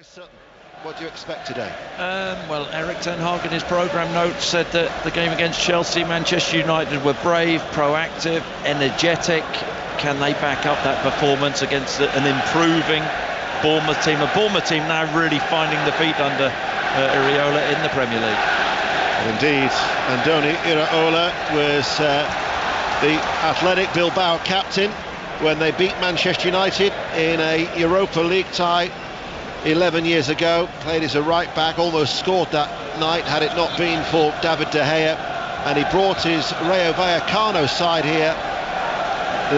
Chris Sutton, what do you expect today? Well, Erik ten Hag in his programme notes said that the game against Chelsea, Manchester United were brave, proactive, energetic. Can they back up that performance against an improving Bournemouth team? A Bournemouth team now really finding the feet under Iraola in the Premier League. Indeed, Andoni Iraola was the Athletic Bilbao captain when they beat Manchester United in a Europa League tie 11 years ago. Played as a right back, almost scored that night had it not been for David De Gea, and he brought his Rayo Vallecano side here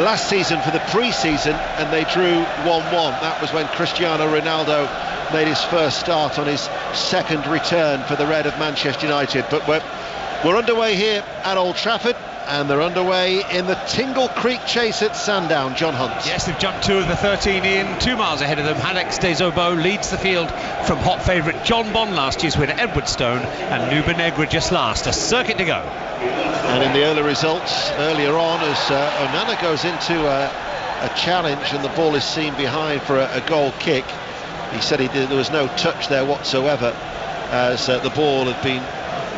last season for the pre-season, and they drew 1-1. That was when Cristiano Ronaldo made his first start on his second return for the Red of Manchester United. But we're underway here at Old Trafford, and they're underway in the Tingle Creek chase at Sandown. John Hunt. Yes, they've jumped 2 of the 13 in, 2 miles ahead of them. Alex de Zobo leads the field from hot favourite John Bond, last year's winner Edwardstone, and Nuba Negra just last. A circuit to go. And in the early results earlier on, as Onana goes into a challenge and the ball is seen behind for a goal kick, he said there was no touch there whatsoever, as the ball had been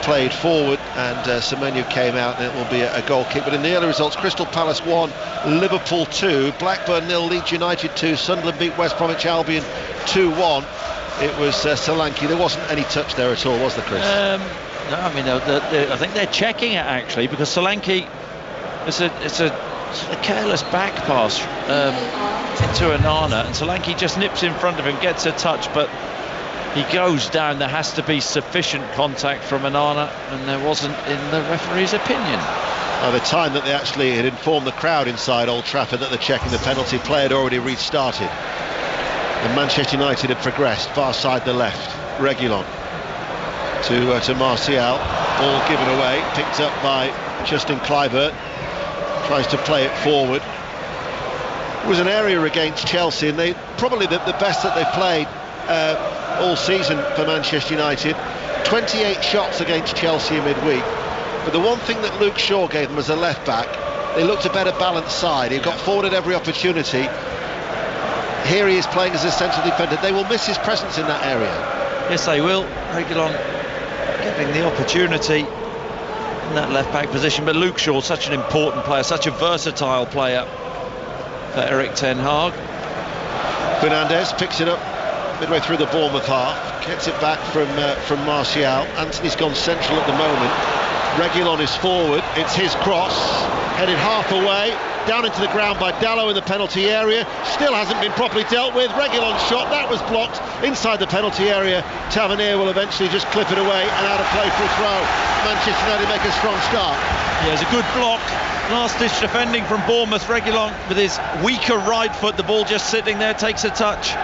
played forward and Semenyo came out, and it will be a goal kick. But in the early results, Crystal Palace 1, Liverpool 2, Blackburn 0, Leeds United 2, Sunderland beat West Bromwich Albion 2-1. It was Solanke. There wasn't any touch there at all, was there, Chris? No, I mean, I think they're checking it actually, because Solanke, it's a careless back pass into Onana, and Solanke just nips in front of him, gets a touch, but he goes down. There has to be sufficient contact from Onana, and there wasn't in the referee's opinion. By the time that they actually had informed the crowd inside Old Trafford that they're checking the penalty, play had already restarted. And Manchester United had progressed, far side the left. Reguilon to Martial, ball given away, picked up by Justin Kluivert, tries to play it forward. It was an area against Chelsea, and they probably the best that they've played all season for Manchester United. 28 shots against Chelsea in midweek, but the one thing that Luke Shaw gave them as a left back, they looked a better balanced side. He got forward at every opportunity. Here he is playing as a central defender. They will miss his presence in that area. Yes, they will. Reguilon getting the opportunity in that left back position, but Luke Shaw, such an important player, such a versatile player for Erik ten Hag. Fernandez picks it up midway through the Bournemouth half, gets it back from Martial. Anthony's gone central at the moment. Reguilon is forward, it's his cross, headed half away, down into the ground by Dalot in the penalty area. Still hasn't been properly dealt with. Reguilon's shot, that was blocked inside the penalty area. Tavernier will eventually just clip it away, and out of play for a throw. Manchester United make a strong start. Yeah, it's a good block. Last-ditch defending from Bournemouth. Reguilon with his weaker right foot, the ball just sitting there, takes a touch.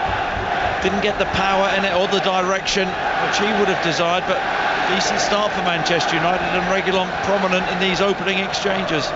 Didn't get the power in it or the direction which he would have desired, but decent start for Manchester United, and Reguilon prominent in these opening exchanges.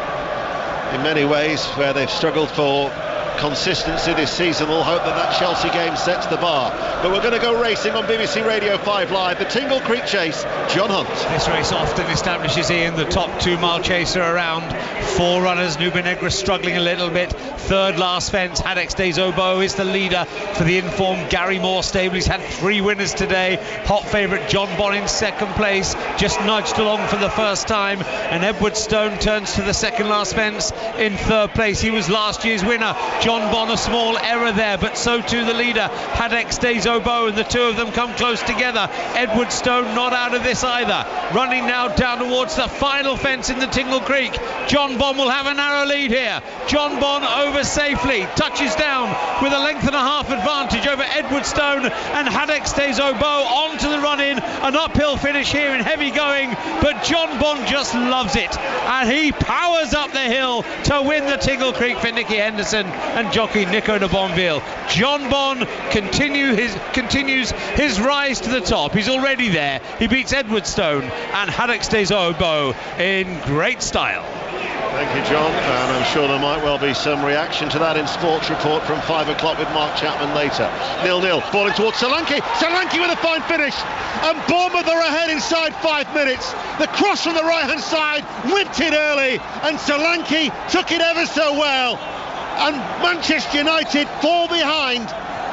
In many ways, where they've struggled for consistency this season, we'll hope that Chelsea game sets the bar. But we're going to go racing on BBC Radio 5 Live, the Tingle Creek chase. John Hunt. This race often establishes Ian the top 2-mile chaser around. 4 runners, Nuba Negra struggling a little bit. Third last fence, Alex de Zobo is the leader for the informed Gary Moore stable. He's had 3 winners today. Hot favourite John Bond in second place, just nudged along for the first time, and Edwardstone turns to the second last fence in third place. He was last year's winner. John Bond, a small error there, but so too the leader, Alex de Zobo, and the two of them come close together. Edwardstone not out of this either. Running now down towards the final fence in the Tingle Creek. John Bond will have a narrow lead here. John Bond over safely, touches down with a length and a half advantage over Edwardstone and Alex de Zobo onto the run-in. An uphill finish here in heavy going, but John Bond just loves it, and he powers up the hill to win the Tingle Creek for Nicky Henderson and jockey Nico de Bonville. John Bond continues his rise to the top. He's already there. He beats Edwardstone and Alex de Zobo in great style. Thank you, John, and I'm sure there might well be some reaction to that in Sports Report from 5 o'clock with Mark Chapman later. 0-0, falling towards Solanke. Solanke with a fine finish, and Bournemouth are ahead inside 5 minutes. The cross from the right-hand side, whipped it early, and Solanke took it ever so well. And Manchester United fall behind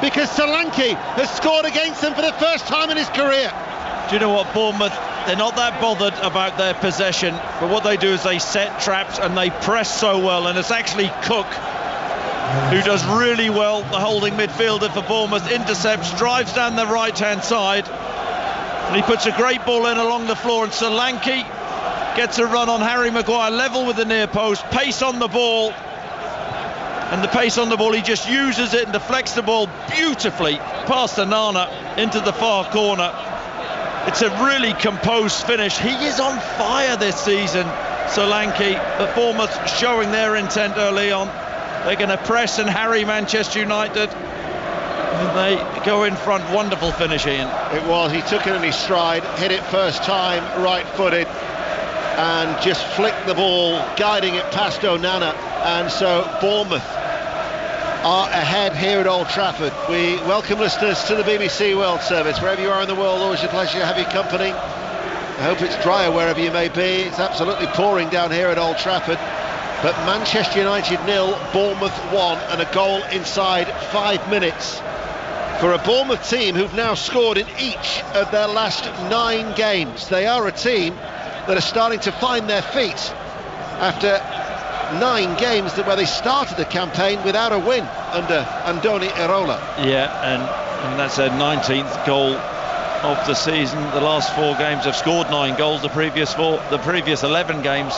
because Solanke has scored against them for the first time in his career. Do you know what, Bournemouth, they're not that bothered about their possession, but what they do is they set traps and they press so well, and it's actually Cook who does really well, the holding midfielder for Bournemouth, intercepts, drives down the right-hand side, and he puts a great ball in along the floor, and Solanke gets a run on Harry Maguire, level with the near post, pace on the ball, and the pace on the ball, he just uses it and deflects the ball beautifully past Onana into the far corner. It's a really composed finish. He is on fire this season, Solanke. But Bournemouth showing their intent early on. They're going to press and harry Manchester United. And they go in front. Wonderful finish, Ian. It was. He took it in his stride, hit it first time, right-footed, and just flicked the ball, guiding it past Onana. And so Bournemouth are ahead here at Old Trafford. We welcome listeners to the BBC World Service. Wherever you are in the world, always a pleasure to have your company. I hope it's drier wherever you may be. It's absolutely pouring down here at Old Trafford. But Manchester United 0, Bournemouth 1, and a goal inside 5 minutes for a Bournemouth team who've now scored in each of their last 9 games. They are a team that are starting to find their feet after 9 games where they started the campaign without a win under Andoni Iraola. Yeah, and that's their 19th goal of the season. The last 4 games have scored 9 goals. The previous 11 games,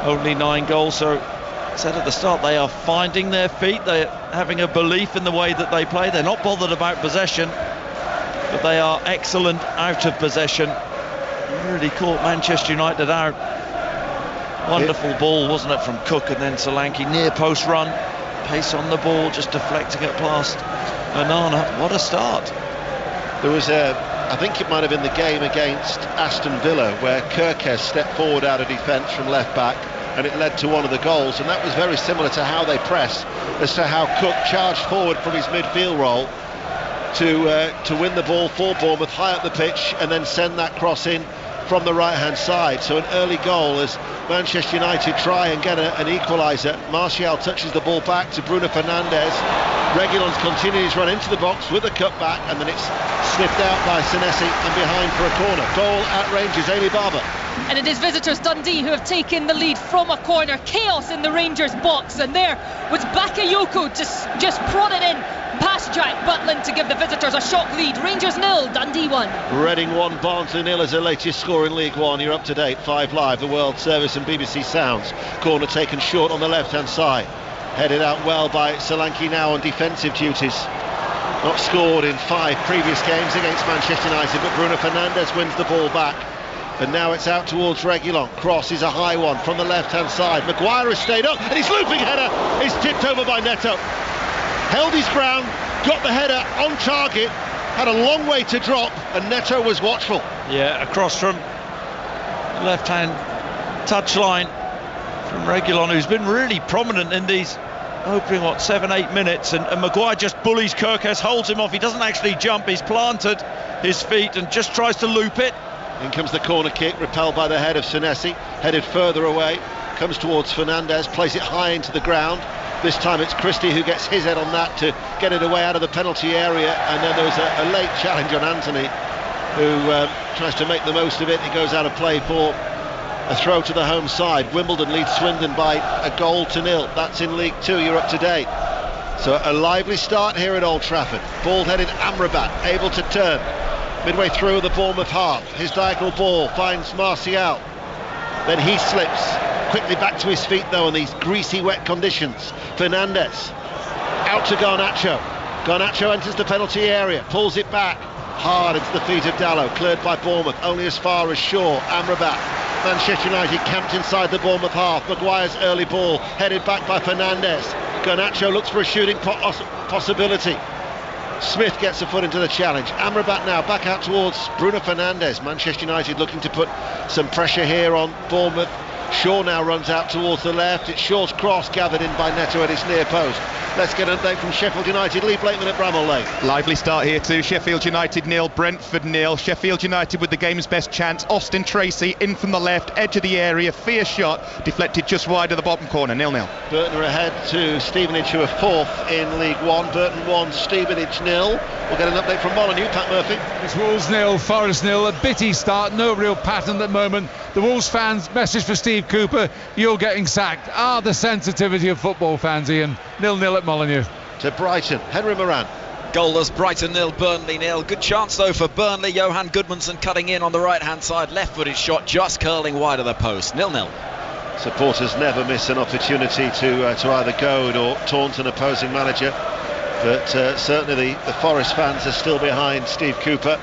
only 9 goals. So, I said at the start, they are finding their feet. They're having a belief in the way that they play. They're not bothered about possession, but they are excellent out of possession. Really caught Manchester United out. Wonderful ball, wasn't it, from Cook, and then Solanke, near post run, pace on the ball, just deflecting it past Onana. What a start. There was I think it might have been the game against Aston Villa where Kirkes stepped forward out of defence from left back, and it led to one of the goals, and that was very similar to how they press, as to how Cook charged forward from his midfield role to win the ball for Bournemouth high up the pitch and then send that cross in from the right hand side. So an early goal as Manchester United try and get an equaliser. Martial touches the ball back to Bruno Fernandes. Reguilon's continued his run into the box with a cutback, and then it's sniffed out by Senesi and behind for a corner. Goal at Rangers, Ailey Barber. And it is visitors Dundee who have taken the lead from a corner. Chaos in the Rangers box, and there was Bakayoko just prodded in past Jack Butland to give the visitors a shock lead. Rangers 0, Dundee 1. Reading 1, Barnsley 0 as the latest score in League One. You're up to date, 5 Live, the World Service and BBC Sounds. Corner taken short on the left hand side, headed out well by Solanke, now on defensive duties. Not scored in 5 previous games against Manchester United, but Bruno Fernandes wins the ball back. And now it's out towards Reguilon. Cross is a high one from the left hand side. Maguire has stayed up, and his looping header is tipped over by Neto. Held his ground, got the header on target, had a long way to drop, and Neto was watchful. Yeah, across from left hand touchline from Reguilon, who's been really prominent in these opening 7-8 minutes, and Maguire just bullies Kirkes, holds him off. He doesn't actually jump, he's planted his feet and just tries to loop it. In comes the corner kick, repelled by the head of Senesi, headed further away, comes towards Fernandes, plays it high into the ground. This time it's Christie who gets his head on that to get it away out of the penalty area, and then there was a late challenge on Anthony, who tries to make the most of it. He goes out of play for a throw to the home side. Wimbledon leads Swindon by a 1-0. That's in League 2, you're up to date. So a lively start here at Old Trafford. Bald-headed Amrabat able to turn midway through the Bournemouth half. His diagonal ball finds Martial, then he slips quickly back to his feet though in these greasy wet conditions. Fernandes out to Garnacho. Garnacho enters the penalty area, pulls it back hard into the feet of Dalot, cleared by Bournemouth only as far as Shaw. Amrabat, Manchester United camped inside the Bournemouth half. Maguire's early ball headed back by Fernandes. Garnacho looks for a shooting possibility. Smith gets a foot into the challenge. Amrabat now back out towards Bruno Fernandes. Manchester United looking to put some pressure here on Bournemouth. Shaw now runs out towards the left. It's Shaw's cross gathered in by Neto at his near post. Let's get an update from Sheffield United. Lee Blakeman at Bramall Lane. Lively start here too. Sheffield United nil, Brentford nil. Sheffield United with the game's best chance. Austin Tracy in from the left, edge of the area, fierce shot, deflected just wide of the bottom corner, 0-0. Burton are ahead to Stevenage, who are fourth in League One. Burton 1, Stevenage 0. We'll get an update from Molineux. Pat Murphy. It's Wolves 0, Forest 0. A bitty start, no real pattern at the moment. The Wolves fans' message for Steve Cooper: you're getting sacked. The sensitivity of football fans, Ian. 0-0 at Molineux. To Brighton, Henry Moran. Goalless, Brighton 0, Burnley 0. Good chance though for Burnley. Johan Goodmanson cutting in on the right hand side, left-footed shot just curling wide of the post. 0-0. Supporters never miss an opportunity to either goad or taunt an opposing manager, but certainly the Forest fans are still behind Steve Cooper.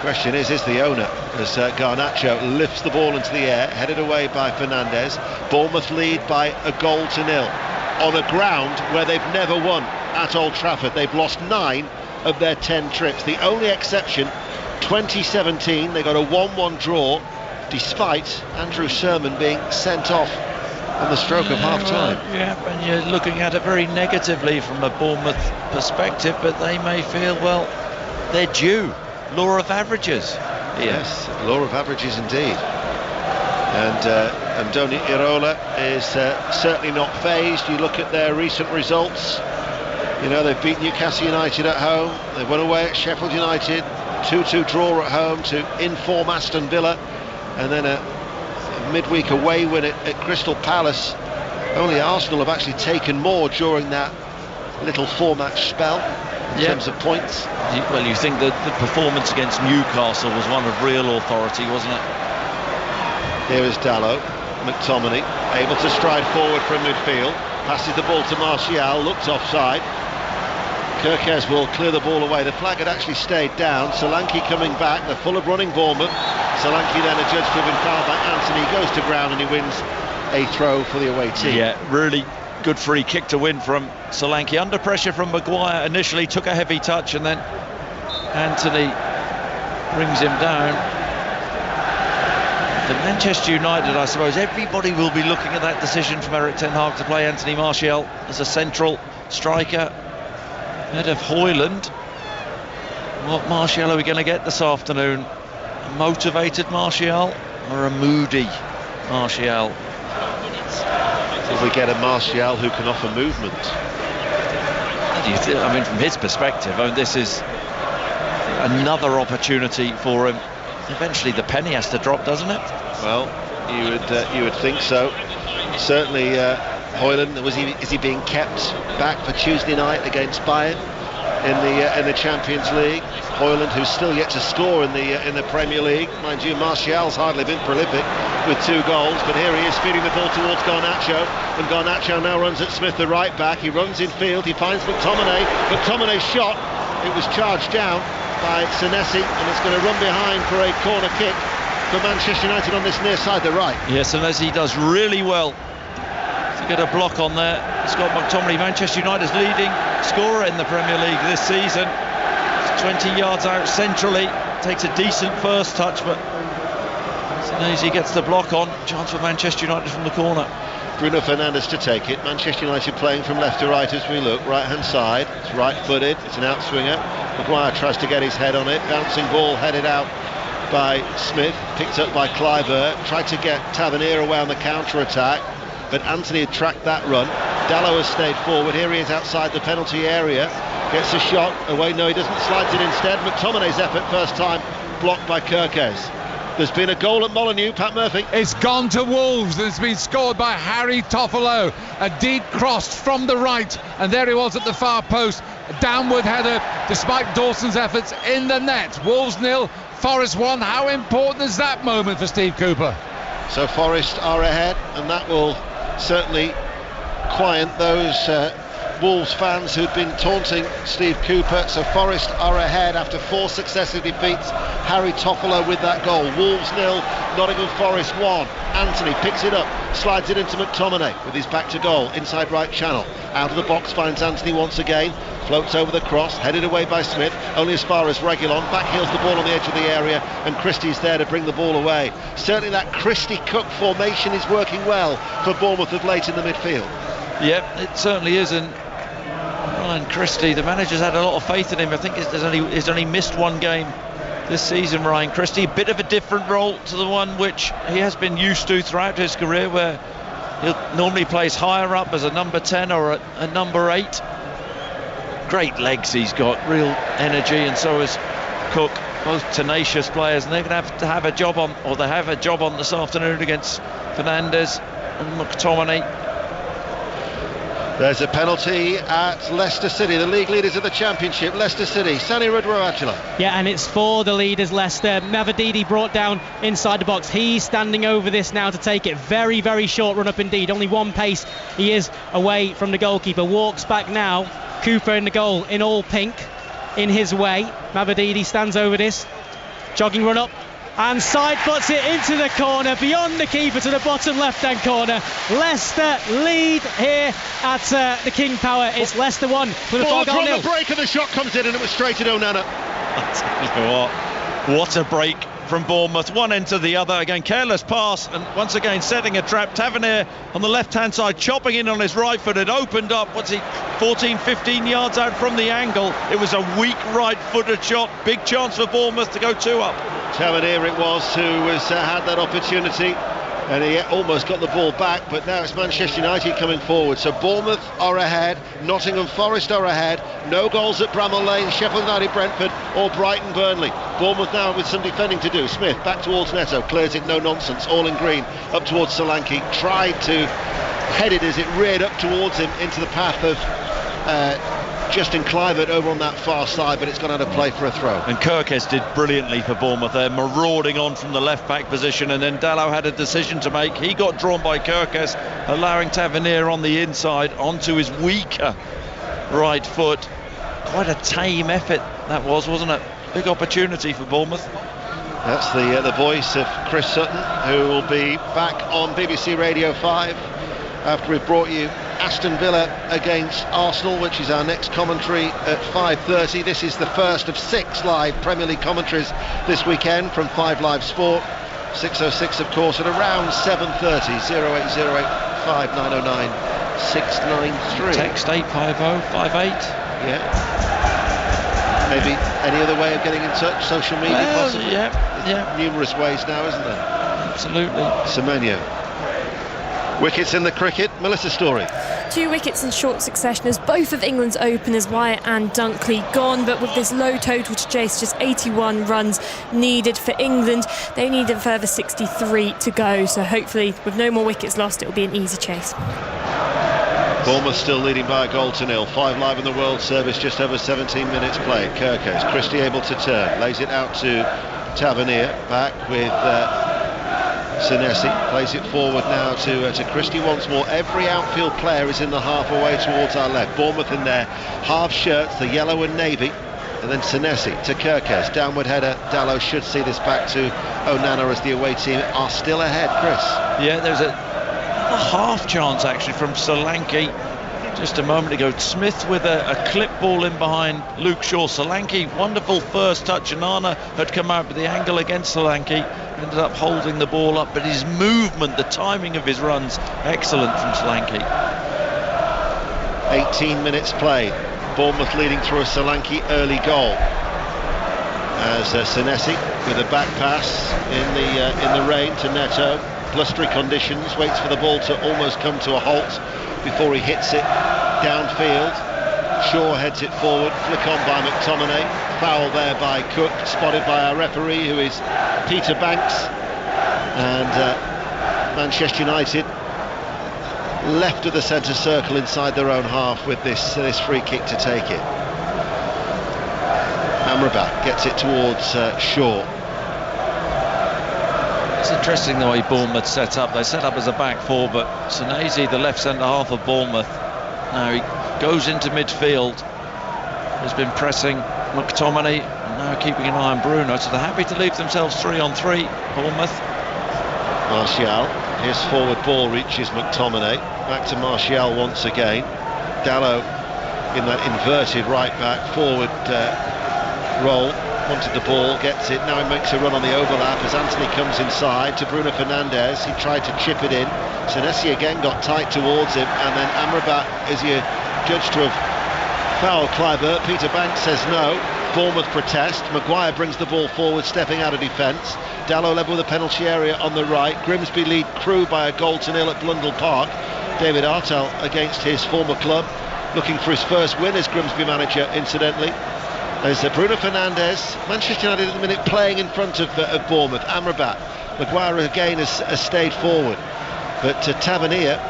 Question is the owner, as Garnacho lifts the ball into the air, headed away by Fernandez. Bournemouth lead by a 1-0 on a ground where they've never won at Old Trafford. They've lost 9 of their 10 trips. The only exception, 2017, they got a 1-1 draw despite Andrew Sherman being sent off on the stroke of half-time. And you're looking at it very negatively from a Bournemouth perspective, but they may feel, well, they're due. Law of averages. Yes, law of averages indeed. And Andoni Iraola is certainly not phased. You look at their recent results. You know, they've beaten Newcastle United at home. They won away at Sheffield United. 2-2 draw at home to in-form Aston Villa. And then a midweek away win at Crystal Palace. Only Arsenal have actually taken more during that little 4-match spell in terms of points. Well, you think that the performance against Newcastle was one of real authority, wasn't it? Here is Dalot. McTominay able to stride forward from midfield, passes the ball to Martial, looks offside. Kirkes will clear the ball away. The flag had actually stayed down. Solanke coming back. They're full of running Bournemouth. Solanke then adjudged to have been fouled by Anthony. He goes to ground and he wins a throw for the away team. Yeah, really good free kick to win from Solanke. Under pressure from Maguire initially, took a heavy touch, and then Anthony brings him down. For Manchester United, I suppose everybody will be looking at that decision from Eric Ten Hag to play Anthony Martial as a central striker ahead of Højlund. What Martial are we going to get this afternoon? A motivated Martial or a moody Martial? If we get a Martial who can offer movement. I mean, from his perspective, this is another opportunity for him. Eventually the penny has to drop, doesn't it? Well, you would think so. Certainly Højlund, is he being kept back for Tuesday night against Bayern in the Champions League? Højlund, who's still yet to score in the Premier League. Mind you, Martial's hardly been prolific with 2 goals, but here he is feeding the ball towards Garnacho, and Garnacho now runs at Smith, the right back. He runs in field, he finds McTominay. McTominay's shot, it was charged down by Senesi, and it's going to run behind for a corner kick for Manchester United on this near side, the right. Yes, Senesi does really well to get a block on there. Scott McTominay, Manchester United's leading scorer in the Premier League this season. 20 yards out centrally, takes a decent first touch, but Senesi gets the block on. Chance for Manchester United from the corner. Bruno Fernandes to take it. Manchester United playing from left to right as we look. Right hand side, it's right-footed, it's an outswinger. Maguire tries to get his head on it. Bouncing ball headed out by Smith, picked up by Kluivert. Tried to get Tavernier away on the counter-attack, but Anthony had tracked that run. Dalot has stayed forward. Here he is outside the penalty area. Gets a shot away. No, he doesn't. Slides it instead. McTominay's effort, first time, blocked by Kirkes. There's been a goal at Molineux, Pat Murphy. It's gone to Wolves, and it's been scored by Harry Toffolo. A deep cross from the right, and there he was at the far post. A downward header, despite Dawson's efforts, in the net. Wolves 0, Forest 1. How important is that moment for Steve Cooper? So Forest are ahead, and that will certainly quiet those Wolves fans who'd been taunting Steve Cooper. So Forest are ahead after 4 successive defeats. Harry Toffolo with that goal. Wolves 0, Nottingham Forest 1. Anthony picks it up, slides it into McTominay with his back to goal, inside right channel. Out of the box finds Anthony once again, floats over the cross, headed away by Smith, only as far as Reguilon. Backheels the ball on the edge of the area, and Christie's there to bring the ball away. Certainly that Christie-Cook formation is working well for Bournemouth of late in the midfield. Yeah, it certainly is, and Ryan Christie, the manager's had a lot of faith in him. I think he's only missed one game this season, Ryan Christie. A bit of a different role to the one which he has been used to throughout his career, where he normally plays higher up as a number 10 or a number 8. Great legs he's got, real energy, and so is Cook. Both tenacious players, and they're going to have a job on, or they have a job on this afternoon against Fernandez and McTominay. There's a penalty at Leicester City, the league leaders of the Championship. Leicester City, Sani Radrawajala. Yeah, and it's for the leaders, Leicester. Mavididi brought down inside the box. He's standing over this now to take it. Very, very short run up indeed. Only one pace. He is away from the goalkeeper. Walks back now. Cooper in the goal in all pink. In his way, Mavididi stands over this, jogging run up and side foots it into the corner, beyond the keeper to the bottom left hand corner. Leicester lead here at the King Power. It's Leicester 1 with a 4-goal From nil. the break, and the shot comes in, and it was straight at Onana. I tell you what a break from Bournemouth, one end to the other. Again, careless pass, and once again setting a trap. Tavernier on the left hand side, chopping in on his right foot. It opened up, 14-15 yards out from the angle. It was a weak right footed shot. Big chance for Bournemouth to go 2 up. Tavernier it was who had that opportunity, and he almost got the ball back, but now it's Manchester United coming forward. So Bournemouth are ahead, Nottingham Forest are ahead, no goals at Bramall Lane, Sheffield United Brentford or Brighton Burnley. Bournemouth now with some defending to do. Smith back towards Neto, clears it, no nonsense, all in green, up towards Solanke, tried to head it as it reared up towards him into the path of Justin Kluivert over on that far side, but it's gone out of play for a throw. And Kirkes did brilliantly for Bournemouth there, marauding on from the left back position, and then Dalot had a decision to make. He got drawn by Kirkes, allowing Tavernier on the inside onto his weaker right foot. Quite a tame effort that was, wasn't it? Big opportunity for Bournemouth. That's the voice of Chris Sutton, who will be back on BBC Radio 5 after we've brought you Aston Villa against Arsenal, which is our next commentary at 5:30. This is the first of 6 live Premier League commentaries this weekend from 5 Live Sport. 6:06 of course at around 7:30. 08085 909 693. Text 85058. Yeah. Maybe any other way of getting in touch? Social media possibly? Yeah. Numerous ways now, isn't there? Absolutely. Semenyo. Wickets in the cricket, Melissa Story. 2 wickets in short succession as both of England's openers, Wyatt and Dunkley, gone, but with this low total to chase, just 81 runs needed for England. They need a further 63 to go, so hopefully with no more wickets lost it will be an easy chase. Bournemouth still leading by a goal to nil. 5 Live in the World Service, just over 17 minutes played. Kirkes, Christie able to turn, lays it out to Tavernier, back with Senesi, plays it forward now to Christie once more. Every outfield player is in the half away towards our left. Bournemouth in their half shirts, the yellow and navy, and then Senesi to Kirkes, downward header. Dalot should see this back to Onana as the away team are still ahead. Chris? Yeah, there's a half chance actually from Solanke just a moment ago. Smith with a clip ball in behind Luke Shaw. Solanke, wonderful first touch. Onana had come out with the angle against Solanke, ended up holding the ball up, but his movement, the timing of his runs, excellent from Solanke. 18 minutes played. Bournemouth leading through a Solanke early goal as Senesi with a back pass in the rain to Neto. Blustery conditions, waits for the ball to almost come to a halt before he hits it downfield. Shaw heads it forward, flick on by McTominay, foul there by Cook, spotted by our referee who is Peter Banks, and Manchester United left of the centre circle inside their own half with this free kick to take it. Amrabat gets it towards Shaw. It's interesting the way Bournemouth set up. They set up as a back four, but Senesi, the left centre half of Bournemouth, now he goes into midfield, has been pressing McTominay, and now keeping an eye on Bruno, so they're happy to leave themselves 3-on-3, Bournemouth. Martial, his forward ball reaches McTominay, back to Martial once again. Dalot in that inverted right back forward role, wanted the ball, gets it, now he makes a run on the overlap as Anthony comes inside to Bruno Fernandes. He tried to chip it in, Senesi again got tight towards him, and then Amrabat, is he judged to have foul, Clyburn. Peter Banks says no. Bournemouth protest. Maguire brings the ball forward, stepping out of defence. Dallow level with the penalty area on the right. Grimsby lead Crewe by a goal to nil at Blundell Park. David Artel against his former club, looking for his first win as Grimsby manager, incidentally. There's Bruno Fernandes. Manchester United at the minute playing in front of Bournemouth. Amrabat. Maguire again has stayed forward. But Tavernier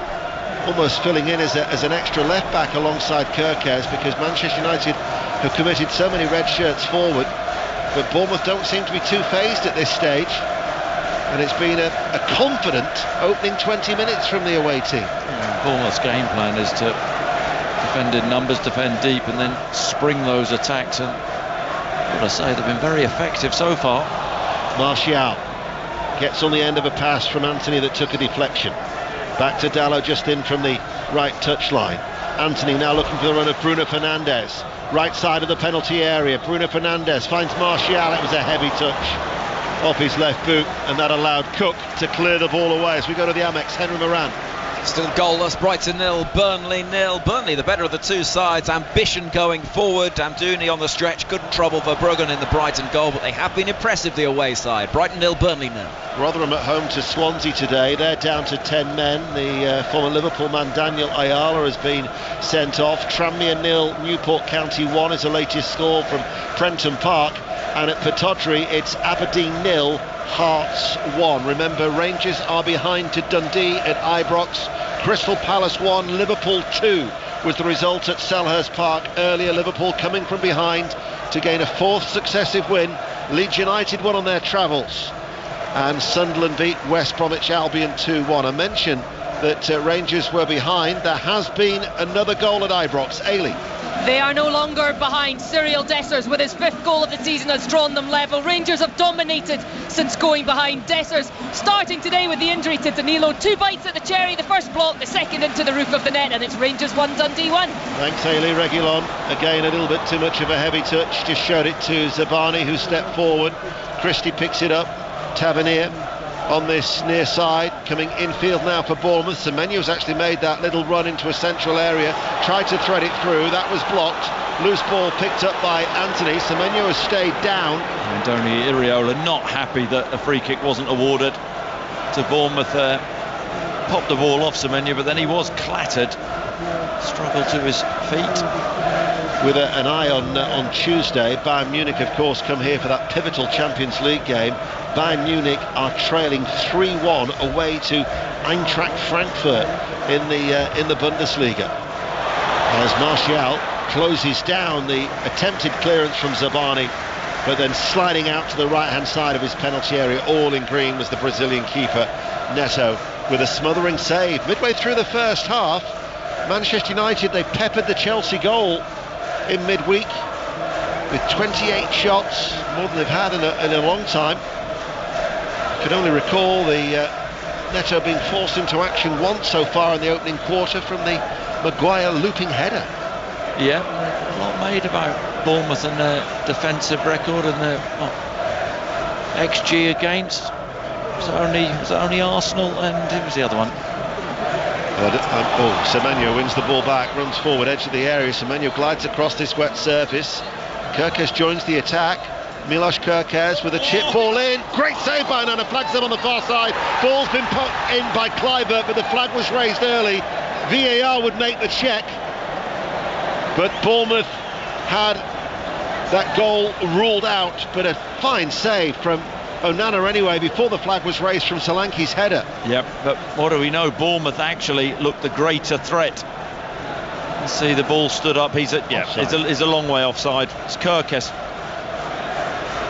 almost filling in as an extra left back alongside Kerkez, because Manchester United have committed so many red shirts forward, but Bournemouth don't seem to be too phased at this stage, and it's been a confident opening 20 minutes from the away team. Bournemouth's game plan is to defend in numbers, defend deep, and then spring those attacks, and I've got to say they've been very effective so far. Martial gets on the end of a pass from Anthony that took a deflection. Back to Dallow, just in from the right touchline. Anthony now looking for the run of Bruno Fernandes. Right side of the penalty area. Bruno Fernandes finds Martial. It was a heavy touch off his left boot, and that allowed Cook to clear the ball away. As we go to the Amex, Henry Moran. Still goalless, Brighton 0, Burnley 0. Burnley the better of the two sides, ambition going forward. Amdouni on the stretch, couldn't trouble Verbruggen in the Brighton goal, but they have been impressive, the away side. Brighton 0, Burnley 0. Rotherham at home to Swansea today. They're down to 10 men. The former Liverpool man Daniel Ayala has been sent off. Tranmere 0, Newport County 1 is the latest score from Prenton Park. And at Pittodrie it's Aberdeen 0, Hearts 1. Remember, Rangers are behind to Dundee at Ibrox. Crystal Palace 1, Liverpool 2 was the result at Selhurst Park earlier. Liverpool coming from behind to gain a fourth successive win. Leeds United won on their travels, and Sunderland beat West Bromwich Albion 2-1. I mentioned that Rangers were behind. There has been another goal at Ibrox. Ailey. They are no longer behind. Cyril Dessers with his 5th goal of the season has drawn them level. Rangers have dominated since going behind. Dessers starting today with the injury to Danilo. 2 bites at the cherry, the first block, the second into the roof of the net, and it's Rangers 1, Dundee 1. Thanks, Ailey. Reguilon again, a little bit too much of a heavy touch, just showed it to Zabani, who stepped forward. Christie picks it up. Tavernier on this near side, coming infield now for Bournemouth. Semenyo's actually made that little run into a central area, tried to thread it through, that was blocked. Loose ball picked up by Anthony. Semenyo has stayed down. And Andoni Iraola not happy that a free kick wasn't awarded to Bournemouth there. Popped the ball off Semenyo, but then he was clattered, struggled to his feet. With an eye on Tuesday, Bayern Munich of course come here for that pivotal Champions League game. Bayern Munich are trailing 3-1 away to Eintracht Frankfurt in the Bundesliga, as Martial closes down the attempted clearance from Zabani, but then sliding out to the right hand side of his penalty area, all in green, was the Brazilian keeper Neto with a smothering save. Midway through the first half, Manchester United, they peppered the Chelsea goal in midweek with 28 shots, more than they've had in a long time. I can only recall the Neto being forced into action once so far in the opening quarter from the Maguire looping header. Yeah, a lot made about Bournemouth and their defensive record and their XG against. Was it only Arsenal, and who was the other one? Semenyo wins the ball back, runs forward, edge of the area. Semenyo glides across this wet surface. Kerkez joins the attack. Milos Kerkez with a chip ball in. Great save by Nana, flags them on the far side. Ball's been put in by Kluivert, but the flag was raised early. VAR would make the check, but Bournemouth had that goal ruled out. But a fine save from Onana anyway, before the flag was raised from Solanke's header. Yep, but what do we know? Bournemouth actually looked the greater threat. You see the ball stood up. He's a long way offside. It's Kerkez.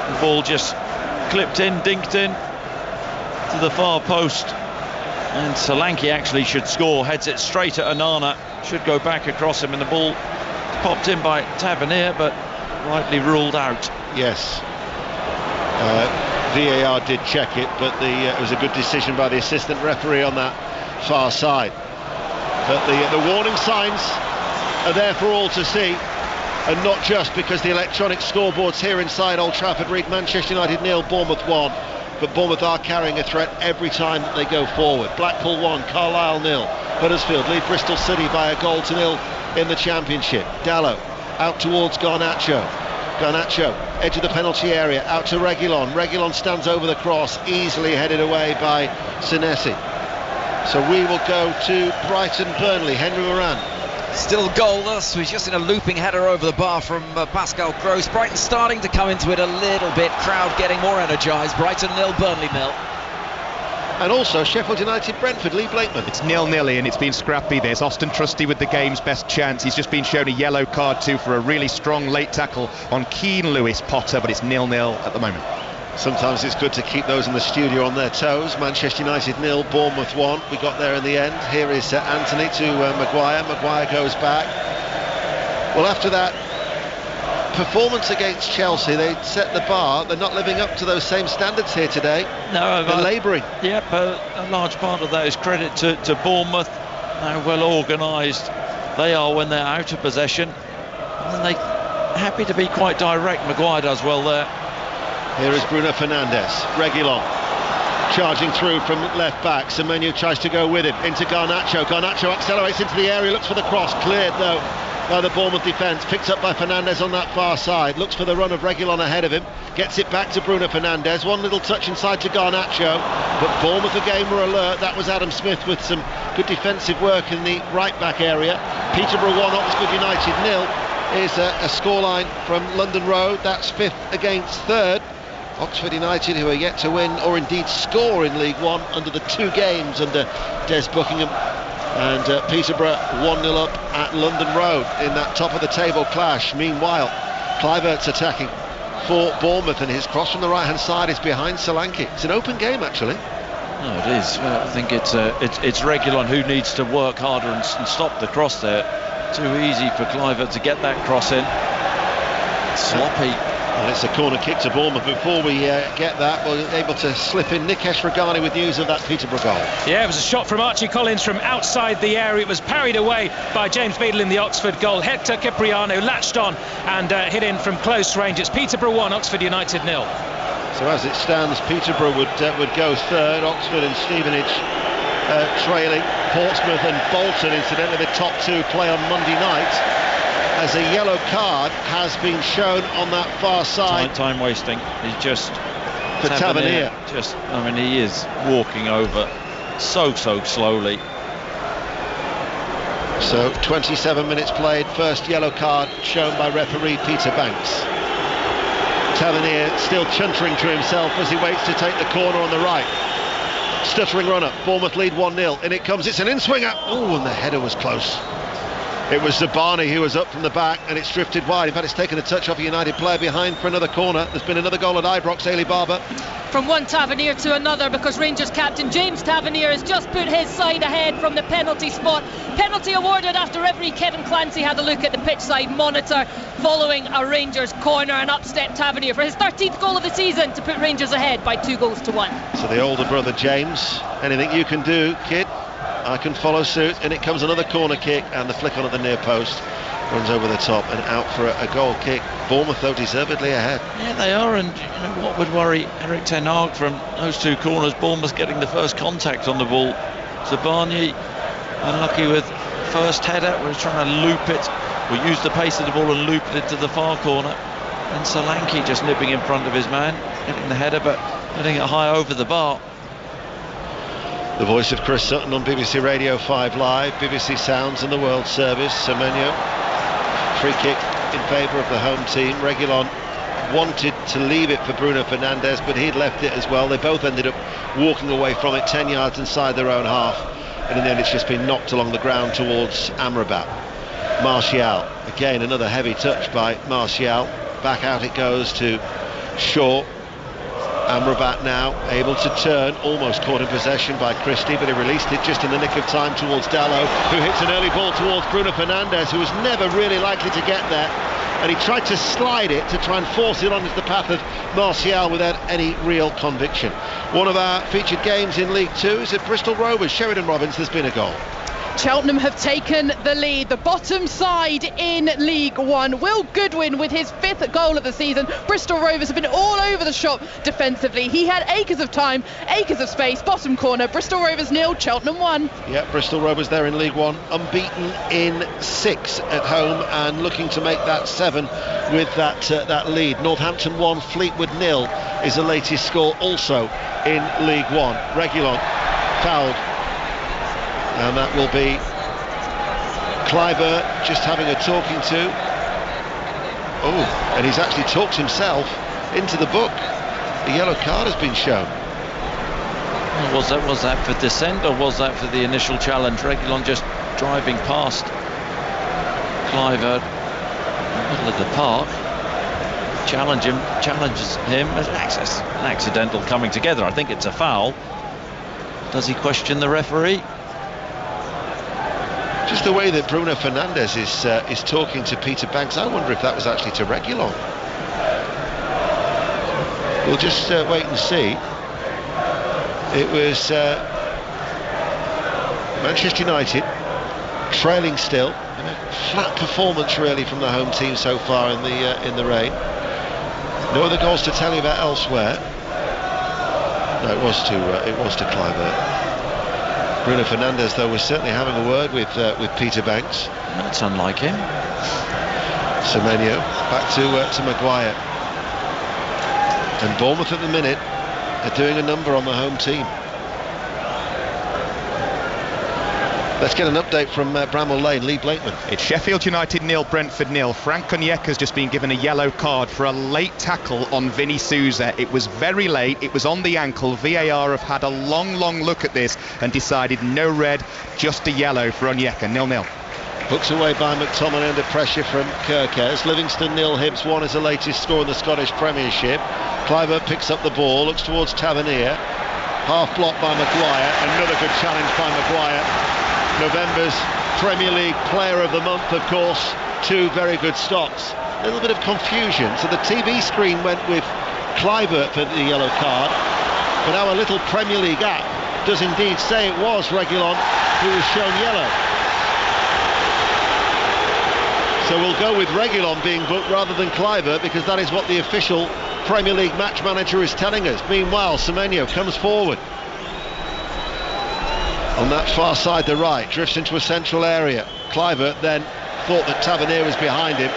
The ball just clipped in, dinked in to the far post, and Solanke actually should score. Heads it straight at Onana, should go back across him, and the ball popped in by Tavernier, but rightly ruled out. Yes. VAR did check it, but it was a good decision by the assistant referee on that far side. But the warning signs are there for all to see, and not just because the electronic scoreboards here inside Old Trafford read Manchester United 0, Bournemouth 1, but Bournemouth are carrying a threat every time that they go forward. Blackpool 1, Carlisle 0. Huddersfield lead Bristol City by a goal to 0 in the Championship. Dallow out towards Garnacho. Garnacho, edge of the penalty area, out to Reguilon. Reguilon stands over the cross, easily headed away by Senesi. So we will go to Brighton-Burnley. Henry Moran. Still goalless. We're just in a looping header over the bar from Pascal Gross. Brighton starting to come into it a little bit. Crowd getting more energised. Brighton 0, Burnley 0. And also Sheffield United Brentford, Lee Blakeman. It's 0-0 and it's been scrappy. There's Austin Trusty with the game's best chance. He's just been shown a yellow card too for a really strong late tackle on Keane Lewis Potter, but it's 0-0 at the moment. Sometimes it's good to keep those in the studio on their toes. Manchester United 0, Bournemouth 1. We got there in the end. Here is Anthony to Maguire. Maguire goes back. Well, after that performance against Chelsea, they set the bar. They're not living up to those same standards here today. No, they're labouring. Yep, a large part of that is credit to Bournemouth. How well organised they are when they're out of possession, and they're happy to be quite direct. Maguire does well there. Here is Bruno Fernandes. Reguilon charging through from left back. Semenyo tries to go with him into Garnacho. Garnacho accelerates into the area, looks for the cross, cleared though by the Bournemouth defence, picked up by Fernandes on that far side, looks for the run of Reguilon ahead of him, gets it back to Bruno Fernandes, one little touch inside to Garnacho, but Bournemouth again were alert. That was Adam Smith with some good defensive work in the right back area. Peterborough 1, Oxford United 0 is a scoreline from London Road. That's 5th against 3rd. Oxford United, who are yet to win or indeed score in League One under the 2 games under Des Buckingham. And Peterborough 1-0 up at London Road in that top of the table clash. Meanwhile, Kluivert's attacking for Bournemouth, and his cross from the right hand side is behind Solanke. It's an open game actually. No, it is. I think it's Reguilon who needs to work harder and stop the cross there. Too easy for Kluivert to get that cross in. Sloppy. And it's a corner kick to Bournemouth. Before we get that, we're able to slip in Nikesh Regani with news of that Peterborough goal. Yeah, it was a shot from Archie Collins from outside the area. It was parried away by James Beadle in the Oxford goal. Hector Cipriano latched on and hit in from close range. It's Peterborough 1, Oxford United 0. So as it stands, Peterborough would go 3rd, Oxford and Stevenage trailing. Portsmouth and Bolton, incidentally, the top 2 play on Monday night, as a yellow card has been shown on that far side. Time wasting. He's just for Tavernier. He is walking over so slowly. So 27 minutes played, first yellow card shown by referee Peter Banks. Tavernier still chuntering to himself as he waits to take the corner on the right. Stuttering run up, Bournemouth lead 1-0, and it comes, it's an in-swinger. Oh, and the header was close. It was Zabani who was up from the back, and it's drifted wide. In fact, it's taken a touch off a United player behind for another corner. There's been another goal at Ibrox, Ailey Barber. From one Tavernier to another, because Rangers captain James Tavernier has just put his side ahead from the penalty spot. Penalty awarded after referee Kevin Clancy had a look at the pitch side monitor following a Rangers corner, and up stepped Tavernier for his 13th goal of the season to put Rangers ahead by 2-1. So the older brother James, anything you can do, kid, I can follow suit. And it comes another corner kick, and the flick on at the near post runs over the top and out for a goal kick. Bournemouth, though, deservedly ahead. Yeah, they are, and what would worry Eric Ten Hag from those 2 corners? Bournemouth getting the first contact on the ball. Zabani unlucky with first header. We're trying to loop it. We used the pace of the ball and looped it to the far corner. And Solanke just nipping in front of his man, getting the header, but hitting it high over the bar. The voice of Chris Sutton on BBC Radio 5 Live, BBC Sounds and the World Service. Semenyo, free kick in favour of the home team. Reguilon wanted to leave it for Bruno Fernandes, but he'd left it as well. They both ended up walking away from it 10 yards inside their own half, and in the end it's just been knocked along the ground towards Amrabat. Martial, again another heavy touch by Martial. Back out it goes to Shaw. Amrabat now able to turn, almost caught in possession by Christie, but he released it just in the nick of time towards Dalot, who hits an early ball towards Bruno Fernandes, who was never really likely to get there, and he tried to slide it to try and force it onto the path of Martial without any real conviction. One of our featured games in League 2 is at Bristol Rovers. Sheridan Robbins, there's been a goal. Cheltenham have taken the lead, the bottom side in League One. Will Goodwin with his 5th goal of the season. Bristol Rovers have been all over the shop defensively. He had acres of time, acres of space. Bottom corner, Bristol Rovers 0, Cheltenham 1. Yeah, Bristol Rovers there in League One, unbeaten in 6 at home and looking to make that 7 with that lead. Northampton 1, Fleetwood 0 is the latest score also in League One. Reguilon fouled, and that will be Cliver just having a talking to. Oh, and he's actually talked himself into the book. A yellow card has been shown. Was that for dissent, or was that for the initial challenge? Reguilon just driving past Cliver in the middle of the park. Challenges him as an accidental coming together. I think it's a foul. Does he question the referee? Just the way that Bruno Fernandes is talking to Peter Banks, I wonder if that was actually to Reguilon. We'll just wait and see. It was Manchester United trailing still, and a flat performance really from the home team so far in the rain. No other goals to tell you about elsewhere. No, it was to Cliver. Bruno Fernandes, though, was certainly having a word with Peter Banks. That's unlike him. Semenyo back to Maguire. And Bournemouth at the minute are doing a number on the home team. Let's get an update from Bramall Lane. Lee Blakeman. It's Sheffield United 0, Brentford 0. Frank Onyeka's just been given a yellow card for a late tackle on Vinny Souza. It was very late, it was on the ankle. VAR have had a long look at this and decided no red, just a yellow for Onyeka. 0-0. Hooks away by McTominay under pressure from Kirkes. Livingston 0, Hibs 1 is the latest score in the Scottish Premiership. Cliver picks up the ball, looks towards Tavernier. Half blocked by Maguire. Another good challenge by Maguire. November's Premier League Player of the Month, of course. 2 very good stops. A little bit of confusion. So the TV screen went with Cliver for the yellow card, but our little Premier League app does indeed say it was Reguilon who was shown yellow. So we'll go with Reguilon being booked rather than Cliver, because that is what the official Premier League match manager is telling us. Meanwhile, Semenyo comes forward on that far side, the right, drifts into a central area. Cliver then thought that Tavernier was behind him,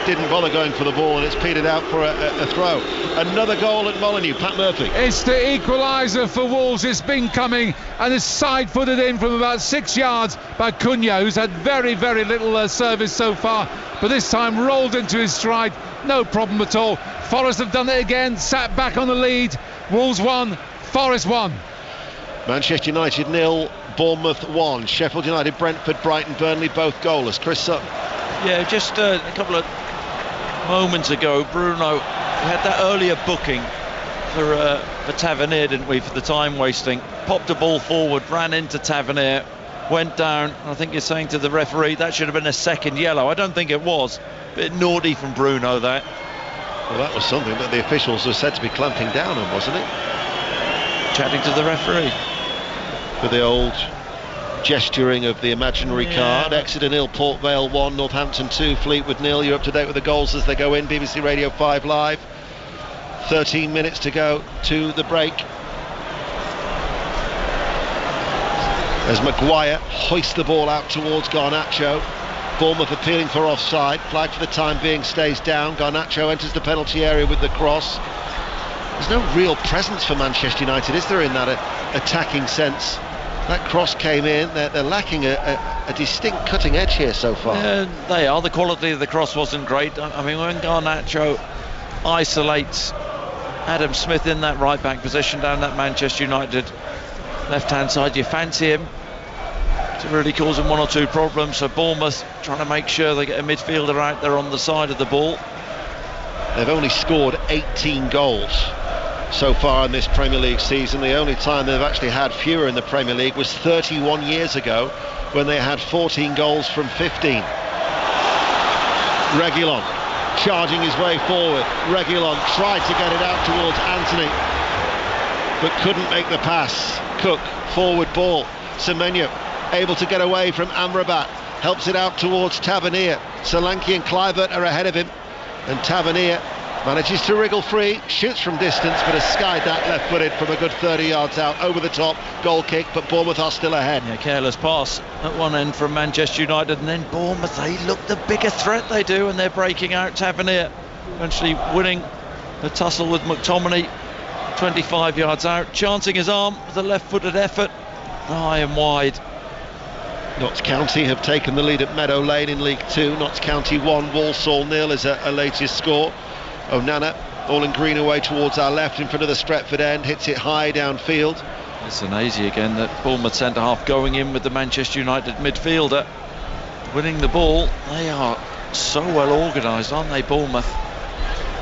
didn't bother going for the ball, and it's petered out for a throw. Another goal at Molineux. Pat Murphy. It's the equaliser for Wolves. It's been coming, and it's side-footed in from about 6 yards by Cunha, who's had very little service so far, but this time rolled into his stride, no problem at all. Forest have done it again, sat back on the lead. Wolves 1, Forest 1. Manchester United 0, Bournemouth 1. Sheffield United, Brentford, Brighton, Burnley both goalless. Chris Sutton. Yeah, just a couple of moments ago, Bruno, we had that earlier booking for Tavernier, didn't we, for the time wasting. Popped a ball forward, ran into Tavernier, went down. I think you're saying to the referee that should have been a second yellow. I don't think it was. Bit naughty from Bruno, that. Well, that was something that the officials were said to be clamping down on, wasn't it? Chatting to the referee. For the old gesturing of the imaginary card. Exeter 0, Port Vale 1, Northampton 2, Fleetwood 0. You're up to date with the goals as they go in. BBC Radio 5 Live. 13 minutes to go to the break, as Maguire hoists the ball out towards Garnacho. Bournemouth appealing for offside. Flag for the time being stays down. Garnacho enters the penalty area with the cross. There's no real presence for Manchester United, is there, in that attacking sense? That cross came in. They're lacking a distinct cutting edge here so far. They are. The quality of the cross wasn't great. I mean, when Garnacho isolates Adam Smith in that right back position down that Manchester United left hand side, you fancy him to really cause them 1 or 2 problems. So Bournemouth trying to make sure they get a midfielder out there on the side of the ball. They've only scored 18 goals so far in this Premier League season. The only time they've actually had fewer in the Premier League was 31 years ago, when they had 14 goals from 15. Reguilon charging his way forward. Reguilon tried to get it out towards Anthony, but couldn't make the pass. Cook, forward ball. Semenyo able to get away from Amrabat, helps it out towards Tavernier. Solanke and Kluivert are ahead of him, and Tavernier manages to wriggle free, shoots from distance, but has skied that left-footed from a good 30 yards out, over the top, goal kick, but Bournemouth are still ahead. Yeah, careless pass at one end from Manchester United, and then Bournemouth, they look the bigger threat, they do, and they're breaking out. Tavernier eventually winning the tussle with McTominay 25 yards out, chancing his arm with a left-footed effort, high and wide. Notts County have taken the lead at Meadow Lane in League 2. Notts County 1, Walsall 0 is a latest score. Onana, all in green away towards our left in front of the Stretford end, hits it high downfield. It's Senesi again, that Bournemouth centre-half going in with the Manchester United midfielder, winning the ball. They are so well organised, aren't they, Bournemouth?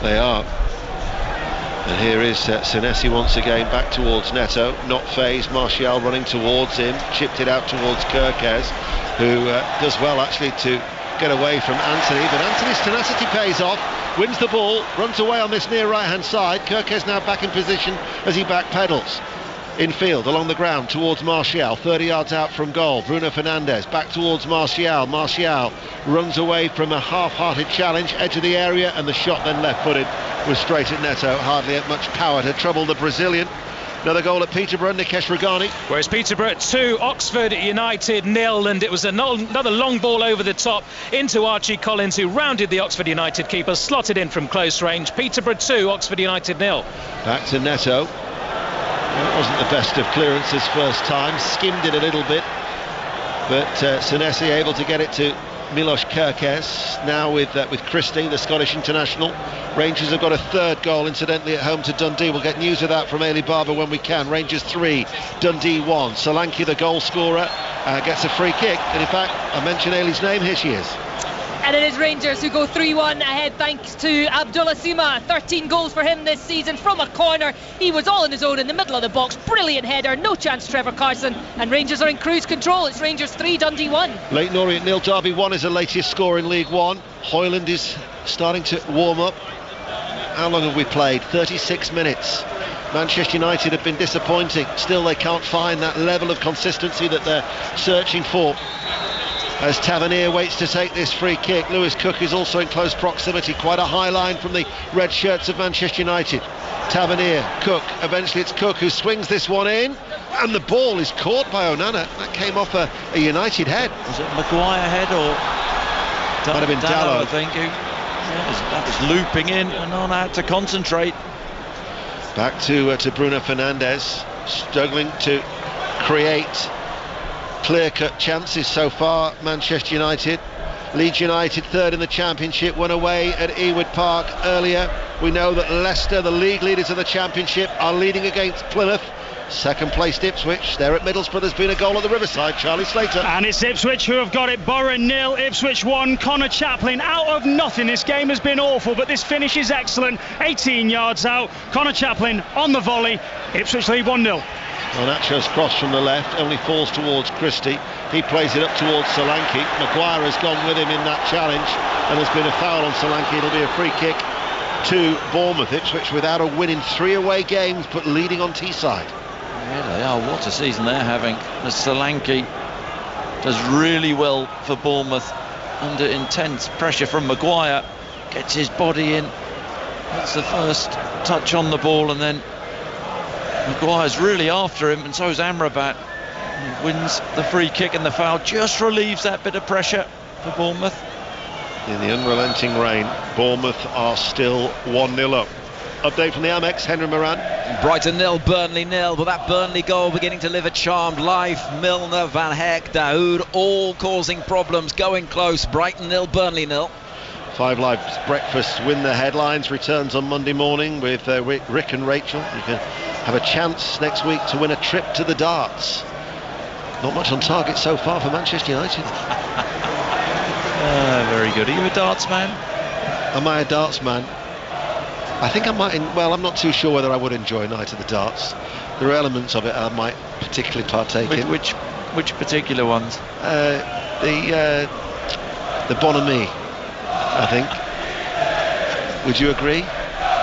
They are. And here is Senesi once again back towards Neto, not phased. Martial running towards him, chipped it out towards Kirkes, who does well actually to get away from Anthony, but Anthony's tenacity pays off, wins the ball, runs away on this near right hand side. Kirkes now back in position as he backpedals infield along the ground towards Martial, 30 yards out from goal. Bruno Fernandes back towards Martial. Martial runs away from a half-hearted challenge, edge of the area, and the shot then left-footed was straight at Neto, hardly at much power to trouble the Brazilian. Another goal at Peterborough, Nikesh Regani. Whereas Peterborough 2, Oxford United 0, and it was another long ball over the top into Archie Collins, who rounded the Oxford United keeper, slotted in from close range. Peterborough 2, Oxford United 0. Back to Neto. It wasn't the best of clearances first time, skimmed it a little bit, but Senesi able to get it to Milos Kirkes, now with Christie, the Scottish international. Rangers have got a third goal, incidentally, at home to Dundee. We'll get news of that from Ailey Barber when we can. Rangers 3, Dundee 1. Solanke, the goal scorer, gets a free kick, and in fact, I mentioned Ailey's name, here she is. And it is Rangers who go 3-1 ahead thanks to Abdullah Sima. 13 goals for him this season from a corner. He was all on his own in the middle of the box. Brilliant header, no chance Trevor Carson. And Rangers are in cruise control. It's Rangers 3, Dundee 1. Leyton Orient 0, Derby 1 is the latest score in League 1. Hoyland is starting to warm up. How long have we played? 36 minutes. Manchester United have been disappointing. Still they can't find that level of consistency that they're searching for. As Tavernier waits to take this free kick, Lewis Cook is also in close proximity. Quite a high line from the red shirts of Manchester United. Tavernier, Cook, eventually it's Cook who swings this one in, and the ball is caught by Onana. That came off a United head. Was it Maguire head or might have been Dalot, I think, who that was looping in, and Onana had to concentrate. Back to Bruno Fernandes, struggling to create clear-cut chances so far. Manchester United, Leeds United third in the Championship, won away at Ewood Park earlier. We know that Leicester, the league leaders of the Championship, are leading against Plymouth. Second placed Ipswich, there at Middlesbrough. There's been a goal at the Riverside. Charlie Slater. And it's Ipswich who have got it. Borough 0, Ipswich 1. Connor Chaplin out of nothing. This game has been awful, but this finish is excellent. 18 yards out. Connor Chaplin on the volley. Ipswich lead 1-0. Nacho's cross from the left only falls towards Christie. He plays it up towards Solanke. Maguire has gone with him in that challenge, and there's been a foul on Solanke. It'll be a free kick to Bournemouth. Ipswich without a win in 3 away games, but leading on Teesside. Yeah, they are. What a season they're having. As Solanke does really well for Bournemouth under intense pressure from Maguire. Gets his body in. That's the first touch on the ball, and then Maguire's really after him, and so is Amrabat. He wins the free kick, and the foul just relieves that bit of pressure for Bournemouth. In the unrelenting rain, Bournemouth are still 1-0 up. Update from the Amex, Henry Moran. Brighton 0, Burnley 0, but that Burnley goal beginning to live a charmed life. Milner, Van Heck, Dahoud, all causing problems, going close. Brighton 0, Burnley 0. 5 Live's breakfast win the headlines returns on Monday morning with Rick and Rachel. You can have a chance next week to win a trip to the darts. Not much on target so far for Manchester United. Very good. Are you a darts man? Am I a darts man? I think I might. Well, I'm not too sure whether I would enjoy a night of the darts. There are elements of it I might particularly partake in. Which particular ones? The Bonhomie, I think. Would you agree?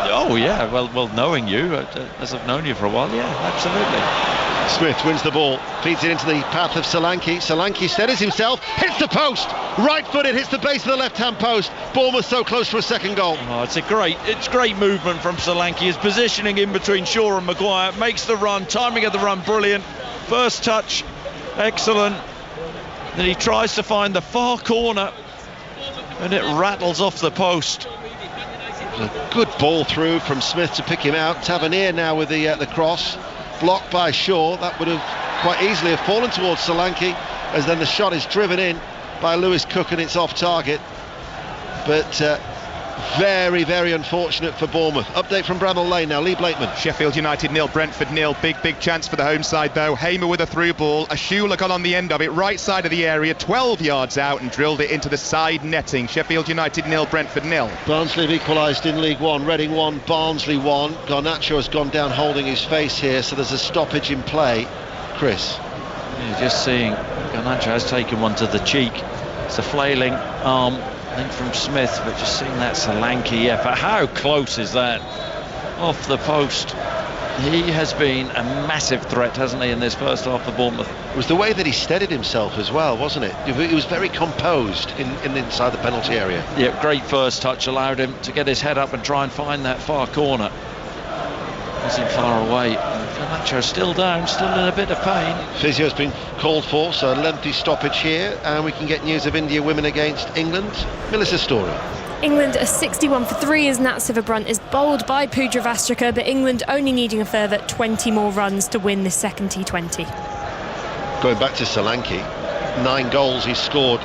Oh Oh yeah, well knowing you, as I've known you for a while, yeah, absolutely. Smith wins the ball, feeds it into the path of Solanke. Solanke steadies himself, hits the post, right-footed, hits the base of the left-hand post. Bournemouth so close for a second goal. Oh, it's great movement from Solanke. His positioning in between Shaw and Maguire, makes the run, timing of the run brilliant. First touch, excellent. Then he tries to find the far corner, and it rattles off the post. A good ball through from Smith to pick him out. Tavernier now with the cross. Blocked by Shaw. That would have quite easily have fallen towards Solanke, as then the shot is driven in by Lewis Cook and it's off target. But very, very unfortunate for Bournemouth. Update from Bramall Lane now, Lee Blakeman. Sheffield United 0, Brentford 0. Big chance for the home side though. Hamer with a through ball. Ashula got on the end of it, right side of the area, 12 yards out, and drilled it into the side netting. Sheffield United 0, Brentford 0. Barnsley have equalised in League One. Reading 1, Barnsley 1. Garnacho has gone down holding his face here, so there's a stoppage in play. Chris. Yeah, just seeing Garnacho has taken one to the cheek. It's a flailing arm. From Smith, but just seeing that Solanke effort. How close is that? Off the post. He has been a massive threat, hasn't he, in this first half for Bournemouth? It was the way that he steadied himself as well, wasn't it? He was very composed in inside the penalty area. Yeah, great first touch, allowed him to get his head up and try and find that far corner. Wasn't far away. Garnacho still down, still in a bit of pain. Physio's been called for, so a lengthy stoppage here, and we can get news of India women against England. Melissa Story. England are 61-3 as Nat Sivabrunt is bowled by Pooja Vastrika, but England only needing a further 20 more runs to win this second T20. Going back to Solanke, 9 goals he's scored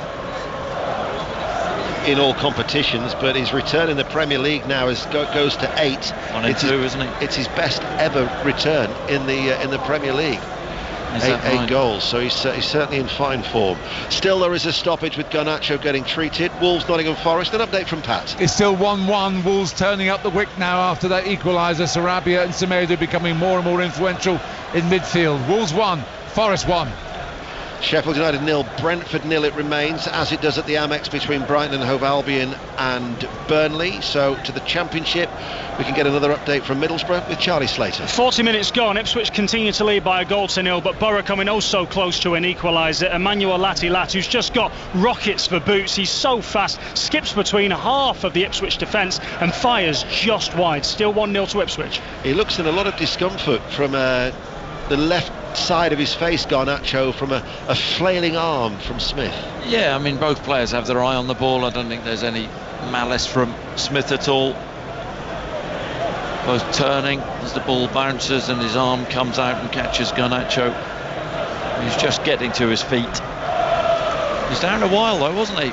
in all competitions, but his return in the Premier League now goes to 8. 1 and 2, isn't it? It's his best ever return in the Premier League. Eight goals, so he's certainly in fine form. Still, there is a stoppage with Garnacho getting treated. Wolves, Nottingham Forest. An update from Pat. It's still 1-1. Wolves turning up the wick now after that equaliser. Sarabia and Semedo becoming more and more influential in midfield. Wolves 1, Forest 1. Sheffield United 0, Brentford 0 it remains, as it does at the Amex between Brighton and Hove Albion and Burnley. So to the Championship, we can get another update from Middlesbrough with Charlie Slater. 40 minutes gone, Ipswich continue to lead by a goal to 0, but Borough coming oh so close to an equaliser. Emmanuel Latilat, who's just got rockets for boots, he's so fast, skips between half of the Ipswich defence and fires just wide. Still 1-0 to Ipswich. He looks in a lot of discomfort from the left side of his face, Garnacho, from a flailing arm from Smith. Yeah, I mean, both players have their eye on the ball. I don't think there's any malice from Smith at all. Both turning as the ball bounces and his arm comes out and catches Garnacho. He's just getting to his feet. He's down a while though, wasn't he?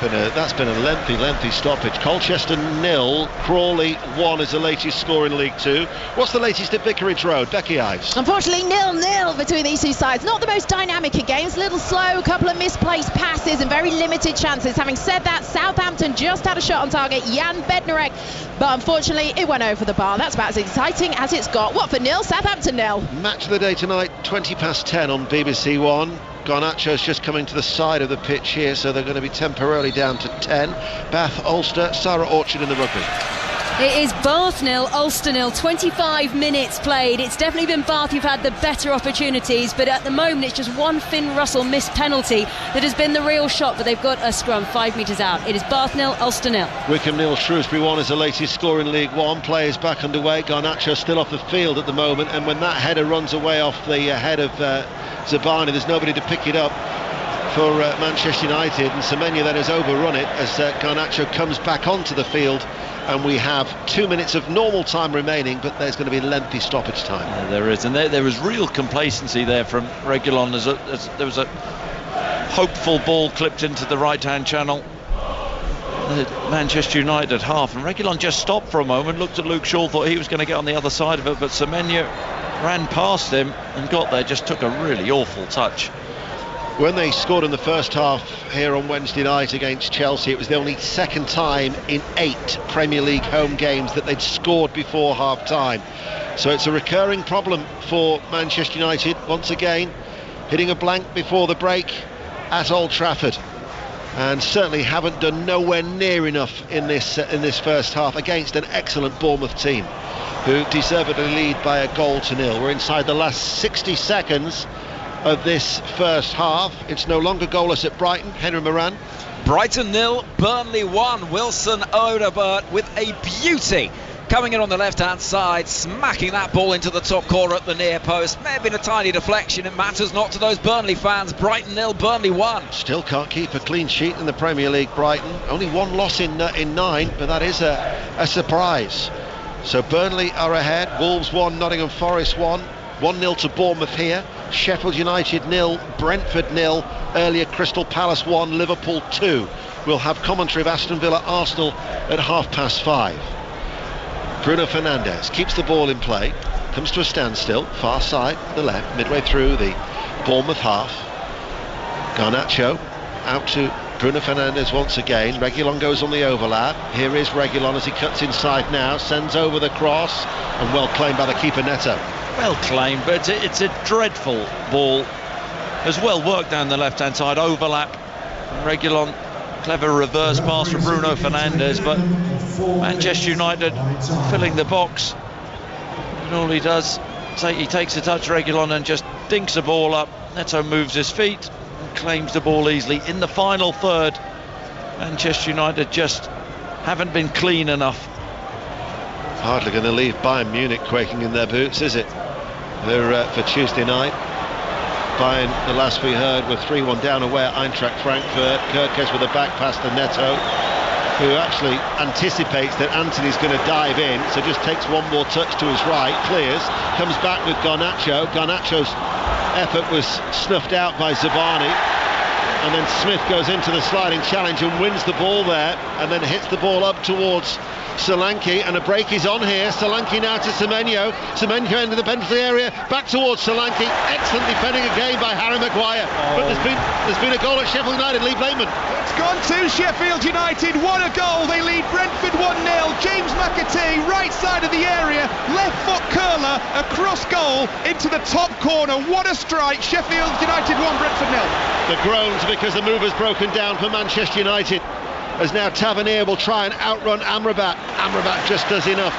That's been a lengthy stoppage. Colchester 0, Crawley 1 is the latest score in League 2. What's the latest at Vicarage Road? Becky Ives. Unfortunately 0-0 between these two sides. Not the most dynamic of games, a little slow, a couple of misplaced passes and very limited chances. Having said that, Southampton just had a shot on target, Jan Bednarek, but unfortunately it went over the bar. That's about as exciting as it's got. Watford 0, Southampton 0. Match of the day tonight, 10:20 on BBC One. Garnacho's just coming to the side of the pitch here, so they're going to be temporarily down to 10. Bath, Ulster, Sarah Orchard in the rugby. It is Bath 0, Ulster 0, 25 minutes played. It's definitely been Bath who've had the better opportunities, but at the moment it's just one Finn Russell missed penalty that has been the real shot, but they've got a scrum 5 metres out. It is Bath 0, Ulster 0. Wickham 0, Shrewsbury 1 is the latest score in League 1. Play is back underway. Garnacho still off the field at the moment, and when that header runs away off the head of Zabani, there's nobody to pick it up for Manchester United, and Semenya then has overrun it as Garnacho comes back onto the field, and we have 2 minutes of normal time remaining, but there's going to be lengthy stoppage time. Yeah, there is, and there was real complacency there from Reguilon as there was a hopeful ball clipped into the right-hand channel. Manchester United half, and Reguilon just stopped for a moment, looked at Luke Shaw, thought he was going to get on the other side of it, but Semenya ran past him and got there, just took a really awful touch. When they scored in the first half here on Wednesday night against Chelsea, it was the only second time in 8 Premier League home games that they'd scored before half-time. So it's a recurring problem for Manchester United, once again hitting a blank before the break at Old Trafford. and certainly haven't done nowhere near enough in this first half against an excellent Bournemouth team who deservedly lead by a goal to nil. We're inside the last 60 seconds of this first half. It's no longer goalless at Brighton. Henry Moran. Brighton 0, Burnley 1. Wilson Odobert with a beauty coming in on the left hand side, smacking that ball into the top corner at the near post. May have been a tiny deflection, it matters not to those Burnley fans. Brighton 0, Burnley 1. Still can't keep a clean sheet in the Premier League, Brighton. Only one loss in 9, but that is a surprise. So Burnley are ahead. Wolves 1, Nottingham Forest 1. 1-0 to Bournemouth here. Sheffield United 0, Brentford 0. Earlier Crystal Palace 1, Liverpool 2. We'll have commentary of Aston Villa Arsenal at 5:30. Bruno Fernandes keeps the ball in play, comes to a standstill, far side, the left, midway through the Bournemouth half. Garnacho out to Bruno Fernandes once again. Reguilon goes on the overlap. Here is Reguilon as he cuts inside now, sends over the cross, and well claimed by the keeper Neto. Well claimed, but it's a dreadful ball. As well worked down the left hand side, overlap. Reguilon, clever reverse pass from Bruno Fernandes, but Manchester United filling the box, and all he does, he takes a touch, Reguilon, and just dinks the ball up. Neto moves his feet and claims the ball easily. In the final third, Manchester United just haven't been clean enough. Hardly going to leave Bayern Munich quaking in their boots, is it? They're for Tuesday night. Bayern, the last we heard, were 3-1 down away at Eintracht Frankfurt. Kerkez with a back pass to Neto, who actually anticipates that Antony's going to dive in, so just takes one more touch to his right, clears, comes back with Garnacho. Garnacho's effort was snuffed out by Zabani, and then Smith goes into the sliding challenge and wins the ball there, and then hits the ball up towards Solanke, and a break is on here. Solanke now to Semenyo. Semenyo into the penalty area, back towards Solanke. Excellent defending again by Harry Maguire. But there's been a goal at Sheffield United. Lee Blayman. It's gone to Sheffield United. What a goal! They lead Brentford 1-0. James McAtee, right side of the area, left foot curler across goal into the top corner. What a strike! Sheffield United 1, Brentford 0. The groans because the move has broken down for Manchester United, as now Tavernier will try and outrun Amrabat. Amrabat just does enough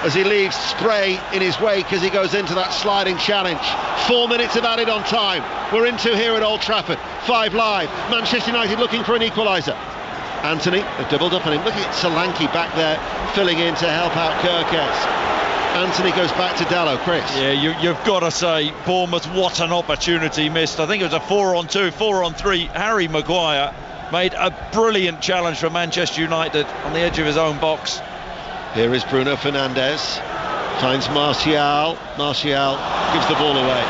as he leaves spray in his wake as he goes into that sliding challenge. 4 minutes have added on time. We're into here at Old Trafford. 5 live. Manchester United looking for an equaliser. Anthony, they've doubled up on him. Looking at Solanke back there, filling in to help out Kerkez. Anthony goes back to Dallo. Chris. Yeah, you've got to say, Bournemouth, what an opportunity missed. I think it was a 4-on-2, 4-on-3. Harry Maguire made a brilliant challenge for Manchester United on the edge of his own box. Here is Bruno Fernandes, finds Martial. Martial gives the ball away.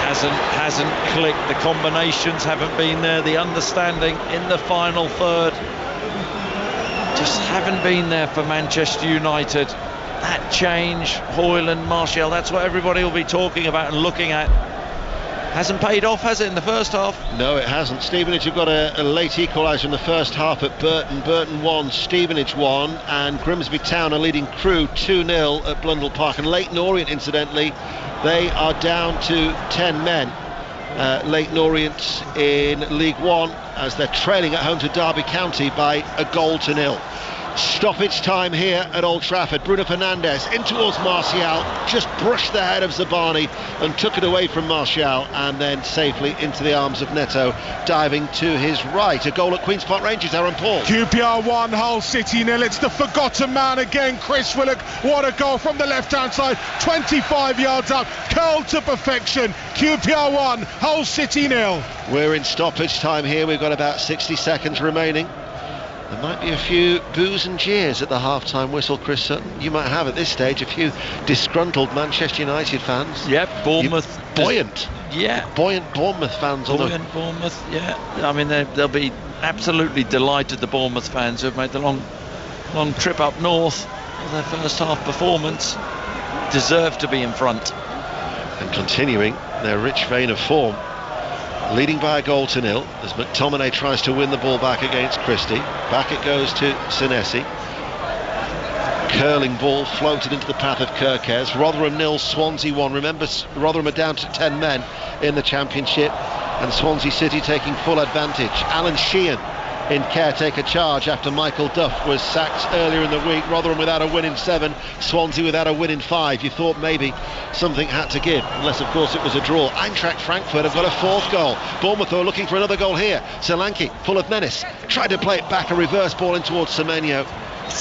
Hasn't clicked. The combinations haven't been there. The understanding in the final third just haven't been there for Manchester United. That change, Højlund, Martial, that's what everybody will be talking about and looking at. Hasn't paid off, has it, in the first half? No, it hasn't. Stevenage have got a late equaliser in the first half at Burton. Burton 1, Stevenage 1, and Grimsby Town are leading Crewe 2-0 at Blundell Park. And Leyton Orient, incidentally, they are down to 10 men. Leyton Orient in League One, as they're trailing at home to Derby County by a goal to nil. Stoppage time here at Old Trafford. Bruno Fernandes in towards Martial, just brushed the head of Zabani and took it away from Martial, and then safely into the arms of Neto, diving to his right. A goal at Queen's Park Rangers, Aaron Paul. QPR 1, Hull City 0. It's the forgotten man again, Chris Willock. What a goal from the left hand side, 25 yards out, curled to perfection. QPR 1, Hull City 0. We're in stoppage time here. We've got about 60 seconds remaining. There might be a few boos and jeers at the half-time whistle, Chris Sutton. You might have at this stage a few disgruntled Manchester United fans. Yep, Bournemouth. Buoyant. Yeah. Buoyant Bournemouth fans. Buoyant Bournemouth, yeah. I mean, they'll be absolutely delighted, the Bournemouth fans who have made the long trip up north for their first half performance. Deserve to be in front. And continuing their rich vein of form. Leading by a goal to nil as McTominay tries to win the ball back against Christie. Back it goes to Senesi. Curling ball floated into the path of Kerkez. Rotherham 0, Swansea 1. Remember, Rotherham are down to 10 men in the Championship, and Swansea City taking full advantage. Alan Sheehan in caretaker charge after Michael Duff was sacked earlier in the week. Rotherham without a win in 7, Swansea without a win in 5. You thought maybe something had to give, unless of course it was a draw. Eintracht Frankfurt have got a 4th goal. Bournemouth are looking for another goal here. Solanke, full of menace, tried to play it back, a reverse ball in towards Semenyo,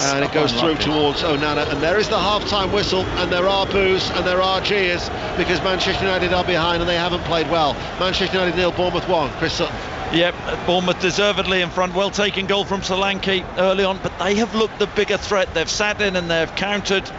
and it goes through towards Onana, and there is the half-time whistle, and there are boos and there are jeers because Manchester United are behind and they haven't played well. Manchester United 0, Bournemouth 1. Chris Sutton. Yep, Bournemouth deservedly in front. Well taken goal from Solanke early on, but they have looked the bigger threat. They've sat in and they've countered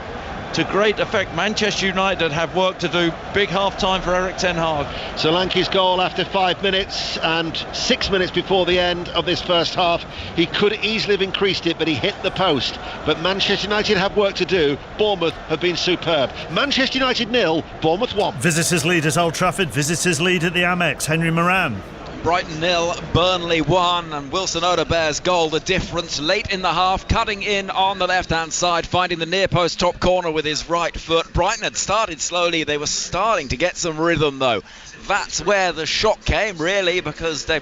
to great effect. Manchester United have work to do. Big half-time for Erik ten Hag. Solanke's goal after 5 minutes and 6 minutes before the end of this first half. He could easily have increased it, but he hit the post. But Manchester United have work to do. Bournemouth have been superb. Manchester United 0, Bournemouth 1. Visitors lead at Old Trafford. Visitors lead at the Amex. Henry Moran. Brighton 0, Burnley 1, and Wilson Odebear's goal, the difference late in the half, cutting in on the left-hand side, finding the near post top corner with his right foot. Brighton had started slowly, they were starting to get some rhythm though. That's where the shock came really, because they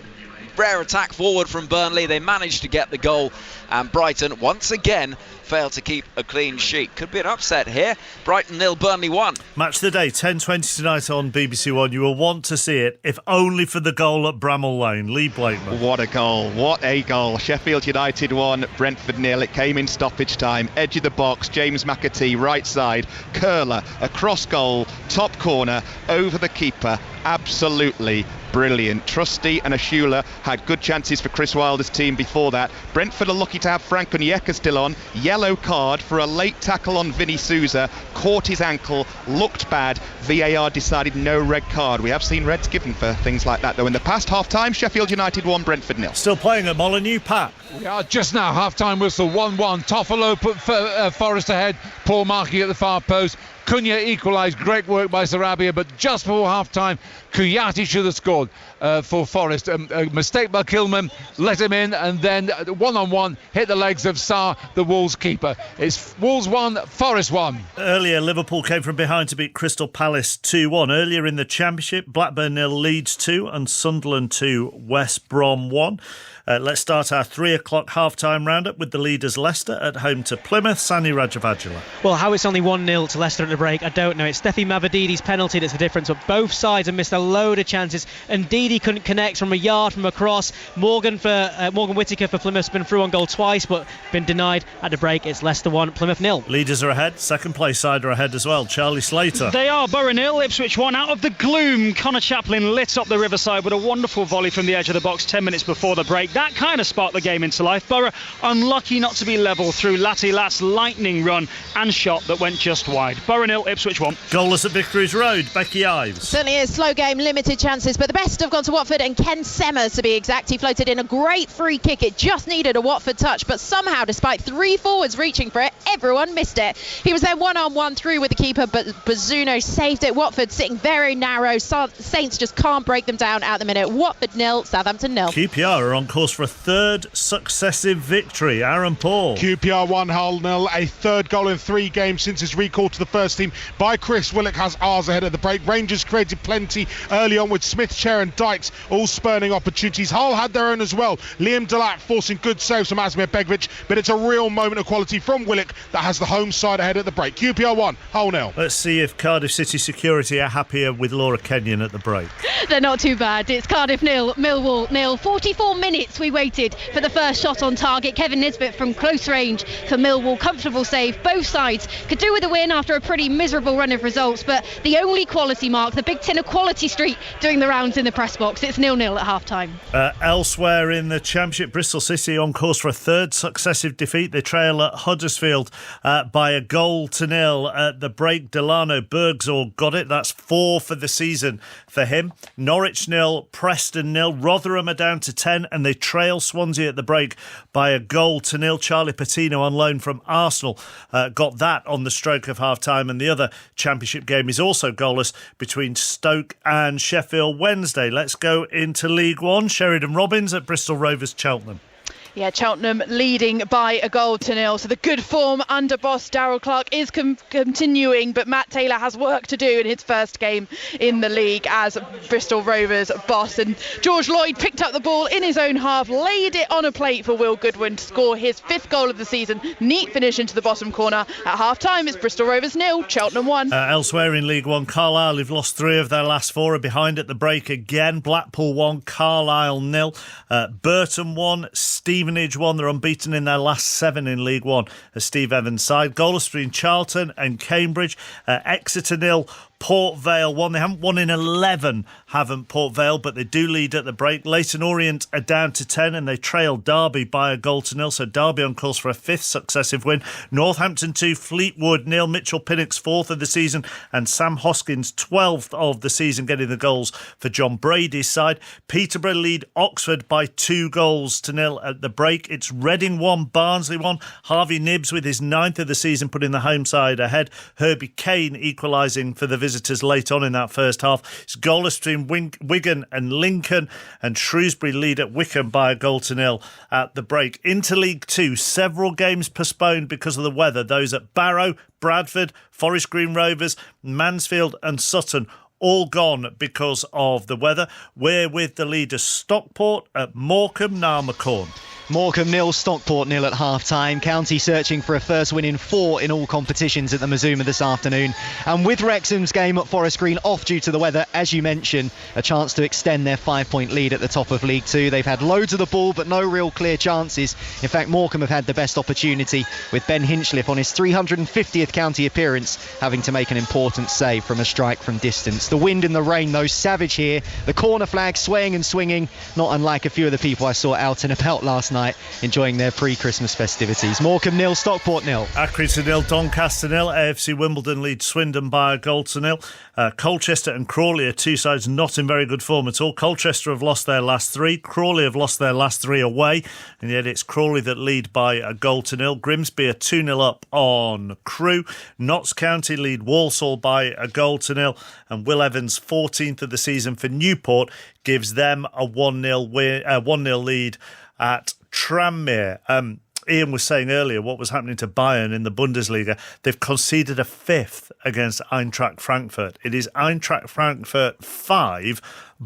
rare attack forward from Burnley, they managed to get the goal, and Brighton once again failed to keep a clean sheet. Could be an upset here. Brighton 0, Burnley 1. Match of the day, 10:20 tonight on BBC One. You will want to see it, if only for the goal at Bramall Lane. Lee Blakeman. What a goal, what a goal. Sheffield United 1, Brentford 0. It came in stoppage time, edge of the box, James McAtee, right side, curler, across goal, top corner, over the keeper. Absolutely brilliant. Trusty and Ashula had good chances for Chris Wilder's team before that. Brentford are lucky to have Frank Onyeka still on. Yellow card for a late tackle on Vinny Souza. Caught his ankle, looked bad. VAR decided no red card. We have seen reds given for things like that though in the past. Half-time, Sheffield United 1, Brentford 0. Still playing at Molineux, Pat. We are just now, half-time whistle, 1-1. Toffolo put Forest ahead. Paul Markey at the far post. Cunha equalised, great work by Sarabia, but just before half-time, Kouyaté should have scored for Forest. A mistake by Kilman, let him in, and then one-on-one hit the legs of Sarr, the Wolves keeper. It's Wolves 1, Forest 1. Earlier, Liverpool came from behind to beat Crystal Palace 2-1. Earlier in the Championship, Blackburn 0, Leeds 2, and Sunderland 2, West Brom 1. Let's start our 3 o'clock half-time roundup with the leaders Leicester at home to Plymouth. Sani Rajavajula. Well, how it's only 1-0 to Leicester at the break, I don't know. It's Steffi Mavadidi's penalty that's the difference, but both sides have missed a load of chances, and Didi couldn't connect from a yard from across. Morgan Whittaker for Plymouth's been through on goal twice, but been denied at the break. It's Leicester 1, Plymouth 0. Leaders are ahead. Second place side are ahead as well. Charlie Slater. They are. Borough 0, Ipswich 1. Out of the gloom, Connor Chaplin lit up the Riverside with a wonderful volley from the edge of the box 10 minutes before the break. That kind of sparked the game into life. Borough unlucky not to be level through Lati Lat's lightning run and shot that went just wide. Borough 0, Ipswich 1. Goalless at Vicarage Road, Becky Ives. Certainly is. Slow game, limited chances, but the best have gone to Watford, and Ken Semmers to be exact. He floated in a great free kick. It just needed a Watford touch, but somehow, despite 3 forwards reaching for it, everyone missed it. He was then one-on-one through with the keeper, but Bazzuno saved it. Watford sitting very narrow. Saints just can't break them down at the minute. Watford 0, Southampton 0. QPR are on course for a third successive victory. Aaron Paul. QPR 1, Hull 0. A third goal in 3 games since his recall to the first team by Chris Willock has ours ahead of the break. Rangers created plenty early on with Smith, Chair and Dykes all spurning opportunities. Hull had their own as well. Liam Delac forcing good saves from Asmir Begovic, but it's a real moment of quality from Willock that has the home side ahead at the break. QPR 1, Hull 0. Let's see if Cardiff City Security are happier with Laura Kenyon at the break. They're not too bad. It's Cardiff 0, Millwall 0. 44 minutes we waited for the first shot on target. Kevin Nisbet from close range for Millwall. Comfortable save. Both sides could do with a win after a pretty miserable run of results, but the only quality mark, the big tin of Quality Street, doing the rounds in the press box. It's 0-0 at half-time. Elsewhere in the Championship, Bristol City on course for a third successive defeat. They trail at Huddersfield by a 1-0 at the break. Delano Bergzor got it. That's 4 for the season for him. Norwich 0, Preston 0. Rotherham are down to 10 and they trail Swansea at the break by a 0-0. Charlie Patino on loan from Arsenal got that on the stroke of half-time, and the other Championship game is also goalless between Stoke and Sheffield Wednesday. Let's go into League One. Sheridan Robbins at Bristol Rovers Cheltenham. Yeah, Cheltenham leading by 1-0. So the good form under boss Darrell Clarke is continuing, but Matt Taylor has work to do in his first game in the league as Bristol Rovers boss. And George Lloyd picked up the ball in his own half, laid it on a plate for Will Goodwin to score his 5th goal of the season. Neat finish into the bottom corner. At half-time, it's Bristol Rovers 0, Cheltenham 1. Elsewhere in League One, Carlisle have lost 3 of their last 4, are behind at the break again. Blackpool 1, Carlisle 0. Burton 1, Stevenage 1. They're unbeaten in their last 7 in League One, as Steve Evans' side. Goalless between Charlton and Cambridge. Exeter 0, Port Vale 1. They haven't won in 11, haven't Port Vale, but they do lead at the break. Leyton Orient are down to 10 and they trail Derby by 1-0. So Derby on course for a 5th successive win. Northampton 2, Fleetwood 0. Mitchell Pinnock's 4th of the season and Sam Hoskins 12th of the season, getting the goals for John Brady's side. Peterborough lead Oxford by 2-0 at the break. It's Reading 1, Barnsley 1. Harvey Nibbs with his 9th of the season, putting the home side ahead. Herbie Kane equalising for the visitors late on in that first half. It's goalless between Wigan and Lincoln, and Shrewsbury lead at Wycombe by 1-0 at the break. Into League Two, several games postponed because of the weather. Those at Barrow, Bradford, Forest Green Rovers, Mansfield and Sutton all gone because of the weather. We're with the leader Stockport at Morecambe, now McCorn. Morecambe 0, Stockport 0 at half-time. County searching for a first win in 4 in all competitions at the Mazuma this afternoon. And with Wrexham's game at Forest Green off due to the weather, as you mentioned, a chance to extend their 5-point lead at the top of League 2. They've had loads of the ball, but no real clear chances. In fact, Morecambe have had the best opportunity, with Ben Hinchliffe on his 350th county appearance having to make an important save from a strike from distance. The wind and the rain, though, savage here. The corner flag swaying and swinging, not unlike a few of the people I saw out and about last night enjoying their pre-Christmas festivities. Morecambe 0, Stockport 0. Accrington 0, Doncaster 0. AFC Wimbledon leads Swindon by 1-0. Colchester and Crawley are 2 sides not in very good form at all. Colchester have lost their last 3. Crawley have lost their last 3 away, and yet it's Crawley that lead by 1-0. Grimsby are 2-0 up on Crewe. Notts County lead Walsall by 1-0, and Will Evans' 14th of the season for Newport gives them a 1-0 lead at Tranmere. Ian was saying earlier what was happening to Bayern in the Bundesliga. They've conceded a 5th against Eintracht Frankfurt. It is Eintracht Frankfurt 5,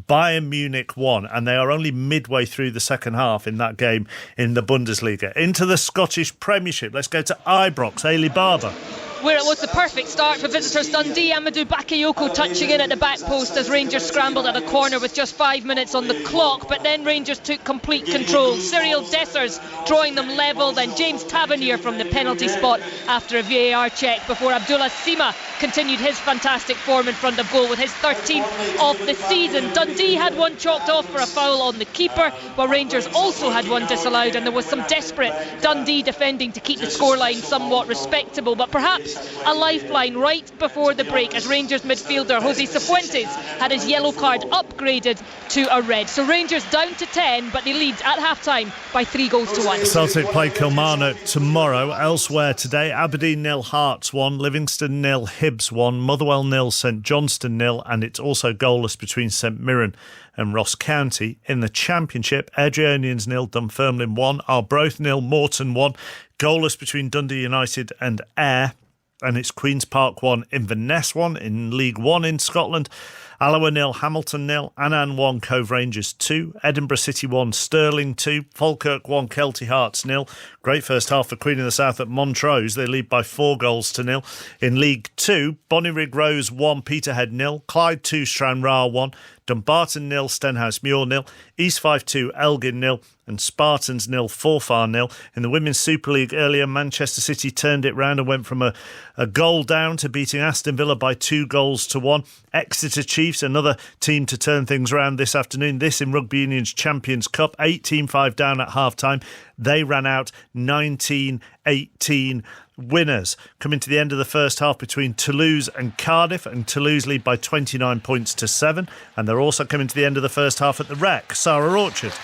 Bayern Munich 1, and they are only midway through the second half in that game in the Bundesliga. Into the Scottish Premiership. Let's go to Ibrox, Ailey Barber. Where it was the perfect start for visitors Dundee. Amadou Bakayoko touching in at the back post as Rangers scrambled at a corner with just 5 minutes on the clock, but then Rangers took complete control. Cyril Dessers drawing them level, then James Tavernier from the penalty spot after a VAR check before Abdullah Sima continued his fantastic form in front of goal with his 13th of the season. Dundee had one chalked off for a foul on the keeper, while Rangers also had one disallowed, and there was some desperate Dundee defending to keep the scoreline somewhat respectable, but perhaps a lifeline right before the break as Rangers midfielder Jose Cifuentes had his yellow card upgraded to a red. So Rangers down to 10, but they lead at half-time by 3-1. Celtic play Kilmarnock tomorrow. Elsewhere today, Aberdeen 0, Hearts 1, Livingston 0, Hibs 1, Motherwell 0, St Johnstone 0, and it's also goalless between St Mirren and Ross County. In the Championship, Airdrieonians 0, Dunfermline 1, Arbroath 0, Morton 1, goalless between Dundee United and Ayr. And it's Queen's Park 1, Inverness 1 in League 1 in Scotland. Alloa 0, Hamilton 0, Annan 1, Cove Rangers 2, Edinburgh City 1, Stirling 2, Falkirk 1, Kelty Hearts 0. Great first half for Queen of the South at Montrose. They lead by 4-0. In League 2, Bonnyrigg Rose 1, Peterhead 0, Clyde 2, Stranraer 1, Dumbarton 0, Stenhouse Muir 0, East Fife 2, Elgin 0, and Spartans 0, Forfar 0. In the Women's Super League earlier, Manchester City turned it round and went from a goal down to beating Aston Villa by 2-1. Exeter Chiefs, another team to turn things around this afternoon. This in Rugby Union's Champions Cup, 18-5 down at half-time. They ran out 19-18 winners. Coming to the end of the first half between Toulouse and Cardiff, and Toulouse lead by 29 points to 7. And they're also coming to the end of the first half at the Rec. Sarah Orchard.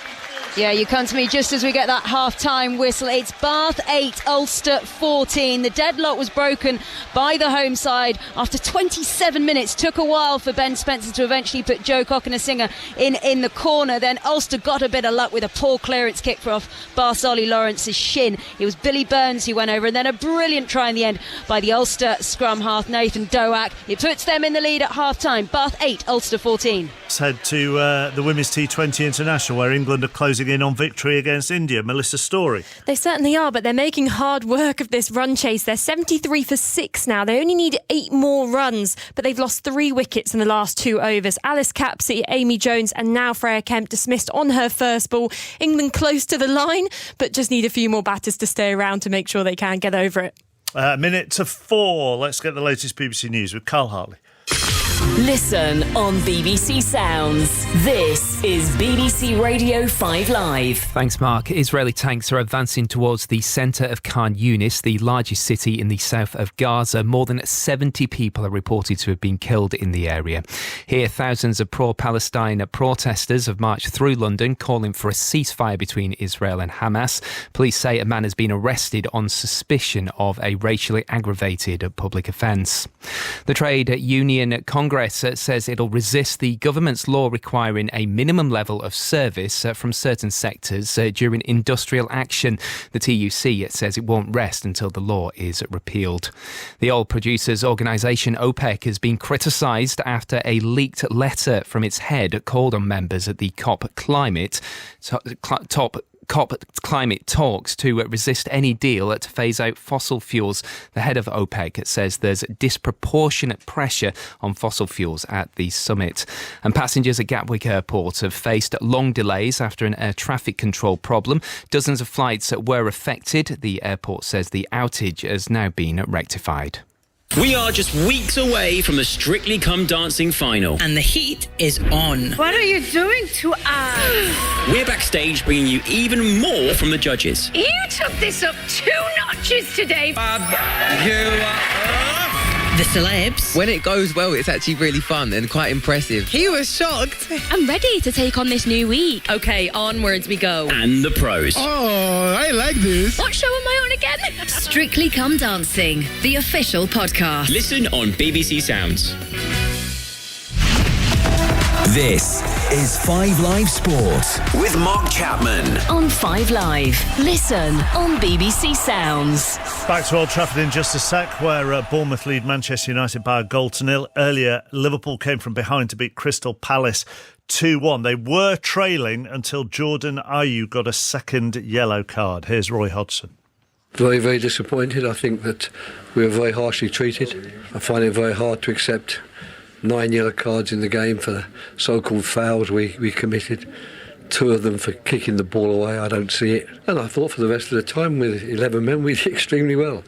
Yeah, you come to me just as we get that half-time whistle. It's Bath 8, Ulster 14. The deadlock was broken by the home side after 27 minutes. Took a while for Ben Spencer to eventually put Joe Cocknesinger in the corner. Then Ulster got a bit of luck with a poor clearance kick off Bath's Ollie Lawrence's shin. It was Billy Burns who went over, and then a brilliant try in the end by the Ulster scrum half, Nathan Doak. It puts them in the lead at half-time. Bath 8, Ulster 14. Let's head to the Women's T20 International, where England are closing in on victory against India. Melissa Story. They certainly are, but they're making hard work of this run chase. They're 73 for 6 now. They only need 8 more runs, but they've lost 3 wickets in the last 2 overs. Alice Capsey, Amy Jones and now Freya Kemp dismissed on her first ball. England close to the line, but just need a few more batters to stay around to make sure they can get over it. Minute to 4. Let's get the latest BBC News with Carl Hartley. Listen on BBC Sounds. This is BBC Radio 5 Live. Thanks, Mark. Israeli tanks are advancing towards the centre of Khan Yunis, the largest city in the south of Gaza. More than 70 people are reported to have been killed in the area. Here, thousands of pro-Palestine protesters have marched through London, calling for a ceasefire between Israel and Hamas. Police say a man has been arrested on suspicion of a racially aggravated public offence. The Trade Union Congress says it'll resist the government's law requiring a minimum level of service from certain sectors during industrial action. The TUC says it won't rest until the law is repealed. The oil producers' organisation OPEC has been criticised after a leaked letter from its head called on members at the COP climate talks to resist any deal to phase out fossil fuels. The head of OPEC says there's disproportionate pressure on fossil fuels at the summit. And passengers at Gatwick Airport have faced long delays after an air traffic control problem. Dozens of flights were affected. The airport says the outage has now been rectified. We are just weeks away from the Strictly Come Dancing final. And the heat is on. What are you doing to us? We're backstage bringing you even more from the judges. You took this up 2 notches today. The celebs. When it goes well, it's actually really fun and quite impressive. He was shocked. I'm ready to take on this new week. Okay, onwards we go. And the pros. Oh, I like this. What show am I on again? Strictly Come Dancing, the official podcast. Listen on BBC Sounds. This is 5 Live Sports with Mark Chapman. On 5 Live. Listen on BBC Sounds. Back to Old Trafford in just a sec, where Bournemouth lead Manchester United by a 1-0. Earlier, Liverpool came from behind to beat Crystal Palace 2-1. They were trailing until Jordan Ayew got a second yellow card. Here's Roy Hodgson. Very, very disappointed. I think that we were very harshly treated. I find it very hard to accept 9 yellow cards in the game for the so-called fouls we committed. 2 of them for kicking the ball away. I don't see it. And I thought for the rest of the time with 11 men we did extremely well.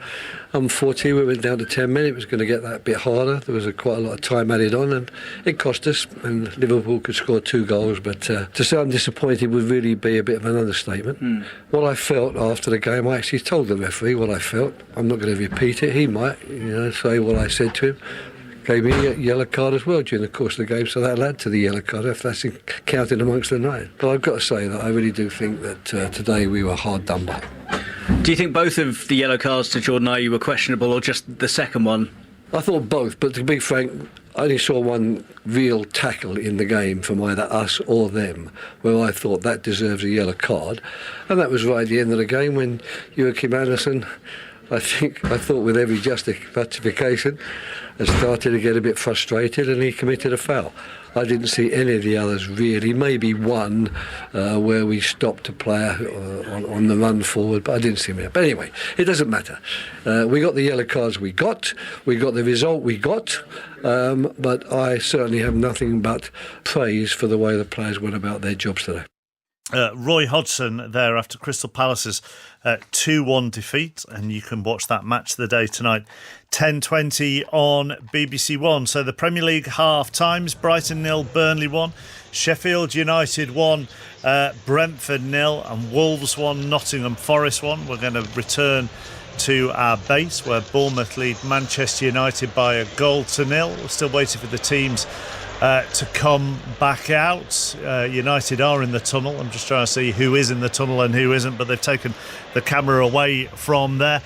Unfortunately, we went down to 10 men. It was going to get that bit harder. There was quite a lot of time added on, and it cost us. And Liverpool could score 2 goals. But to say I'm disappointed would really be a bit of an understatement. What I felt after the game, I actually told the referee what I felt. I'm not going to repeat it. He might, say what I said to him. Gave me a yellow card as well during the course of the game, so that'll add to the yellow card if that's counted amongst the 9. But I've got to say that I really do think that today we were hard done by. Do you think both of the yellow cards to Jordan Ayew were questionable, or just the second one? I thought both, but to be frank, I only saw one real tackle in the game from either us or them where I thought that deserves a yellow card, and that was right at the end of the game when Joachim Andersen, I thought with every justification, and started to get a bit frustrated, and he committed a foul. I didn't see any of the others really, maybe one where we stopped a player on the run forward, but I didn't see him. But anyway, it doesn't matter. We got the yellow cards we got the result we got, but I certainly have nothing but praise for the way the players went about their jobs today. Roy Hodgson there after Crystal Palace's 2-1 defeat, and you can watch that match of the day tonight 10:20 on BBC One. So the Premier League half times: Brighton 0, Burnley 1, Sheffield United 1, Brentford 0, and Wolves 1, Nottingham Forest 1. We're going to return to our base where Bournemouth lead Manchester United by a 1-0. We're still waiting for the teams to come back out. United are in the tunnel. I'm just trying to see who is in the tunnel and who isn't, but they've taken the camera away from there.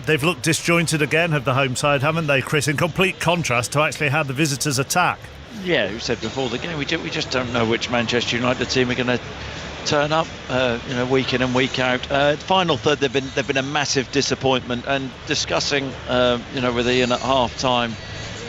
They've looked disjointed again, have the home side, haven't they, Chris? In complete contrast to actually how the visitors attack. Yeah, we said before the game, we just don't know which Manchester United team are going to turn up, week in and week out. Final third, they've been a massive disappointment. And discussing, with Ian at half time,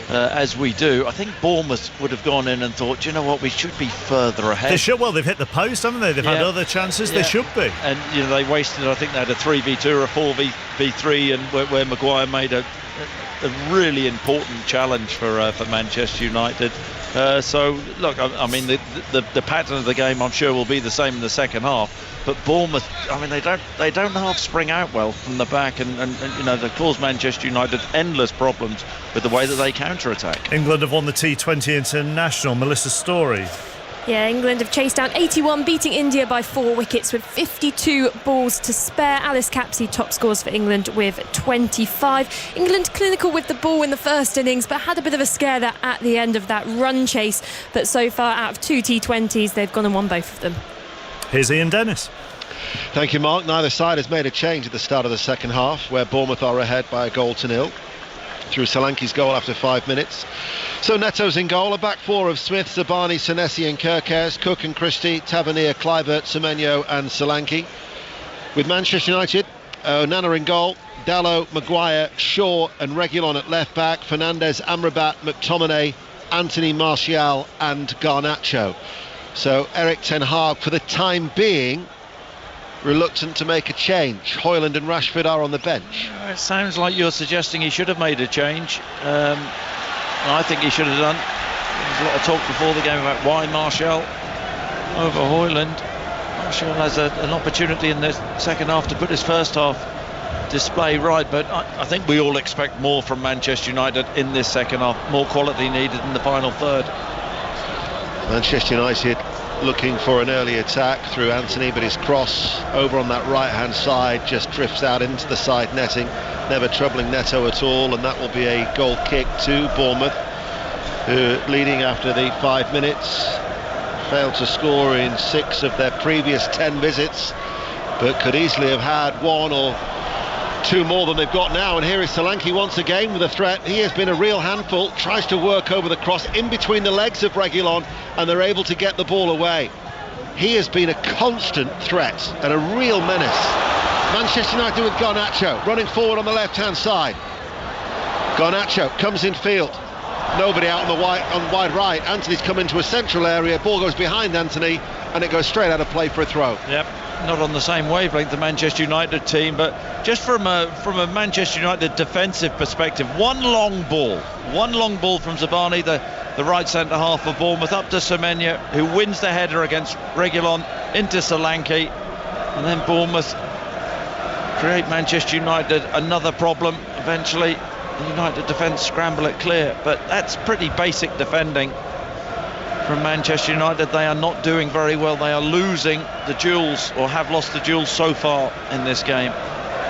as we do, I think Bournemouth would have gone in and thought, you know what, we should be further ahead. They should. Well, they've hit the post, haven't they? They've had other chances. They should be. And they wasted. I think they had a 3v2 or a 4v3, and where Maguire made a really important challenge for Manchester United. So look, I mean, the pattern of the game, I'm sure, will be the same in the second half. But Bournemouth, I mean, they don't half spring out well from the back, and they cause Manchester United endless problems with the way that they counter-attack. England have won the T20 International. Melissa Story. Yeah, England have chased down 81, beating India by 4 wickets with 52 balls to spare. Alice Capsey top scores for England with 25. England clinical with the ball in the first innings, but had a bit of a scare there at the end of that run chase. But so far, out of 2 T20s, they've gone and won both of them. Here's Ian Dennis. Thank you, Mark. Neither side has made a change at the start of the second half, where Bournemouth are ahead by 1-0 through Solanke's goal after 5 minutes. So Neto's in goal, a back four of Smith, Zabani, Senesi and Kirkes, Cook and Christie, Tavernier, Kluivert, Semenyo and Solanke. With Manchester United, Onana in goal, Dalot, Maguire, Shaw and Reguilon at left back, Fernandes, Amrabat, McTominay, Anthony Martial and Garnacho. So Eric Ten Hag, for the time being, reluctant to make a change. Højlund and Rashford are on the bench. It sounds like you're suggesting he should have made a change. I think he should have done. There was a lot of talk before the game about why Martial over Højlund. Martial has an opportunity in the second half to put his first half display right, but I think we all expect more from Manchester United in this second half. More quality needed in the final third. Manchester United looking for an early attack through Anthony, but his cross over on that right hand side just drifts out into the side netting, never troubling Neto at all, and that will be a goal kick to Bournemouth, who leading after the 5 minutes, failed to score in 6 of their previous 10 visits, but could easily have had 1 or 2 more than they've got now. And here is Solanke once again with a threat. He has been a real handful, tries to work over the cross in between the legs of Reguilon, and they're able to get the ball away. He has been a constant threat and a real menace. Manchester United with Garnacho running forward on the left hand side. Garnacho comes in field, nobody out on wide right. Anthony's come into a central area, ball goes behind Anthony and it goes straight out of play for a throw. Yep, not on the same wavelength, the Manchester United team, but just from a Manchester United defensive perspective, one long ball from Zabani, the right centre half of Bournemouth, up to Semenyo, who wins the header against Reguilon into Solanke, and then Bournemouth create Manchester United another problem. Eventually the United defence scramble it clear, but that's pretty basic defending from Manchester United. They are not doing very well. They are losing the duels, or have lost the duels so far in this game.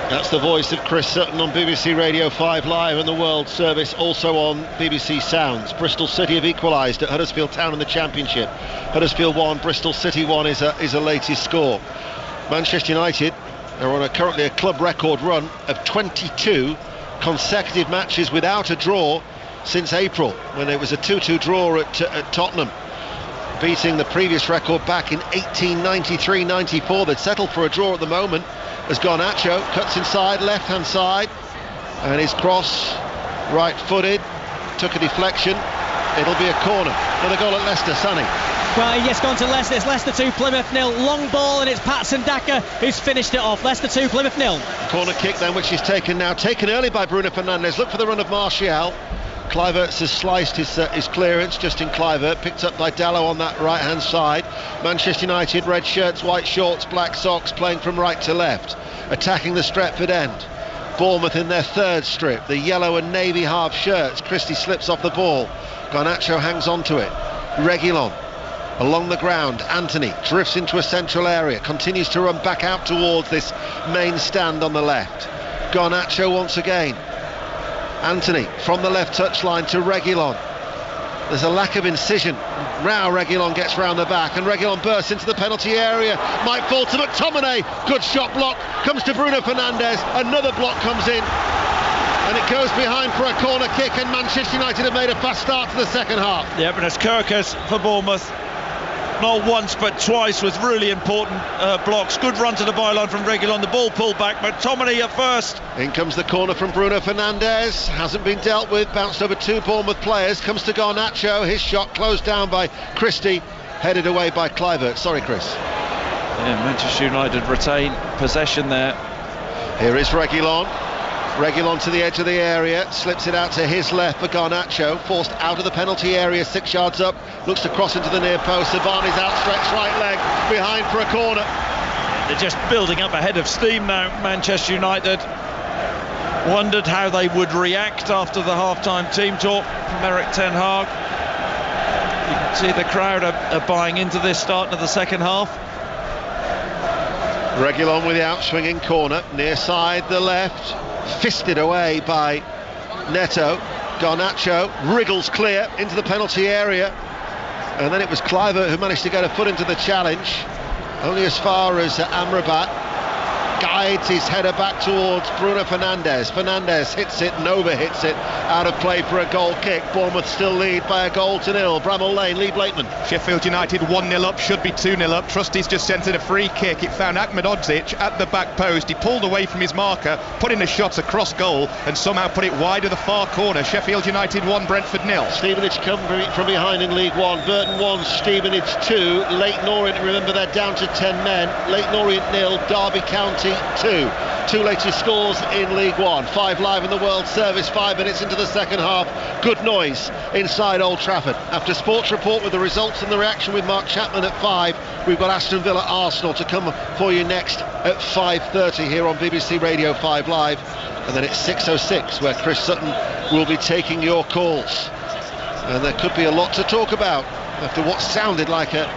That's the voice of Chris Sutton on BBC Radio 5 Live and the World Service, also on BBC Sounds. Bristol City have equalised at Huddersfield Town in the Championship. Huddersfield 1, Bristol City 1 is a latest score. Manchester United are on currently a club record run of 22 consecutive matches without a draw since April, when it was a 2-2 draw at Tottenham, beating the previous record back in 1893-94. They'd settled for a draw at the moment as Garnacho cuts inside, left hand side, and his cross, right footed, took a deflection. It'll be a corner. Another goal at Leicester. Sonny. Well, yes, gone to Leicester. It's Leicester 2, Plymouth 0. Long ball, and it's Patson Daka who's finished it off. Leicester 2, Plymouth 0. Corner kick then, which is taken early by Bruno Fernandes. Look for the run of Martial. Kluivert has sliced his clearance, Justin Kluivert, picked up by Dalot on that right hand side. Manchester United, red shirts, white shorts, black socks, playing from right to left, attacking the Stretford end. Bournemouth in their third strip, the yellow and navy half shirts. Christie slips off the ball, Garnacho hangs on to it. Reguilon along the ground, Anthony drifts into a central area, continues to run back out towards this main stand on the left. Garnacho once again, Anthony from the left touchline to Reguilon. there's a lack of incision. Now Reguilon gets round the back, and Reguilon bursts into the penalty area. Might fall to McTominay. Good shot block. Comes to Bruno Fernandes. Another block comes in. And it goes behind for a corner kick, and Manchester United have made a fast start to the second half. Yeah, but it's Kirkes for Bournemouth. Not once but twice with really important blocks. Good run to the byline from Reguilon. The ball pulled back. McTominay at first. In comes the corner from Bruno Fernandes. Hasn't been dealt with. Bounced over two Bournemouth players. Comes to Garnacho. His shot closed down by Christie. Headed away by Kluivert. Sorry, Chris. Yeah, Manchester United retain possession there. Here is Reguilon. Reguilon to the edge of the area, slips it out to his left for Garnacho, forced out of the penalty area, 6 yards up, looks to cross into the near post. Savani's outstretched right leg behind for a corner. They're just building up a head of steam now, Manchester United. Wondered how they would react after the half-time team talk from Erik ten Hag. You can see the crowd are buying into this start of the second half. Reguilon with the outswinging corner, near side the left. Fisted away by Neto. Garnacho wriggles clear into the penalty area, and then it was Kluivert who managed to get a foot into the challenge, only as far as Amrabat guides his header back towards Bruno Fernandes. Fernandes hits it and over-hits it, out of play for a goal kick. Bournemouth still lead by 1-0. Bramall Lane, Lee Blakeman. Sheffield United 1-0 up, should be 2-0 up. Trustees just sent in a free kick. It found Ahmed Odzic at the back post. He pulled away from his marker, put in a shot across goal, and somehow put it wide of the far corner. Sheffield United 1, Brentford 0. Stevenage come from behind in League One. Burton 1, Stevenage 2. Leyton Orient, remember they're down to 10 men. Leyton Orient 0, Derby County 2. Two latest scores in League One. 5 live in the World Service, 5 minutes into the second half. Good noise inside Old Trafford. After Sports Report with the results and the reaction with Mark Chapman at 5, we've got Aston Villa Arsenal to come for you next at 5:30 here on BBC Radio 5 Live. And then it's 6:06 where Chris Sutton will be taking your calls. And there could be a lot to talk about after what sounded like a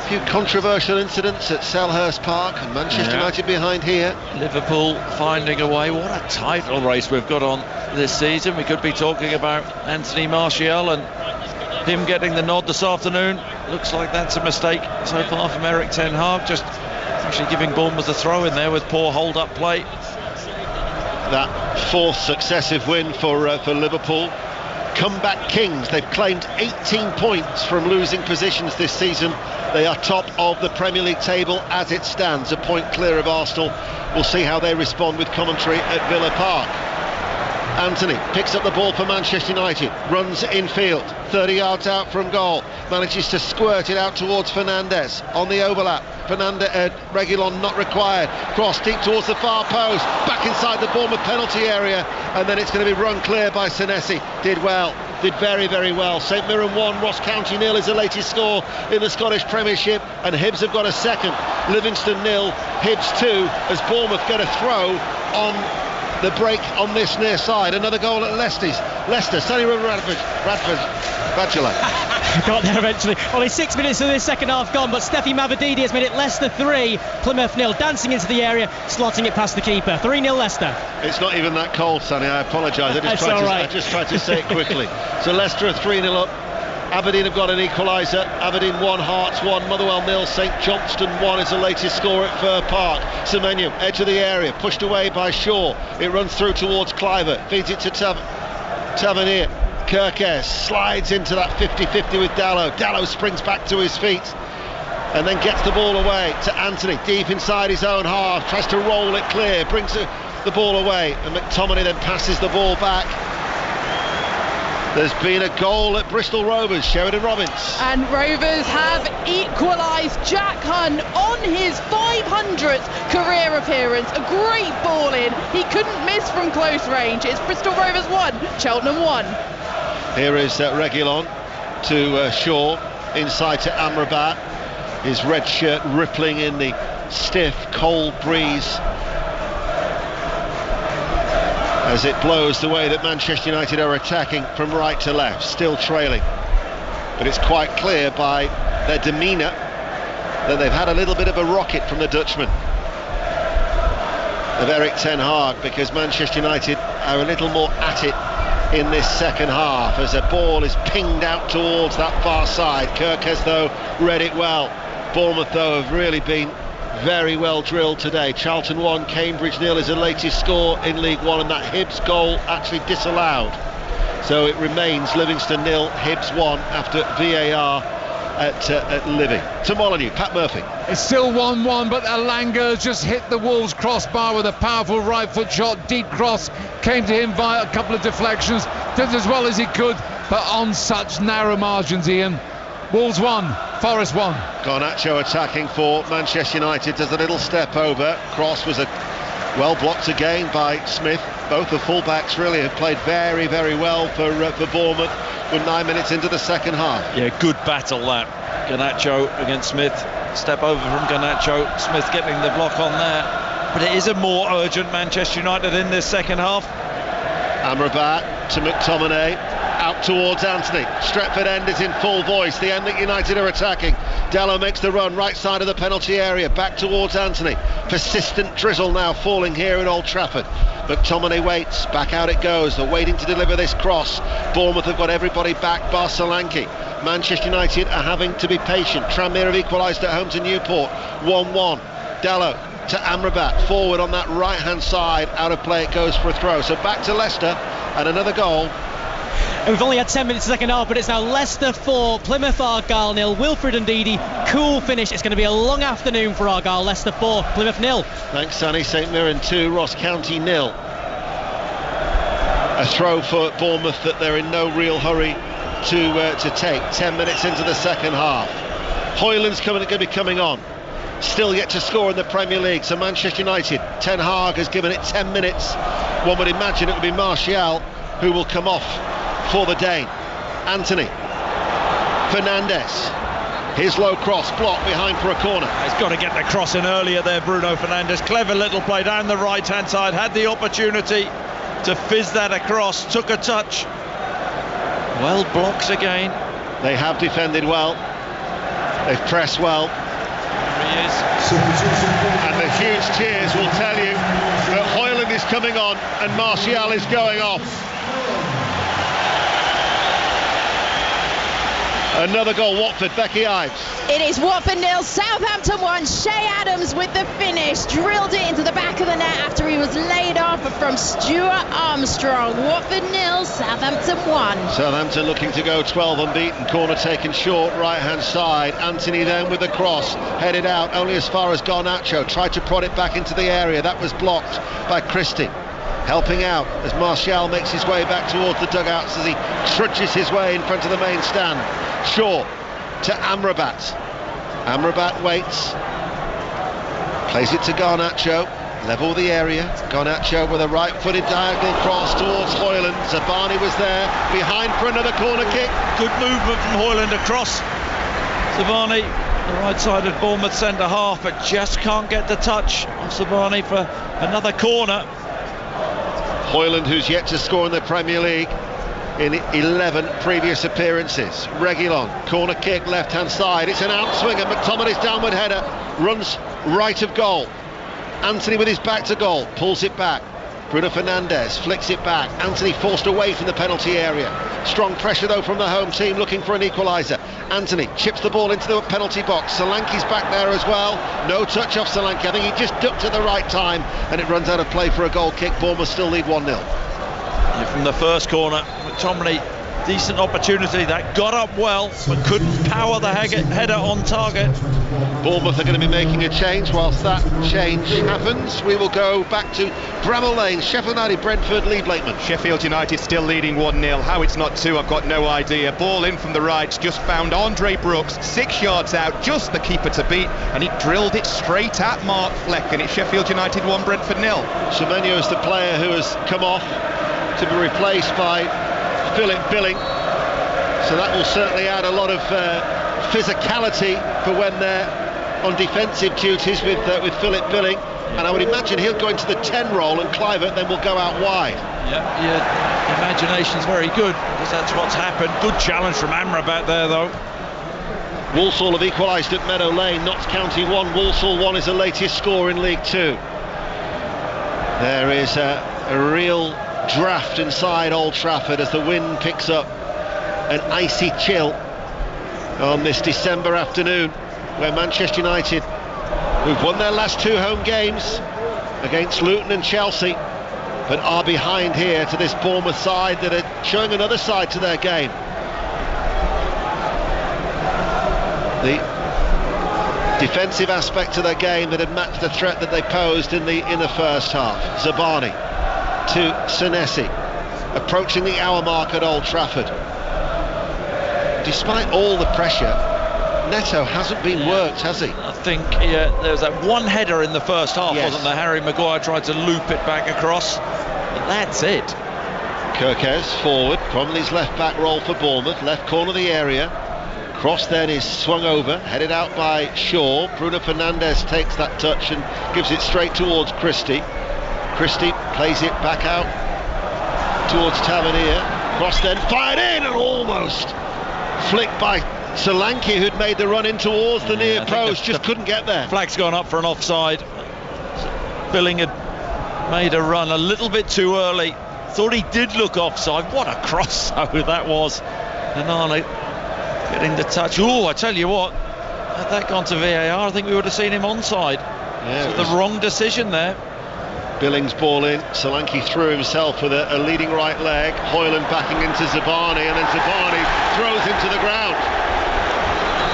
few controversial incidents at Selhurst Park, and Manchester United behind here. Liverpool finding a way. What a title race we've got on this season. We could be talking about Anthony Martial and him getting the nod this afternoon. Looks like that's a mistake so far from Erik ten Hag, just actually giving Bournemouth a throw in there with poor hold-up play. That 4th successive win for Liverpool. Comeback kings. They've claimed 18 points from losing positions this season. They are top of the Premier League table as it stands, a point clear of Arsenal. We'll see how they respond with commentary at Villa Park. Anthony picks up the ball for Manchester United, runs infield, 30 yards out from goal, manages to squirt it out towards Fernandes on the overlap. Reguilon not required, cross deep towards the far post, back inside the Bournemouth penalty area, and then it's going to be run clear by Senesi. Did very, very well. St Mirren 1, Ross County 0 is the latest score in the Scottish Premiership, and Hibs have got a second. Livingston 0, Hibs 2, as Bournemouth get a throw on the break on this near side. Another goal at Leicester. Sonny Radford. Got there eventually. Only 6 minutes of this second half gone, but Steffi Mavididi has made it Leicester 3, Plymouth 0. Dancing into the area, slotting it past the keeper. 3-0 Leicester. It's not even that cold, Sonny. I apologise. I just tried to say it quickly. So Leicester are 3-0 up. Aberdeen have got an equaliser. Aberdeen 1, Hearts 1, Motherwell 0, St Johnstone 1 is the latest score at Fir Park. Semenyo, edge of the area, pushed away by Shaw. It runs through towards Kluivert, feeds it to Tavernier. Kirkes slides into that 50-50 with Dalot. Dalot springs back to his feet and then gets the ball away to Anthony, deep inside his own half, tries to roll it clear, brings the ball away, and McTominay then passes the ball back. There's been a goal at Bristol Rovers, Sheridan Robbins. And Rovers have equalised. Jack Hunt on his 500th career appearance. A great ball in. He couldn't miss from close range. It's Bristol Rovers 1, Cheltenham 1. Here is Reguilon to Shaw, inside to Amrabat. His red shirt rippling in the stiff, cold breeze as it blows the way that Manchester United are attacking from right to left, still trailing. But it's quite clear by their demeanour that they've had a little bit of a rocket from the Dutchman of Erik ten Hag, because Manchester United are a little more at it in this second half as a ball is pinged out towards that far side. Kirk has, though, read it well. Bournemouth, though, have really been very well drilled today. Charlton 1, Cambridge 0 is the latest score in League One, and that Hibs goal actually disallowed. So it remains Livingston 0, Hibs 1 after VAR at Livy. To Molyneux, Pat Murphy. It's still 1-1, but Alanga just hit the Wolves crossbar with a powerful right foot shot. Deep cross came to him via a couple of deflections. Did as well as he could, but on such narrow margins, Ian. Wolves 1, Forest 1. Garnacho attacking for Manchester United, does a little step over. Cross was well blocked again by Smith. Both the fullbacks really have played very, very well for Bournemouth. We're 9 minutes into the second half. Yeah, good battle that. Garnacho against Smith. Step over from Garnacho. Smith getting the block on there. But it is a more urgent Manchester United in this second half. Amrabat to McTominay. Out towards Anthony. Stretford End is in full voice. The end that United are attacking. Dello makes the run right side of the penalty area. Back towards Anthony. Persistent drizzle now falling here at Old Trafford. McTominay waits. Back out it goes. They're waiting to deliver this cross. Bournemouth have got everybody back bar Solanke. Manchester United are having to be patient. Tranmere have equalised at home to Newport. 1-1. Dello to Amrabat. Forward on that right hand side. Out of play it goes for a throw. So back to Leicester and another goal. And we've only had 10 minutes second half, but it's now Leicester 4, Plymouth Argyle 0. Wilfred Ndidi, cool finish. It's going to be a long afternoon for Argyle. Leicester 4, Plymouth 0. Thanks, Sonny. St Mirren 2, Ross County 0. A throw for Bournemouth that they're in no real hurry to take. 10 minutes into the second half. Hoyland's going to be coming on. Still yet to score in the Premier League. So Manchester United, Ten Hag has given it 10 minutes. One would imagine it would be Martial who will come off for the Dane. Anthony Fernandes, his low cross blocked behind for a corner. He's got to get the cross in earlier there, Bruno Fernandes. Clever little play down the right hand side, had the opportunity to fizz that across, took a touch. Well, blocks again. They have defended well, they've pressed well. There he is. And the huge cheers will tell you that Hoyland is coming on and Martial is going off. Another goal, Watford, Becky Ives. It is Watford 0, Southampton 1. Shea Adams with the finish, drilled it into the back of the net after he was laid off from Stuart Armstrong. Watford 0, Southampton 1. Southampton looking to go 12 unbeaten. Corner taken short, right hand side. Anthony then with the cross, headed out only as far as Garnacho. Tried to prod it back into the area. That was blocked by Christie. Helping out as Martial makes his way back towards the dugouts as he trudges his way in front of the main stand. Shaw to Amrabat. Amrabat waits. Plays it to Garnacho. Level the area. Garnacho with a right-footed diagonal cross towards Hoyland. Zabani was there. Behind for another corner kick. Good movement from Hoyland across. Zabani, the right side of Bournemouth centre half, but just can't get the touch of Zabani for another corner. Hoyland, who's yet to score in the Premier League in 11 previous appearances. Reguilon, corner kick, left-hand side. It's an outswinger. McTominay's downward header runs right of goal. Anthony with his back to goal, pulls it back. Bruno Fernandes flicks it back. Anthony forced away from the penalty area. Strong pressure though from the home team looking for an equaliser. Anthony chips the ball into the penalty box. Solanke's back there as well. No touch off Solanke. I think he just ducked at the right time and it runs out of play for a goal kick. Bournemouth still lead 1-0. From the first corner, McTominay, decent opportunity. That got up well but couldn't power the header on target. Bournemouth are going to be making a change. Whilst that change happens, we will go back to Bramall Lane. Sheffield United, Brentford, Lee Blakeman. Sheffield United still leading 1-0. How it's not 2, I've got no idea. Ball in from the right, just found Andre Brooks 6 yards out, just the keeper to beat, and he drilled it straight at Mark Fleck, and it's Sheffield United 1, Brentford 0. Semenyo is the player who has come off to be replaced by Philip Billing, so that will certainly add a lot of physicality for when they're on defensive duties with Philip Billing, and I would imagine he'll go into the 10 role and Clivert then will go out wide. Yeah, your imagination's very good because that's what's happened. Good challenge from Amrabat there though. Walsall have equalised at Meadow Lane. Notts County 1, Walsall 1 is the latest score in League 2. There is a real draft inside Old Trafford as the wind picks up an icy chill on this December afternoon, where Manchester United, who've won their last 2 home games against Luton and Chelsea, but are behind here to this Bournemouth side that are showing another side to their game. The defensive aspect to their game that had matched the threat that they posed in the first half. Zabani to Senesi, approaching the hour mark at Old Trafford. Despite all the pressure, Neto hasn't been worked, has he? I think there was that one header in the first half, yes, wasn't there? Harry Maguire tried to loop it back across, but that's it. Kirkes forward from his left back role for Bournemouth, left corner of the area. Cross then is swung over, headed out by Shaw. Bruno Fernandes takes that touch and gives it straight towards Christie. Christie plays it back out towards Tavernier. Cross then fired in and almost flicked by Solanke, who'd made the run in towards the near post, just couldn't get there. Flag's gone up for an offside. Billing had made a run a little bit too early. Thought he did look offside. What a cross that was. Nanane getting the touch. Oh, I tell you what, had that gone to VAR, I think we would have seen him onside. Yeah, so the wrong decision there. Billings ball in, Solanke threw himself with a leading right leg, Hoyland backing into Zabani, and then Zabani throws him to the ground.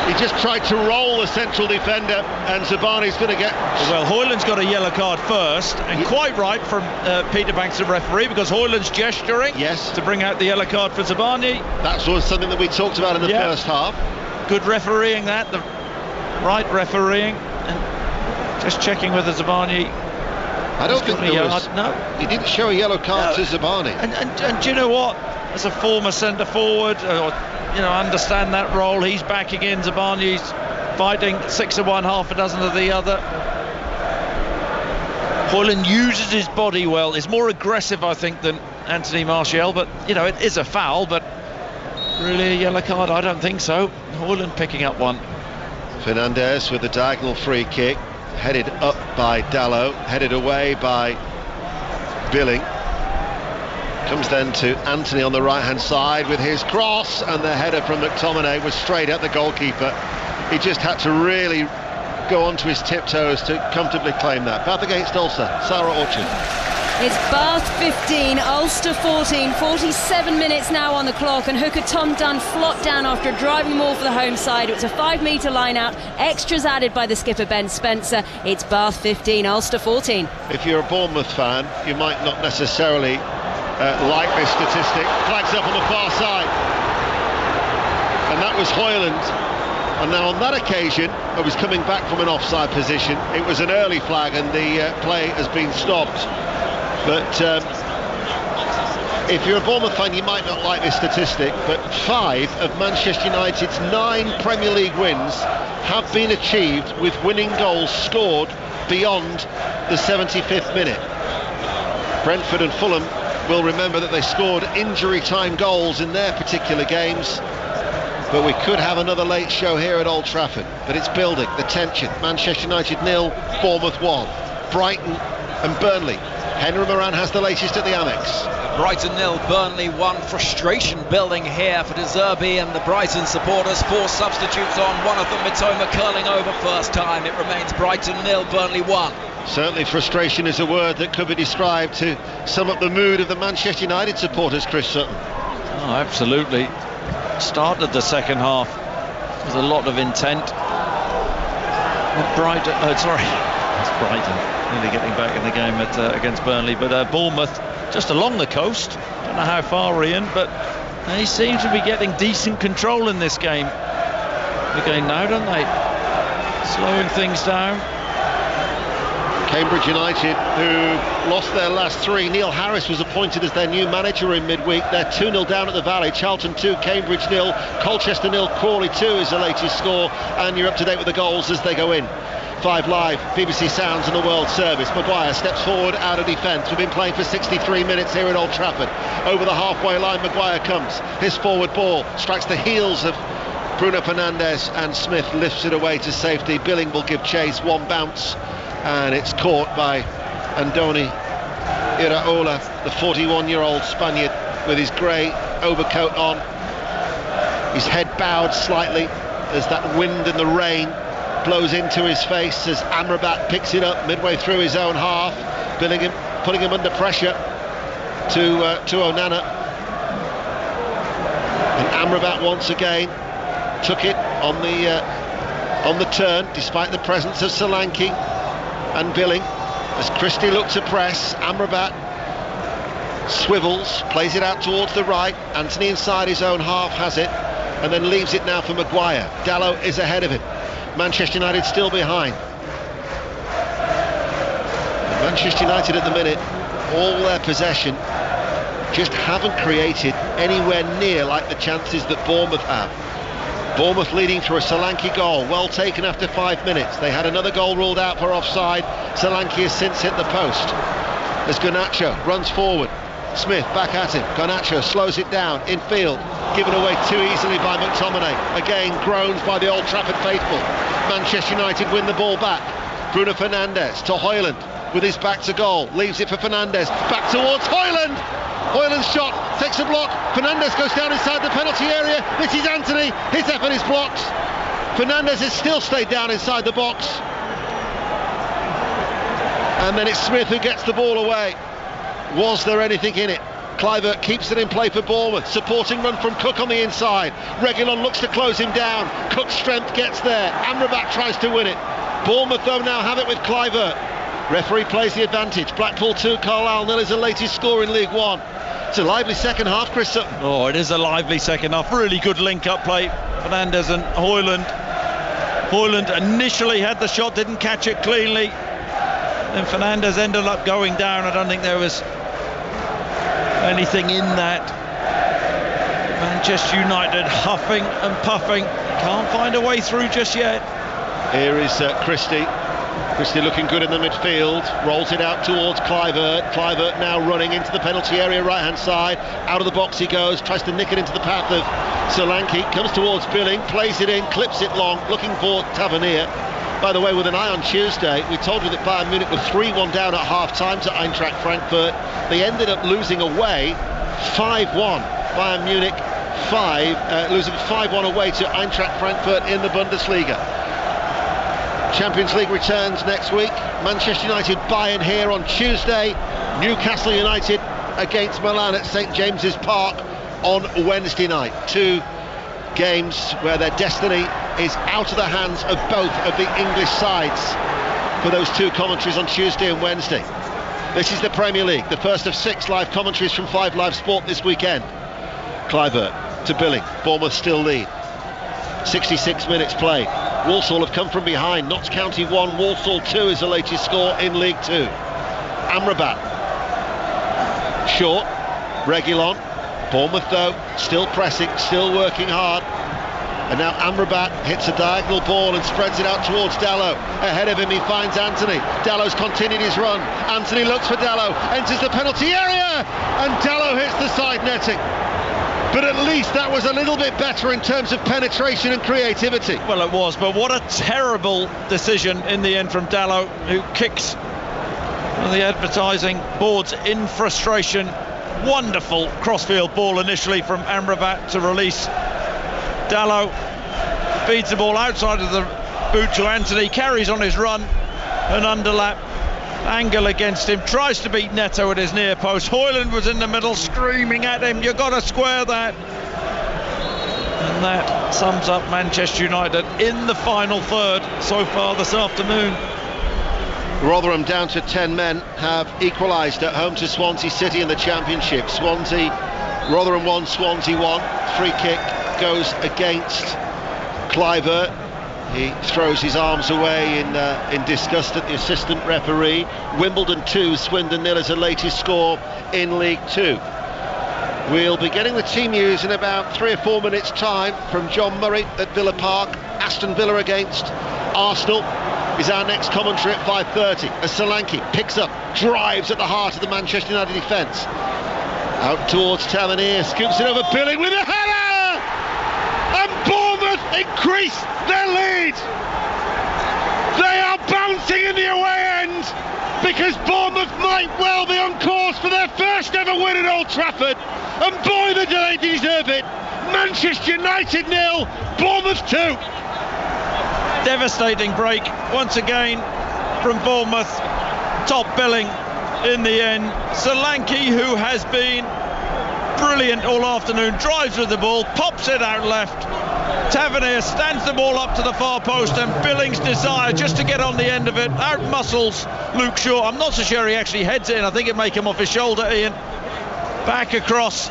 He just tried to roll the central defender, and Zabani's going to get... Well, Hoyland's got a yellow card first, and quite right from Peter Banks, the referee, because Hoyland's gesturing to bring out the yellow card for Zabani. That was something that we talked about in the first half. Good refereeing that, the right refereeing, and just checking whether Zabani... I don't think there was... No. He didn't show a yellow card to Zabani. And do you know what? As a former centre forward, understand that role. He's backing in. Zabani's fighting 6 of one, half a dozen of the other. Hoyland uses his body well. He's more aggressive, I think, than Anthony Martial. But it is a foul. But really, a yellow card? I don't think so. Hoyland picking up one. Fernandes with the diagonal free kick, headed up by Dalot, headed away by Billing. Comes then to Anthony on the right hand side with his cross, and the header from McTominay was straight at the goalkeeper. He just had to really go onto his tiptoes to comfortably claim that. Bath against Ulster, Sarah Orchard. It's Bath 15, Ulster 14, 47 minutes now on the clock, and hooker Tom Dunn flopped down after a driving maul for the home side. It was a 5-metre line out, extras added by the skipper Ben Spencer. It's Bath 15, Ulster 14. If you're a Bournemouth fan, you might not necessarily like this statistic. Flags up on the far side, and that was Hoyland. And now on that occasion, I was coming back from an offside position. It was an early flag, and the play has been stopped. But if you're a Bournemouth fan, you might not like this statistic, but 5 of Manchester United's 9 Premier League wins have been achieved with winning goals scored beyond the 75th minute. Brentford and Fulham will remember that they scored injury time goals in their particular games, but we could have another late show here at Old Trafford. But it's building, the tension. Manchester United 0, Bournemouth 1. Brighton and Burnley. Henry Moran has the latest at the Amex. Brighton 0, Burnley 1. Frustration building here for De Zerbi and the Brighton supporters. 4 substitutes on, one of them Mitoma curling over first time. It remains Brighton 0, Burnley 1. Certainly frustration is a word that could be described to sum up the mood of the Manchester United supporters, Chris Sutton. Oh, absolutely. Started the second half with a lot of intent. Brighton, it's Brighton. Nearly getting back in the game against Burnley, but Bournemouth just along the coast. Don't know how far, Ian, but they seem to be getting decent control in this game. Again now, don't they? Slowing things down. Cambridge United, who lost their last 3. Neil Harris was appointed as their new manager in midweek. They're 2-0 down at the Valley. Charlton 2, Cambridge 0, Colchester 0, Crawley 2 is the latest score, and you're up to date with the goals as they go in. 5 Live, BBC Sounds and the World Service. Maguire steps forward out of defence. We've been playing for 63 minutes here at Old Trafford. Over the halfway line, Maguire comes. His forward ball strikes the heels of Bruno Fernandes, and Smith lifts it away to safety. Billing will give chase, one bounce, and it's caught by Andoni Iraola, the 41-year-old Spaniard, with his grey overcoat on, his head bowed slightly as that wind and the rain blows into his face as Amrabat picks it up midway through his own half, putting him under pressure to Onana. And Amrabat once again took it on the turn, despite the presence of Solanke and Billing. As Christie looks to press, Amrabat swivels, plays it out towards the right. Anthony inside his own half has it, and then leaves it now for Maguire. Dalot is ahead of him. Manchester United still behind. Manchester United at the minute, all their possession, just haven't created anywhere near like the chances that Bournemouth have. Bournemouth leading through a Solanke goal, well taken after 5 minutes. They had another goal ruled out for offside. Solanke has since hit the post. As Garnacho runs forward, Smith back at him. Garnacho slows it down in field, given away too easily by McTominay. Again, groans by the Old Trafford faithful. Manchester United win the ball back. Bruno Fernandes to Højlund with his back to goal, leaves it for Fernandes, back towards Højlund. Højlund's shot takes a block. Fernandes goes down inside the penalty area. This is Anthony. His effort is blocked. Fernandes has still stayed down inside the box. And then it's Smith who gets the ball away. Was there anything in it? Kluivert keeps it in play for Bournemouth. Supporting run from Cook on the inside. Reguilon looks to close him down. Cook's strength gets there. Amrabat tries to win it. Bournemouth though now have it with Kluivert. Referee plays the advantage. Blackpool 2, Carlisle 0 is the latest score in League One. It's a lively second half, Chris Sutton. Oh, it is a lively second half. Really good link-up play. Fernandes and Højlund. Højlund initially had the shot, didn't catch it cleanly. Then Fernandes ended up going down. I don't think there was anything in that. Manchester United huffing and puffing. Can't find a way through just yet. Here is Christie. Christie looking good in the midfield, rolls it out towards Kluivert. Kluivert now running into the penalty area, right hand side. Out of the box he goes, tries to nick it into the path of Solanke, comes towards Billing, plays it in, clips it long, looking for Tavernier. By the way, with an eye on Tuesday, we told you that Bayern Munich were 3-1 down at half-time to Eintracht Frankfurt. They ended up losing away 5-1. Bayern Munich losing 5-1 away to Eintracht Frankfurt in the Bundesliga. Champions League returns next week. Manchester United Bayern here on Tuesday. Newcastle United against Milan at St James's Park on Wednesday night. Two games where their destiny is out of the hands of both of the English sides for those two commentaries on Tuesday and Wednesday. This is the Premier League, the first of 6 live commentaries from 5 Live Sport this weekend. Kluivert to Billing. Bournemouth still lead. 66 minutes played. Walsall have come from behind. Notts County 1, Walsall 2 is the latest score in League 2. Amrabat. Short. Reguilon. Bournemouth though, still pressing, still working hard. And now Amrabat hits a diagonal ball and spreads it out towards Dalot. Ahead of him he finds Anthony. Dallow's continued his run. Anthony looks for Dalot, enters the penalty area, and Dalot hits the side netting. But at least that was a little bit better in terms of penetration and creativity. Well, it was, but what a terrible decision in the end from Dalot, who kicks the advertising boards in frustration. Wonderful crossfield ball initially from Amrabat to release Dalot. Feeds the ball outside of the boot to Anthony, carries on his run, an underlap. Angle against him, tries to beat Neto at his near post. Højlund was in the middle screaming at him, you've got to square that. And that sums up Manchester United in the final third so far this afternoon. Rotherham down to 10 men have equalised at home to Swansea City in the Championship. Rotherham 1, Swansea 1. Free kick goes against Kluivert. He throws his arms away in disgust at the assistant referee. Wimbledon 2, Swindon 0 is the latest score in League 2. We'll be getting the team news in about 3 or 4 minutes' time from John Murray at Villa Park. Aston Villa against Arsenal is our next commentary at 5:30 as Solanke picks up, drives at the heart of the Manchester United defence. Out towards Tavernier, scoops it over Billing with a header! And Bournemouth increase their lead! They are bouncing in the away end because Bournemouth might well be on course for their first ever win at Old Trafford, and boy, they deserve it. Manchester United 0, Bournemouth 2. Devastating break once again from Bournemouth. Top billing in the end. Solanke, who has been brilliant all afternoon, drives with the ball, pops it out left. Tavernier stands the ball up to the far post, and Billings' desire just to get on the end of it out-muscles Luke Shaw. I'm not so sure he actually heads it in. I think it may come off his shoulder, Ian. Back across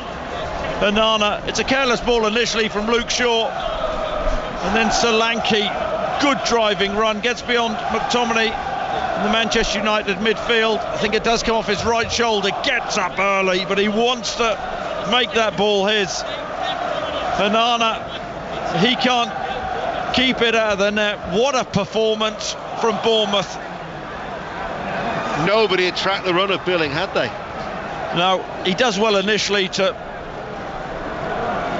Onana. It's a careless ball initially from Luke Shaw, and then Solanke, good driving run, gets beyond McTominay in the Manchester United midfield. I think it does come off his right shoulder, gets up early, but he wants to make that ball his. Onana, he can't keep it out of the net. What a performance from Bournemouth. Nobody had tracked the run of Billing, had they? No, he does well initially to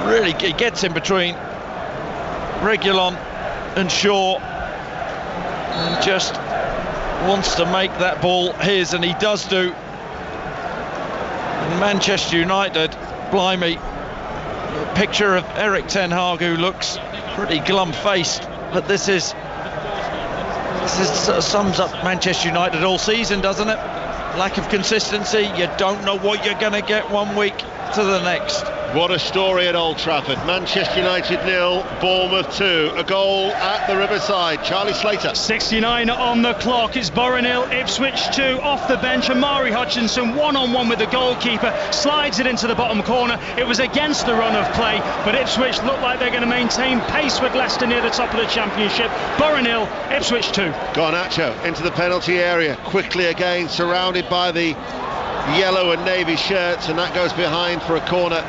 really, he gets in between Reguilon and Shaw and just wants to make that ball his, and he does do. And Manchester United, blimey, a picture of Eric Ten Hag, who looks pretty glum-faced, but this sums up Manchester United all season, doesn't it? Lack of consistency. You don't know what you're going to get one week to the next. What a story at Old Trafford. Manchester United 0, Bournemouth 2. A goal at the Riverside. Charlie Slater. 69 on the clock. It's Borough 0, Ipswich 2. Off the bench, Amari Hutchinson one-on-one with the goalkeeper. Slides it into the bottom corner. It was against the run of play, but Ipswich look like they're going to maintain pace with Leicester near the top of the Championship. Borough 0, Ipswich 2. Garnacho into the penalty area. Quickly again, surrounded by the yellow and navy shirts, and that goes behind for a corner,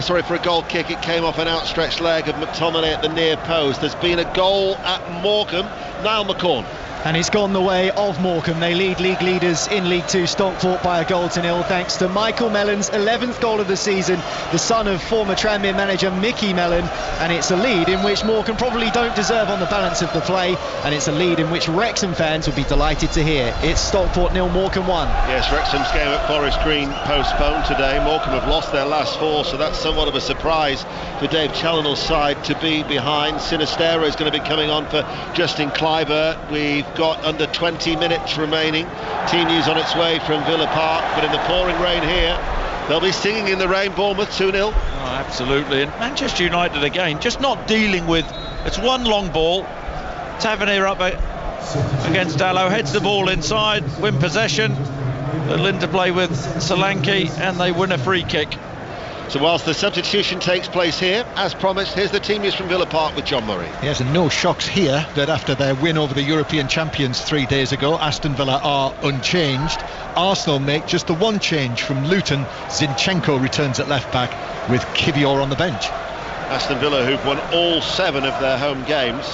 for a goal kick. It came off an outstretched leg of McTominay at the near post. There's been a goal at Morecambe. Niall McCorn. And it's gone the way of Morecambe. They lead league leaders in League 2 Stockport by a goal to nil, thanks to Michael Mellon's 11th goal of the season, the son of former Tranmere manager Mickey Mellon. And it's a lead in which Morecambe probably don't deserve on the balance of the play, and it's a lead in which Wrexham fans will be delighted to hear. It's Stockport 0, Morecambe 1. Yes, Wrexham's game at Forest Green postponed today. Morecambe have lost their last 4, so that's somewhat of a surprise for Dave Challinall's side to be behind. Sinistero is going to be coming on for Justin Kluivert. We've got under 20 minutes remaining. Team news on its way from Villa Park, but in the pouring rain here, they'll be singing in the rain. Bournemouth 2-0. Oh, absolutely. And Manchester United again, just not dealing with, it's one long ball. Tavernier up against Dalot, heads the ball inside, win possession. Little interplay with Solanke, and they win a free kick. So whilst the substitution takes place here, as promised, here's the team news from Villa Park with John Murray. Yes, and no shocks here that after their win over the European champions 3 days ago, Aston Villa are unchanged. Arsenal make just the one change from Luton. Zinchenko returns at left back with Kivior on the bench. Aston Villa, who've won all 7 of their home games.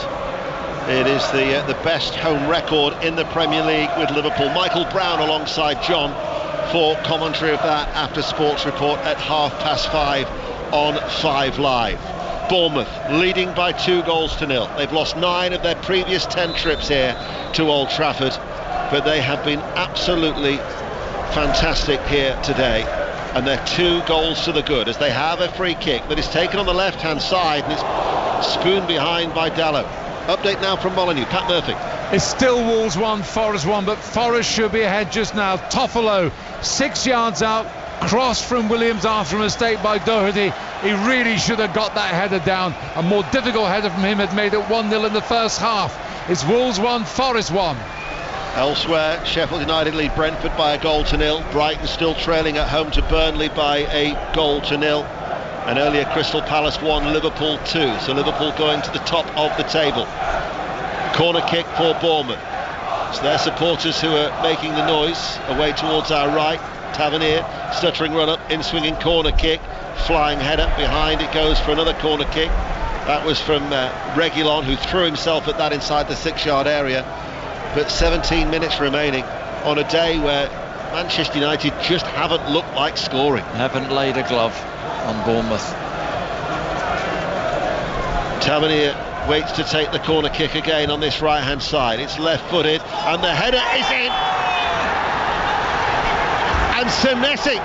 It is the best home record in the Premier League with Liverpool. Michael Brown alongside John for commentary of that after Sports Report at 5:30 on 5 Live. Bournemouth leading by 2-0. They've lost 9 of their previous 10 trips here to Old Trafford, but they have been absolutely fantastic here today, and they're 2 goals to the good as they have a free kick that is taken on the left hand side and it's spooned behind by Dalot. Update now from Molineux. Pat Murphy. It's still Wolves 1, Forest 1, but Forest should be ahead just now. Toffolo 6 yards out, cross from Williams after a mistake by Doherty. He really should have got that header down. A more difficult header from him had made it 1-0 in the first half. It's Wolves 1, Forest 1. Elsewhere, Sheffield United lead Brentford by a 0-0. Brighton still trailing at home to Burnley by a 0-0. And earlier Crystal Palace 1, Liverpool 2. So Liverpool going to the top of the table. Corner kick for Bournemouth. It's their supporters who are making the noise away towards our right. Tavernier, stuttering run up, in swinging corner kick, flying header, behind it goes for another corner kick. That was from Reguilon, who threw himself at that inside the 6-yard area. But 17 minutes remaining on a day where Manchester United just haven't looked like scoring. Haven't laid a glove on Bournemouth. Tavernier waits to take the corner kick again on this right hand side. It's left footed and the header is in. And Senesi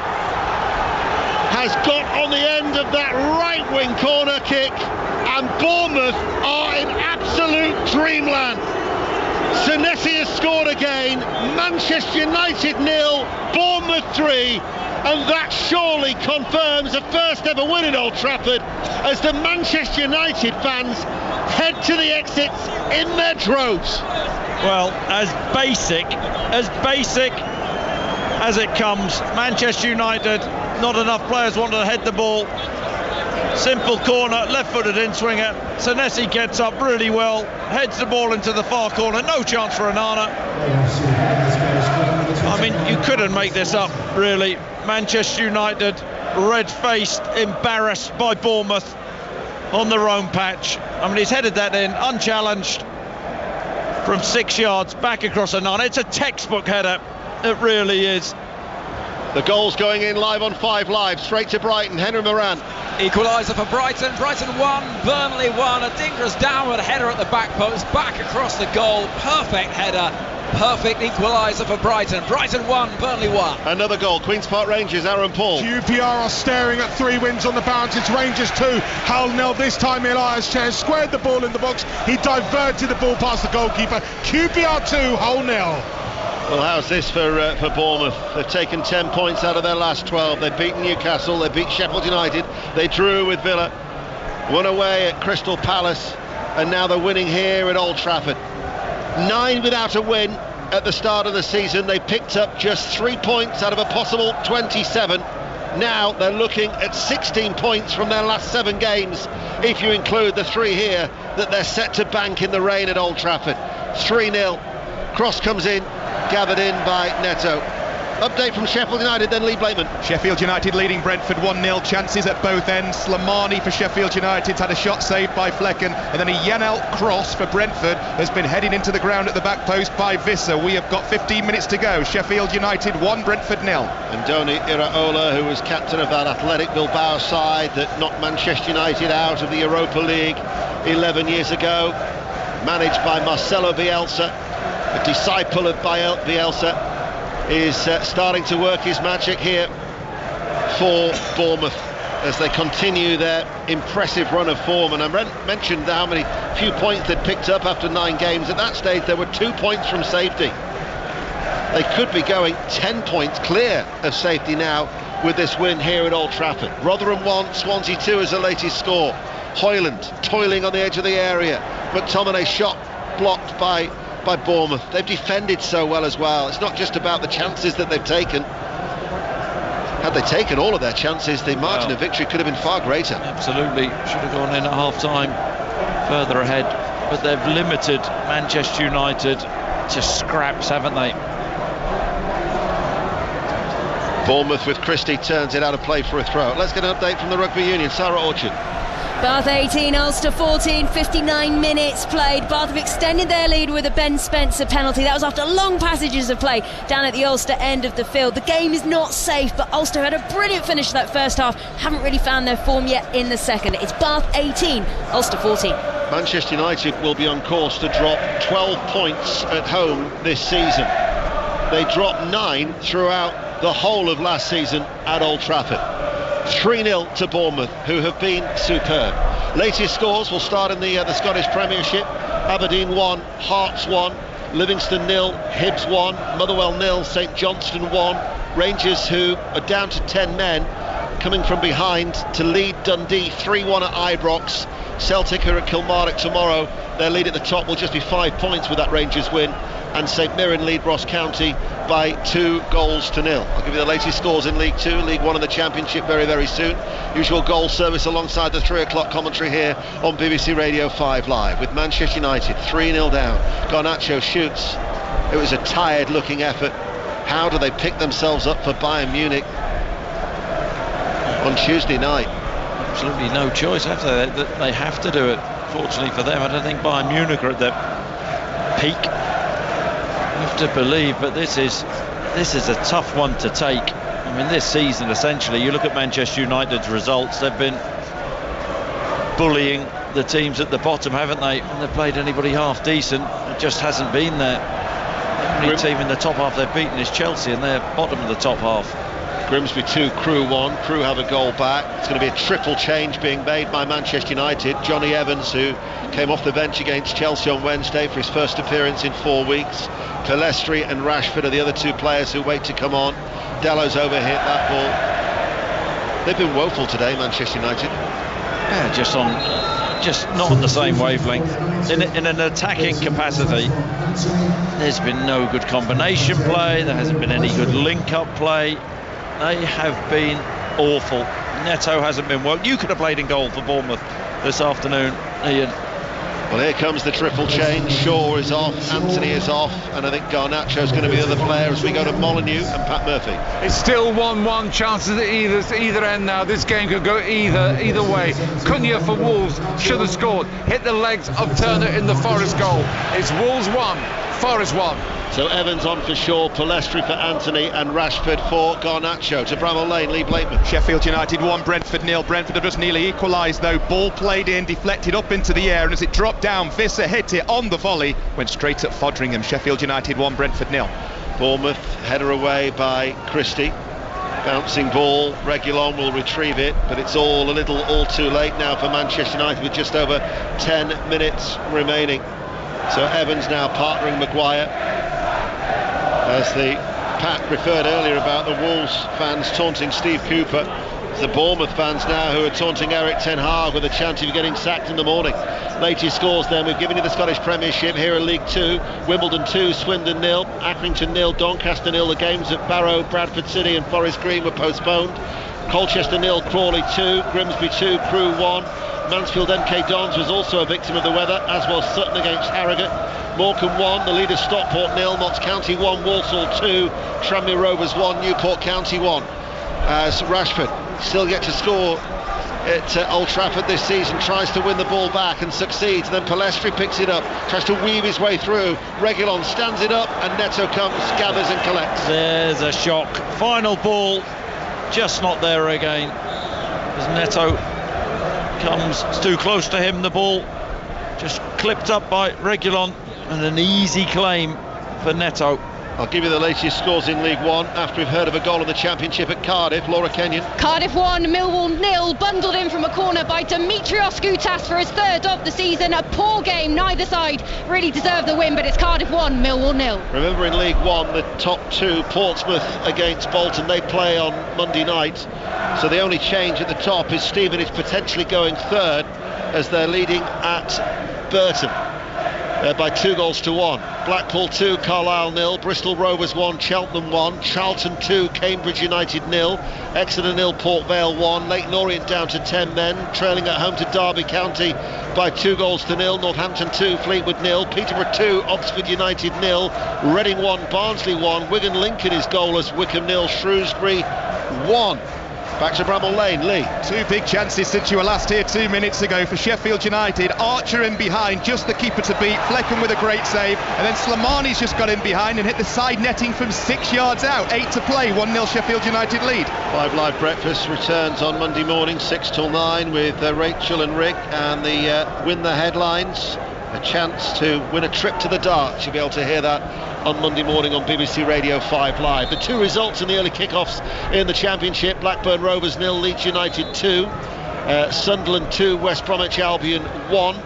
has got on the end of that right wing corner kick, and Bournemouth are in absolute dreamland. Senesi has scored again. Manchester United 0, Bournemouth 3, and that surely confirms a first ever win at Old Trafford as the Manchester United fans head to the exits in their droves. Well, as basic as it comes, Manchester United, not enough players wanted to head the ball. Simple corner, left-footed in-swinger. Senesi gets up really well, heads the ball into the far corner. No chance for Onana. I mean, you couldn't make this up, really. Manchester United, red-faced, embarrassed by Bournemouth on their own patch. I mean, he's headed that in, unchallenged, from 6 yards, back across Onana. It's a textbook header. It really is. The goal's going in live on 5 Live, straight to Brighton. Henry Moran. Equaliser for Brighton. Brighton 1, Burnley 1. A dangerous downward header at the back post, back across the goal. Perfect header. Perfect equaliser for Brighton. Brighton 1, Burnley 1. Another goal. Queen's Park Rangers, Aaron Paul. QPR are staring at 3 wins on the bounce. It's Rangers 2, Hull 0. This time Elias Chair squared the ball in the box. He diverted the ball past the goalkeeper. QPR 2, Hull 0. Well, how's this for Bournemouth? They've taken 10 points out of their last 12. They've beaten Newcastle, they beat Sheffield United, they drew with Villa, won away at Crystal Palace, and now they're winning here at Old Trafford. 9 without a win at the start of the season. They picked up just 3 points out of a possible 27. Now they're looking at 16 points from their last 7 games, if you include the 3 here that they're set to bank in the rain at Old Trafford. 3-0. Cross comes in, gathered in by Neto. Update from Sheffield United, then Lee Blakeman. Sheffield United leading Brentford 1-0, chances at both ends. Slimani for Sheffield United's had a shot saved by Flecken, and then a Janelt cross for Brentford has been heading into the ground at the back post by Visser. We have got 15 minutes to go. Sheffield United 1, Brentford 0. And Doni Iraola, who was captain of that Athletic Bilbao side that knocked Manchester United out of the Europa League 11 years ago, managed by Marcelo Bielsa, a disciple of Bielsa, is starting to work his magic here for Bournemouth as they continue their impressive run of form. And I mentioned how many few points they'd picked up after 9 games. At that stage there were 2 points from safety. They could be going 10 points clear of safety now with this win here at Old Trafford. Rotherham 1, Swansea 2 is the latest score. Hoyland toiling on the edge of the area, McTominay's shot blocked by Bournemouth. They've defended so well as well. It's not just about the chances that they've taken. Had they taken all of their chances, the margin of victory could have been far greater. Absolutely, should have gone in at half-time further ahead, but they've limited Manchester United to scraps, haven't they? Bournemouth with Christie turns it out of play for a throw. Let's get an update from the Rugby Union. Sarah Orchard. Bath 18, Ulster 14, 59 minutes played. Bath have extended their lead with a Ben Spencer penalty. That was after long passages of play down at the Ulster end of the field. The game is not safe, but Ulster had a brilliant finish to that first half. Haven't really found their form yet in the second. It's Bath 18, Ulster 14. Manchester United will be on course to drop 12 points at home this season. They dropped 9 throughout the whole of last season at Old Trafford. 3-0 to Bournemouth, who have been superb. Latest scores will start in the Scottish Premiership. Aberdeen 1, Hearts 1, Livingston 0, Hibs 1, Motherwell 0, St Johnstone 1. Rangers, who are down to 10 men, coming from behind to lead Dundee 3-1 at Ibrox. Celtic are at Kilmarnock tomorrow. Their lead at the top will just be 5 points with that Rangers win. And St Mirren lead Ross County by 2-0. I'll give you the latest scores in League 2, League 1 and the Championship very, very soon. Usual goal service alongside the 3 o'clock commentary here on BBC Radio 5 Live. With Manchester United 3-0 down. Garnacho shoots. It was a tired looking effort. How do they pick themselves up for Bayern Munich on Tuesday night? Absolutely no choice, have they? They have to do it. Fortunately for them, I don't think Bayern Munich are at their peak. Have to believe, but this is a tough one to take. I mean, this season essentially, you look at Manchester United's results, they've been bullying the teams at the bottom, haven't they? When they've played anybody half decent, it just hasn't been there. The only team in the top half they've beaten is Chelsea, and they're bottom of the top half. Grimsby 2, Crewe 1. Crewe have a goal back. It's going to be a triple change being made by Manchester United. Johnny Evans, who came off the bench against Chelsea on Wednesday for his first appearance in 4 weeks. Pellistri and Rashford are the other two players who wait to come on. Dello's overhit that ball. They've been woeful today, Manchester United. Yeah, just not on the same wavelength. In an attacking capacity, there's been no good combination play. There hasn't been any good link-up play. They have been awful. Neto hasn't been well. You could have played in goal for Bournemouth this afternoon, Ian. Well, here comes the triple change. Shaw is off, Anthony is off, and I think Garnacho's going to be the other player as we go to Molineux and Pat Murphy. It's still 1-1 chances at either end now. This game could go either way. Cunha for Wolves should have scored. Hit the legs of Turner in the Forest goal. It's Wolves 1, Forest 1. So Evans on for Shaw, Pellistri for Anthony, and Rashford for Garnacho. To Bramall Lane, Lee Blakeman. Sheffield United 1, Brentford 0. Brentford have just nearly equalised though. Ball played in, deflected up into the air, and as it dropped down, Visser hit it on the volley, went straight at Fodringham. Sheffield United 1, Brentford 0. Bournemouth header away by Christie. Bouncing ball, Reguilon will retrieve it, but it's all too late now for Manchester United with just over 10 minutes remaining. So Evans now partnering Maguire. As the Pat referred earlier about the Wolves fans taunting Steve Cooper, it's the Bournemouth fans now who are taunting Eric Ten Hag with a chance of getting sacked in the morning. Latest scores then, we've given you the Scottish Premiership here in League 2. Wimbledon 2, Swindon 0, Accrington 0, Doncaster 0. The games at Barrow, Bradford City and Forest Green were postponed. Colchester 0, Crawley 2, Grimsby 2, Crewe 1. Mansfield MK Dons was also a victim of the weather, as was Sutton against Harrogate. Morecambe 1, the leaders Stockport 0, Notts County 1, Walsall 2, Tranmere Rovers 1, Newport County 1. As Rashford still yet to score at Old Trafford this season, tries to win the ball back and succeeds. Then Pellistri picks it up, tries to weave his way through. Reguilon stands it up and Neto comes, gathers and collects. There's a shock. Final ball, just not there again. As Neto comes too close to him, the ball just clipped up by Reguilon, and an easy claim for Neto. I'll give you the latest scores in League 1 after we've heard of a goal in the Championship at Cardiff. Laura Kenyon. Cardiff 1, Millwall 0, bundled in from a corner by Dimitrios Goutas for his third of the season. A poor game, neither side really deserved the win, but it's Cardiff 1, Millwall 0. Remember in League 1, the top two, Portsmouth against Bolton, they play on Monday night. So the only change at the top is Stevenage potentially going third as they're leading at Burton. By 2-1. Blackpool 2, Carlisle 0, Bristol Rovers 1, Cheltenham 1, Charlton 2, Cambridge United 0, Exeter 0, Port Vale 1, Leyton Orient down to 10 men, trailing at home to Derby County by 2-0, Northampton 2, Fleetwood 0, Peterborough 2, Oxford United 0, Reading 1, Barnsley 1, Wigan Lincoln is goalless, Wickham 0, Shrewsbury 1. Back to Bramall Lane, Lee. Two big chances since you were last here 2 minutes ago for Sheffield United. Archer in behind, just the keeper to beat. Fleckham with a great save, and then Slimani's just got in behind and hit the side netting from 6 yards out. 8 to play, 1-0 Sheffield United lead. 5 Live Breakfast returns on Monday morning, 6 till 9 with Rachel and Rick, and the Win the Headlines. A chance to win a trip to the darts. You'll be able to hear that on Monday morning on BBC Radio 5 Live. The two results in the early kickoffs in the Championship: Blackburn Rovers 0, Leeds United 2, Sunderland 2, West Bromwich Albion 1.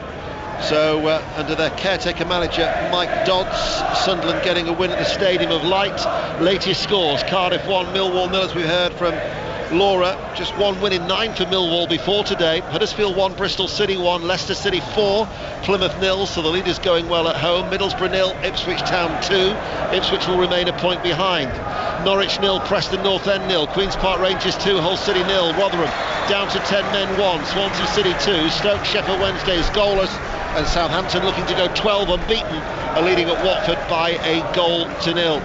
So under their caretaker manager Mike Dodds, Sunderland getting a win at the Stadium of Light. Latest scores: Cardiff 1, Millwall 0, as we heard from Laura. Just one win in 9 for Millwall before today. Huddersfield 1, Bristol City 1, Leicester City 4, Plymouth 0, so the leaders going well at home. Middlesbrough 0, Ipswich Town 2. Ipswich will remain a point behind. Norwich 0, Preston North End 0, Queen's Park Rangers 2, Hull City 0, Rotherham down to 10 men 1, Swansea City 2, Stoke Sheffield Wednesday is goalless, and Southampton looking to go 12 unbeaten are leading at Watford by a 0-0.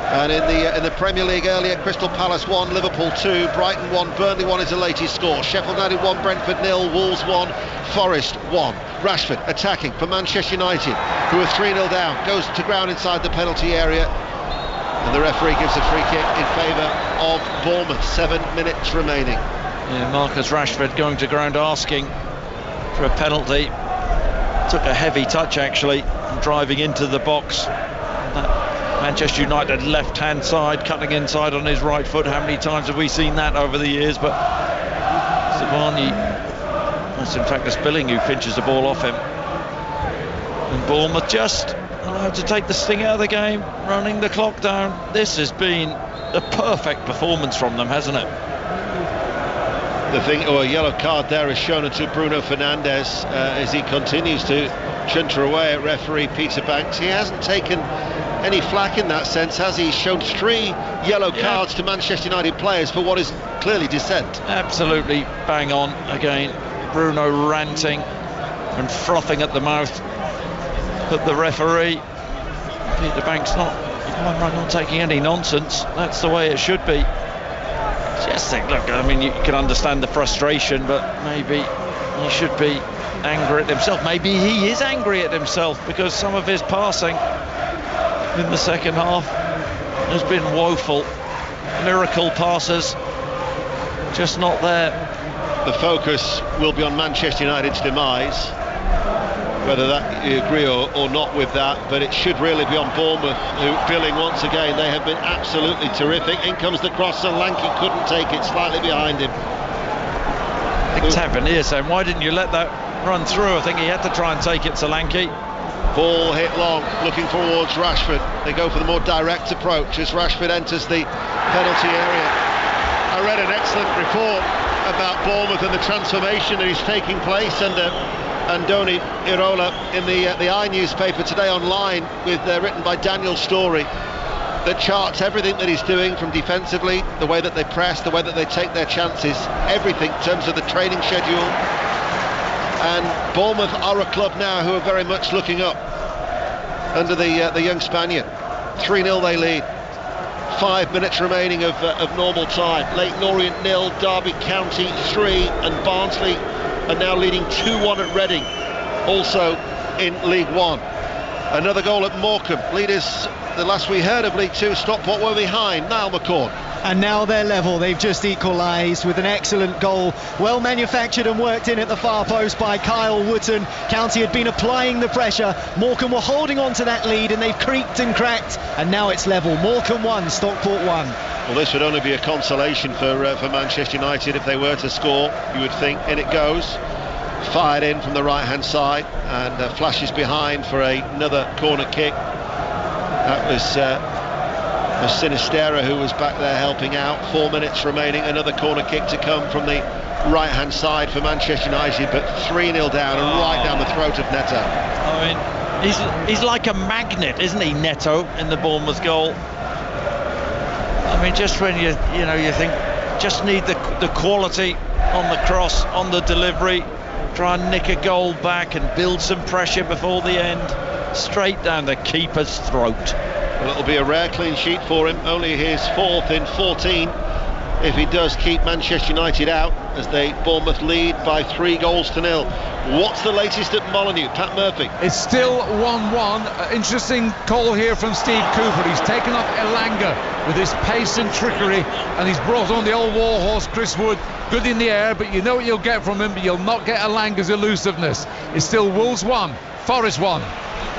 And in the Premier League earlier, Crystal Palace 1, Liverpool 2, Brighton 1, Burnley 1 is the latest score. Sheffield United 1, Brentford 0, Wolves 1, Forest 1. Rashford attacking for Manchester United, who are 3-0 down, goes to ground inside the penalty area, and the referee gives a free kick in favour of Bournemouth. 7 minutes remaining. Yeah, Marcus Rashford going to ground asking for a penalty. Took a heavy touch actually, driving into the box. That Manchester United left-hand side, cutting inside on his right foot. How many times have we seen that over the years? But Zabarnyi, that's in fact a Spilling who pinches the ball off him. And Bournemouth just allowed to take the sting out of the game, running the clock down. This has been a perfect performance from them, hasn't it? The thing, a yellow card there is shown to Bruno Fernandes as he continues to chunter away at referee Peter Banks. He hasn't taken any flack in that sense, has he? He's shown 3 yellow cards to Manchester United players for what is clearly dissent. Absolutely bang on again. Bruno ranting and frothing at the mouth at the referee. Peter Banks not taking any nonsense. That's the way it should be. Just think, look, I mean, you can understand the frustration, but maybe he should be angry at himself. Maybe he is angry at himself because some of his passing in the second half has been woeful. Miracle passes, just not there. The focus will be on Manchester United's demise, whether that you agree or not with that, but it should really be on Bournemouth, who, feeling once again, they have been absolutely terrific. In comes the cross, Solanke couldn't take it, slightly behind him. I think Tavernier saying, why didn't you let that run through? I think he had to try and take it, Solanke. Ball hit long, looking towards Rashford. They go for the more direct approach as Rashford enters the penalty area. I read an excellent report about Bournemouth and the transformation that is taking place under Andoni Iraola in the I newspaper today online, with written by Daniel Story, that charts everything that he's doing, from defensively, the way that they press, the way that they take their chances, everything in terms of the training schedule. And Bournemouth are a club now who are very much looking up under the young Spaniard. 3-0 they lead. 5 minutes remaining of normal time. Leyton Orient 0, Derby County 3, and Barnsley are now leading 2-1 at Reading, also in League One. Another goal at Morecambe. Leaders, the last we heard of League Two, Stockport were behind. Niall McCorn. And now they're level. They've just equalised with an excellent goal, well manufactured and worked in at the far post by Kyle Wootton. County had been applying the pressure. Morecambe were holding on to that lead, and they've creaked and cracked, and now it's level. Morecambe 1, Stockport 1. Well, this would only be a consolation for Manchester United if they were to score, you would think. In it goes, fired in from the right hand side, and flashes behind for another corner kick. That was Sinistera who was back there helping out. 4 minutes remaining, another corner kick to come from the right hand side for Manchester United, but 3-0 down and right down the throat of Neto. I mean, he's like a magnet, isn't he, Neto, in the Bournemouth goal? I mean, just when you think, just need the quality on the cross, on the delivery, try and nick a goal back and build some pressure before the end, straight down the keeper's throat. Well, it'll be a rare clean sheet for him, only his 4th in 14, if he does keep Manchester United out, as they Bournemouth lead by 3-0. What's the latest at Molineux, Pat Murphy? It's still 1-1. Interesting call here from Steve Cooper. He's taken off Elanga with his pace and trickery, and he's brought on the old warhorse Chris Wood. Good in the air, but you know what you'll get from him, but you'll not get Elanga's elusiveness. It's still Wolves 1, Forest 1.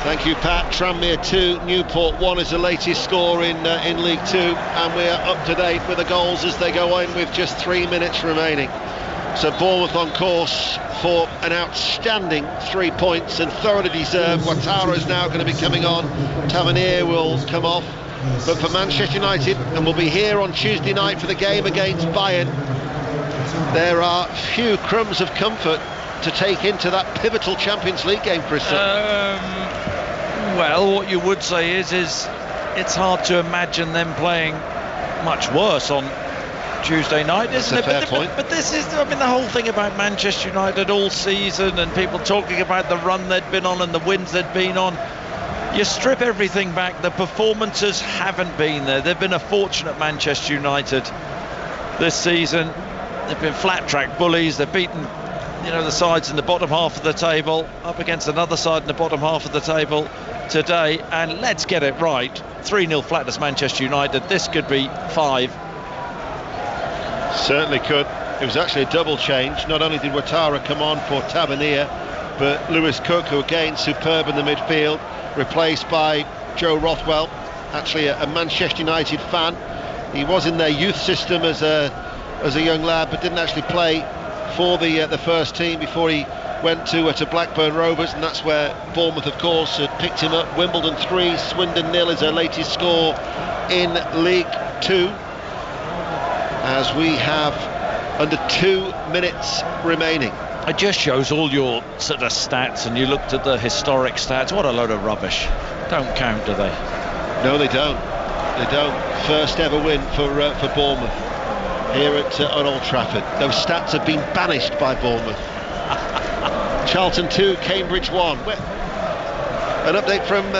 Thank you, Pat. Tranmere 2, Newport 1 is the latest score in League Two, and we're up to date with the goals as they go in with just 3 minutes remaining. So Bournemouth on course for an outstanding 3 points, and thoroughly deserved. Ouattara is now going to be coming on. Tavernier will come off. But for Manchester United, and we'll be here on Tuesday night for the game against Bayern, there are few crumbs of comfort to take into that pivotal Champions League game, Bristol. Well, what you would say is it's hard to imagine them playing much worse on Tuesday night, isn't it? Fair point. But this is, I mean, the whole thing about Manchester United all season, and people talking about the run they'd been on and the wins they'd been on. You strip everything back, the performances haven't been there. They've been a fortunate Manchester United this season. They've been flat track bullies. They've beaten, the sides in the bottom half of the table, up against another side in the bottom half of the table today. And let's get it right, 3-0 flatness Manchester United. This could be 5. Certainly could. It was actually a double change. Not only did Ouattara come on for Tavernier, but Lewis Cook, who again superb in the midfield, replaced by Joe Rothwell. actually a Manchester United fan. He was in their youth system as a young lad, but didn't actually play for the first team before he went to Blackburn Rovers, and that's where Bournemouth, of course, had picked him up. Wimbledon 3, Swindon 0 is their latest score in League 2, as we have under 2 minutes remaining. It just shows all your sort of stats, and you looked at the historic stats. What a load of rubbish. Don't count, do they? No, they don't. They don't. First ever win for Bournemouth here at Old Trafford. Those stats have been banished by Bournemouth. Charlton 2, Cambridge 1. An update from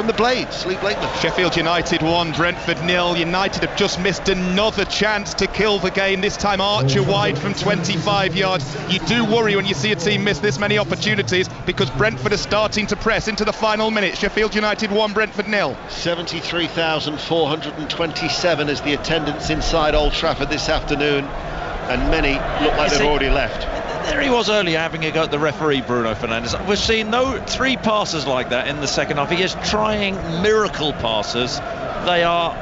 the Blades, Lee Blakeman. Sheffield United 1, Brentford 0. United have just missed another chance to kill the game, this time Archer wide from 25 yards. You do worry when you see a team miss this many opportunities, because Brentford are starting to press into the final minute. Sheffield United 1, Brentford 0. 73,427 is the attendance inside Old Trafford this afternoon, and many look like they've already left. There he was earlier having a go at the referee, Bruno Fernandes. We've seen three passes like that in the second half. He is trying miracle passes. They are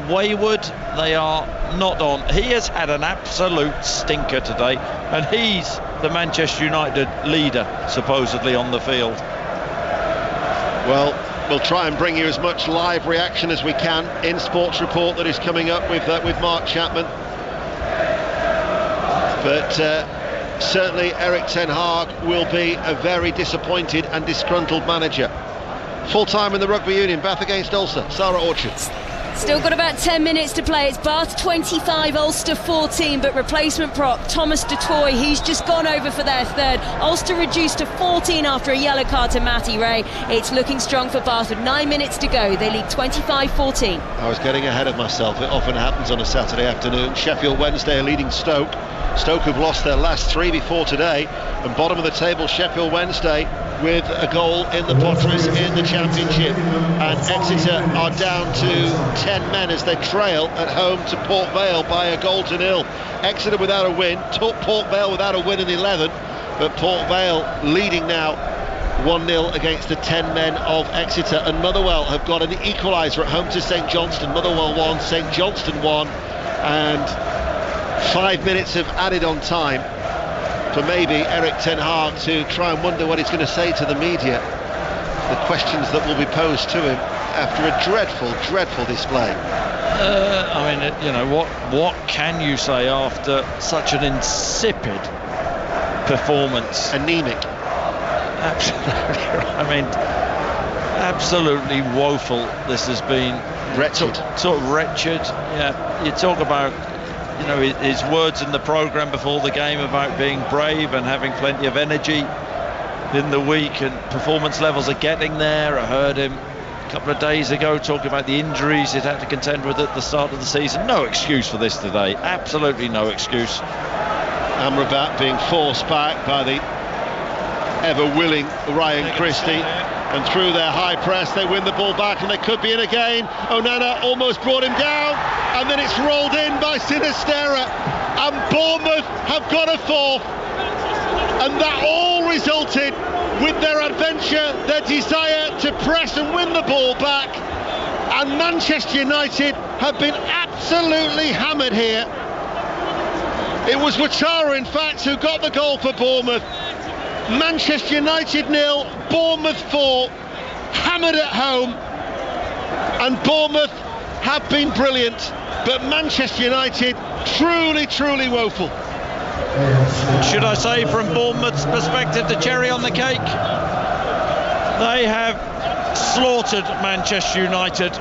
wayward. They are not on. He has had an absolute stinker today, and he's the Manchester United leader, supposedly, on the field. Well, we'll try and bring you as much live reaction as we can in Sports Report that is coming up with Mark Chapman. But certainly Erik ten Hag will be a very disappointed and disgruntled manager. Full time in the Rugby Union, Bath against Ulster. Sarah Orchard. Still got about 10 minutes to play. It's Bath 25, Ulster 14, but replacement prop Thomas du Toit, he's just gone over for their third. Ulster reduced to 14 after a yellow card to Matty Ray. It's looking strong for Bath with 9 minutes to go. They lead 25-14. I was getting ahead of myself. It often happens on a Saturday afternoon. Sheffield Wednesday are leading Stoke. Stoke have lost their last 3 before today, and bottom of the table Sheffield Wednesday with a goal in the Potters in the Championship, and Exeter are down to 10 men as they trail at home to Port Vale by a goal to nil. Exeter without a win, Port Vale without a win in 11, but Port Vale leading now 1-0 against the 10 men of Exeter, and Motherwell have got an equaliser at home to St Johnstone. Motherwell 1, St Johnstone 1, and 5 minutes have added on time for maybe Erik ten Hag to try and wonder what he's going to say to the media, the questions that will be posed to him after a dreadful display. I mean, what can you say after such an insipid performance? Anemic. Absolutely. I mean, absolutely woeful this has been. Wretched. Sort of wretched. Yeah. You talk about, his words in the programme before the game about being brave and having plenty of energy in the week, and performance levels are getting there. I heard him a couple of days ago talking about the injuries he'd had to contend with at the start of the season. No excuse for this today. Absolutely no excuse. Amrabat being forced back by the ever-willing Ryan Christie, and through their high press they win the ball back, and they could be in again. Onana almost brought him down, and then it's rolled in by Sinisterra, and Bournemouth have got a fourth, and that all resulted with their adventure, their desire to press and win the ball back, and Manchester United have been absolutely hammered here. It was Ouattara, in fact, who got the goal for Bournemouth. Manchester United 0, Bournemouth 4, hammered at home, and Bournemouth have been brilliant, but Manchester United truly woeful. Should I say, from Bournemouth's perspective, the cherry on the cake? They have slaughtered Manchester United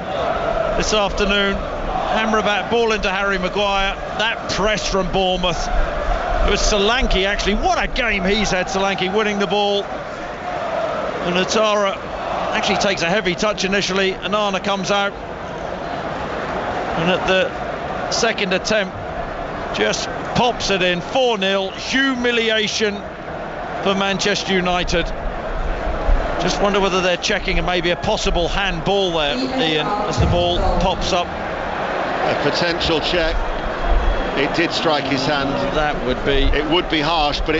this afternoon. Amrabat, ball into Harry Maguire. That press from Bournemouth. It was Solanke, actually. What a game he's had, Solanke, winning the ball. And Ouattara actually takes a heavy touch initially. Onana comes out, and at the second attempt just pops it in. 4-0, humiliation for Manchester United. Just wonder whether they're checking maybe a possible handball there, Ian, as the ball pops up. A potential check. It did strike his hand. That would be. It would be harsh, but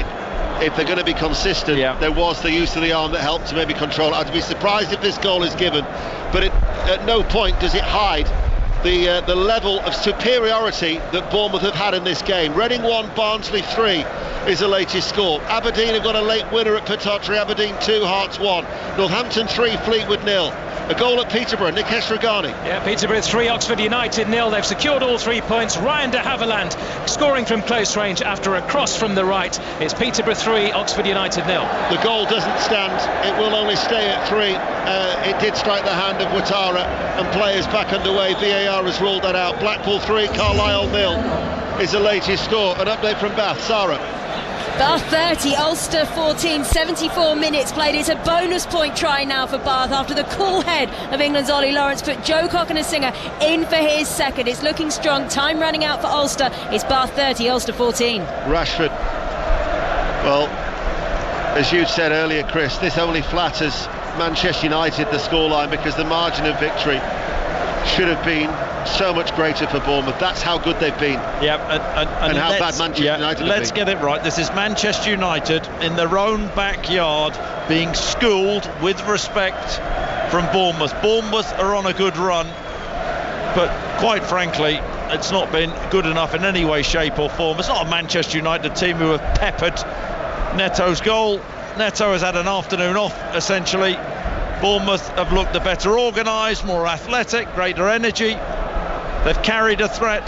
if they're going to be consistent, there was the use of the arm that helped to maybe control it. I'd be surprised if this goal is given, but at no point does it hide the level of superiority that Bournemouth have had in this game. Reading 1, Barnsley 3 is the latest score. Aberdeen have got a late winner at Pittodrie. Aberdeen 2, Hearts 1. Northampton 3, Fleetwood 0. A goal at Peterborough, Nikesh Regani. Yeah, Peterborough 3, Oxford United 0. They've secured all 3 points. Ryan de Havilland scoring from close range after a cross from the right. It's Peterborough 3, Oxford United 0. The goal doesn't stand. It will only stay at 3. It did strike the hand of Ouattara, and play is back underway. VAR has ruled that out. Blackpool 3, Carlisle 0 is the latest score. An update from Bath. Sarah. Bath 30, Ulster 14, 74 minutes played. It's a bonus point try now for Bath after the cool head of England's Ollie Lawrence put Joe Cocker-Singer in for his second. It's looking strong. Time running out for Ulster. It's Bath 30, Ulster 14. Rashford. Well, as you said earlier, Chris, this only flatters Manchester United, the scoreline, because the margin of victory should have been so much greater for Bournemouth. That's how good they've been. Yeah, and how bad Manchester United have Let's been. get it right. This is Manchester United in their own backyard being schooled with respect from Bournemouth. Bournemouth are on a good run, but quite frankly, it's not been good enough in any way, shape or form. It's not a Manchester United team who have peppered Neto's goal. Neto has had an afternoon off, essentially. Bournemouth have looked the better organised, more athletic, greater energy. They've carried a threat.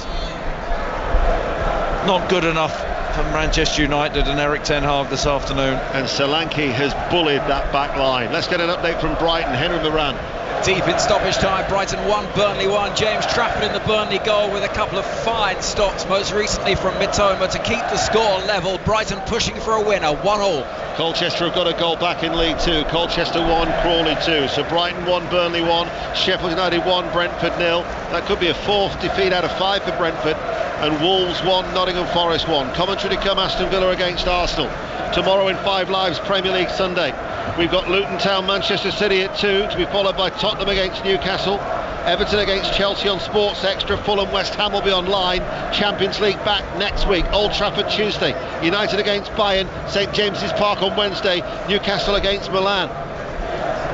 Not good enough for Manchester United and Eric Ten Hag this afternoon. And Solanke has bullied that back line. Let's get an update from Brighton. Henry Moran. Deep in stoppage time, Brighton 1, Burnley 1. James Trafford in the Burnley goal with a couple of fine stops, most recently from Mitoma, to keep the score level. Brighton pushing for a winner, 1-1. Colchester have got a goal back in League 2. Colchester 1, Crawley 2. So Brighton 1, Burnley 1, Sheffield United 1, Brentford 0. That could be a 4th defeat out of 5 for Brentford. And Wolves 1, Nottingham Forest 1. Commentary to come, Aston Villa against Arsenal. Tomorrow in 5 Lives, Premier League Sunday. We've got Luton Town, Manchester City at 2, to be followed by Tottenham against Newcastle. Everton against Chelsea on Sports Extra. Fulham West Ham will be online. Champions League back next week. Old Trafford Tuesday. United against Bayern. St James's Park on Wednesday. Newcastle against Milan.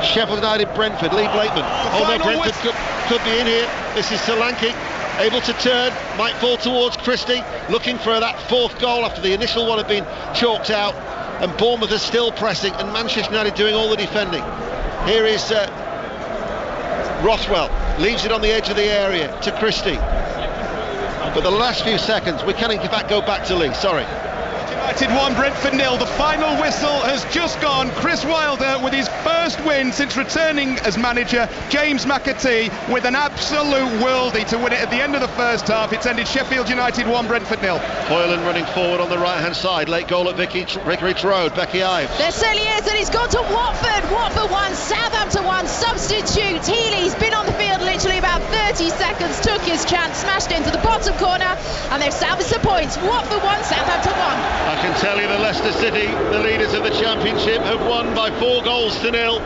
Sheffield United, Brentford. Lee Blakeman. Oh no, Brentford could be in here. This is Solanke. Able to turn, might fall towards Christie, looking for that 4th goal after the initial one had been chalked out. And Bournemouth is still pressing, and Manchester United doing all the defending. Here is Rothwell, leaves it on the edge of the area to Christie. But the last few seconds, we can in fact go back to Lee, sorry. United 1, Brentford 0. The final whistle has just gone. Chris Wilder with his first win since returning as manager. James McAtee with an absolute worldie to win it at the end of the first half. It's ended Sheffield United 1, Brentford 0. Hoyland running forward on the right hand side. Late goal at Vicarage Road. Becky Ives. There certainly is, and he's gone to Watford. Watford 1, Southampton 1. Substitute Healy's been on the field literally about 30 seconds, took his chance, smashed into the bottom corner, and they've salvaged the points. Watford 1, Southampton 1. I can tell you that Leicester City, the leaders of the Championship, have won by 4 goals to 0.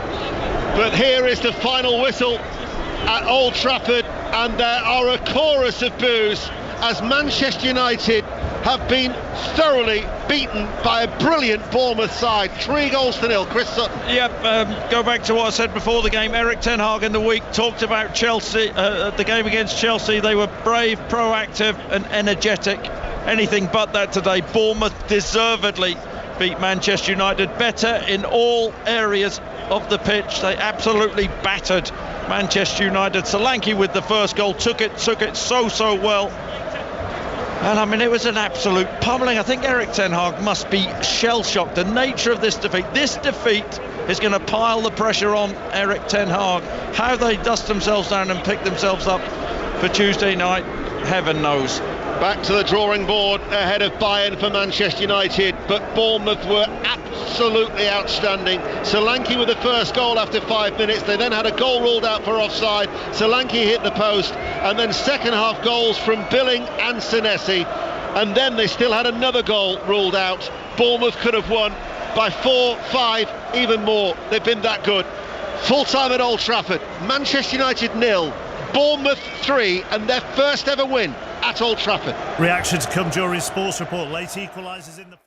But here is the final whistle at Old Trafford, and there are a chorus of boos as Manchester United have been thoroughly beaten by a brilliant Bournemouth side. 3 goals to 0. Chris Sutton. Yep, go back to what I said before the game. Eric Ten Hag in the week talked about Chelsea, the game against Chelsea. They were brave, proactive and energetic. Anything but that today. Bournemouth deservedly beat Manchester United, better in all areas of the pitch. They absolutely battered Manchester United. Solanke with the first goal took it so well. And I mean, it was an absolute pummeling. I think Eric Ten Hag must be shell-shocked. The nature of this defeat is going to pile the pressure on Eric Ten Hag. How they dust themselves down and pick themselves up for Tuesday night, heaven knows. Back to the drawing board ahead of Bayern for Manchester United, but Bournemouth were absolutely outstanding. Solanke with the first goal after 5 minutes. They then had a goal ruled out for offside. Solanke hit the post, and then second half goals from Billing and Senesi, and then they still had another goal ruled out. Bournemouth could have won by 4, 5, even more. They've been that good. Full time at Old Trafford. Manchester United 0, Bournemouth 3, and their first ever win at Old Trafford. Reaction to come during Sports Report. Late equalisers in the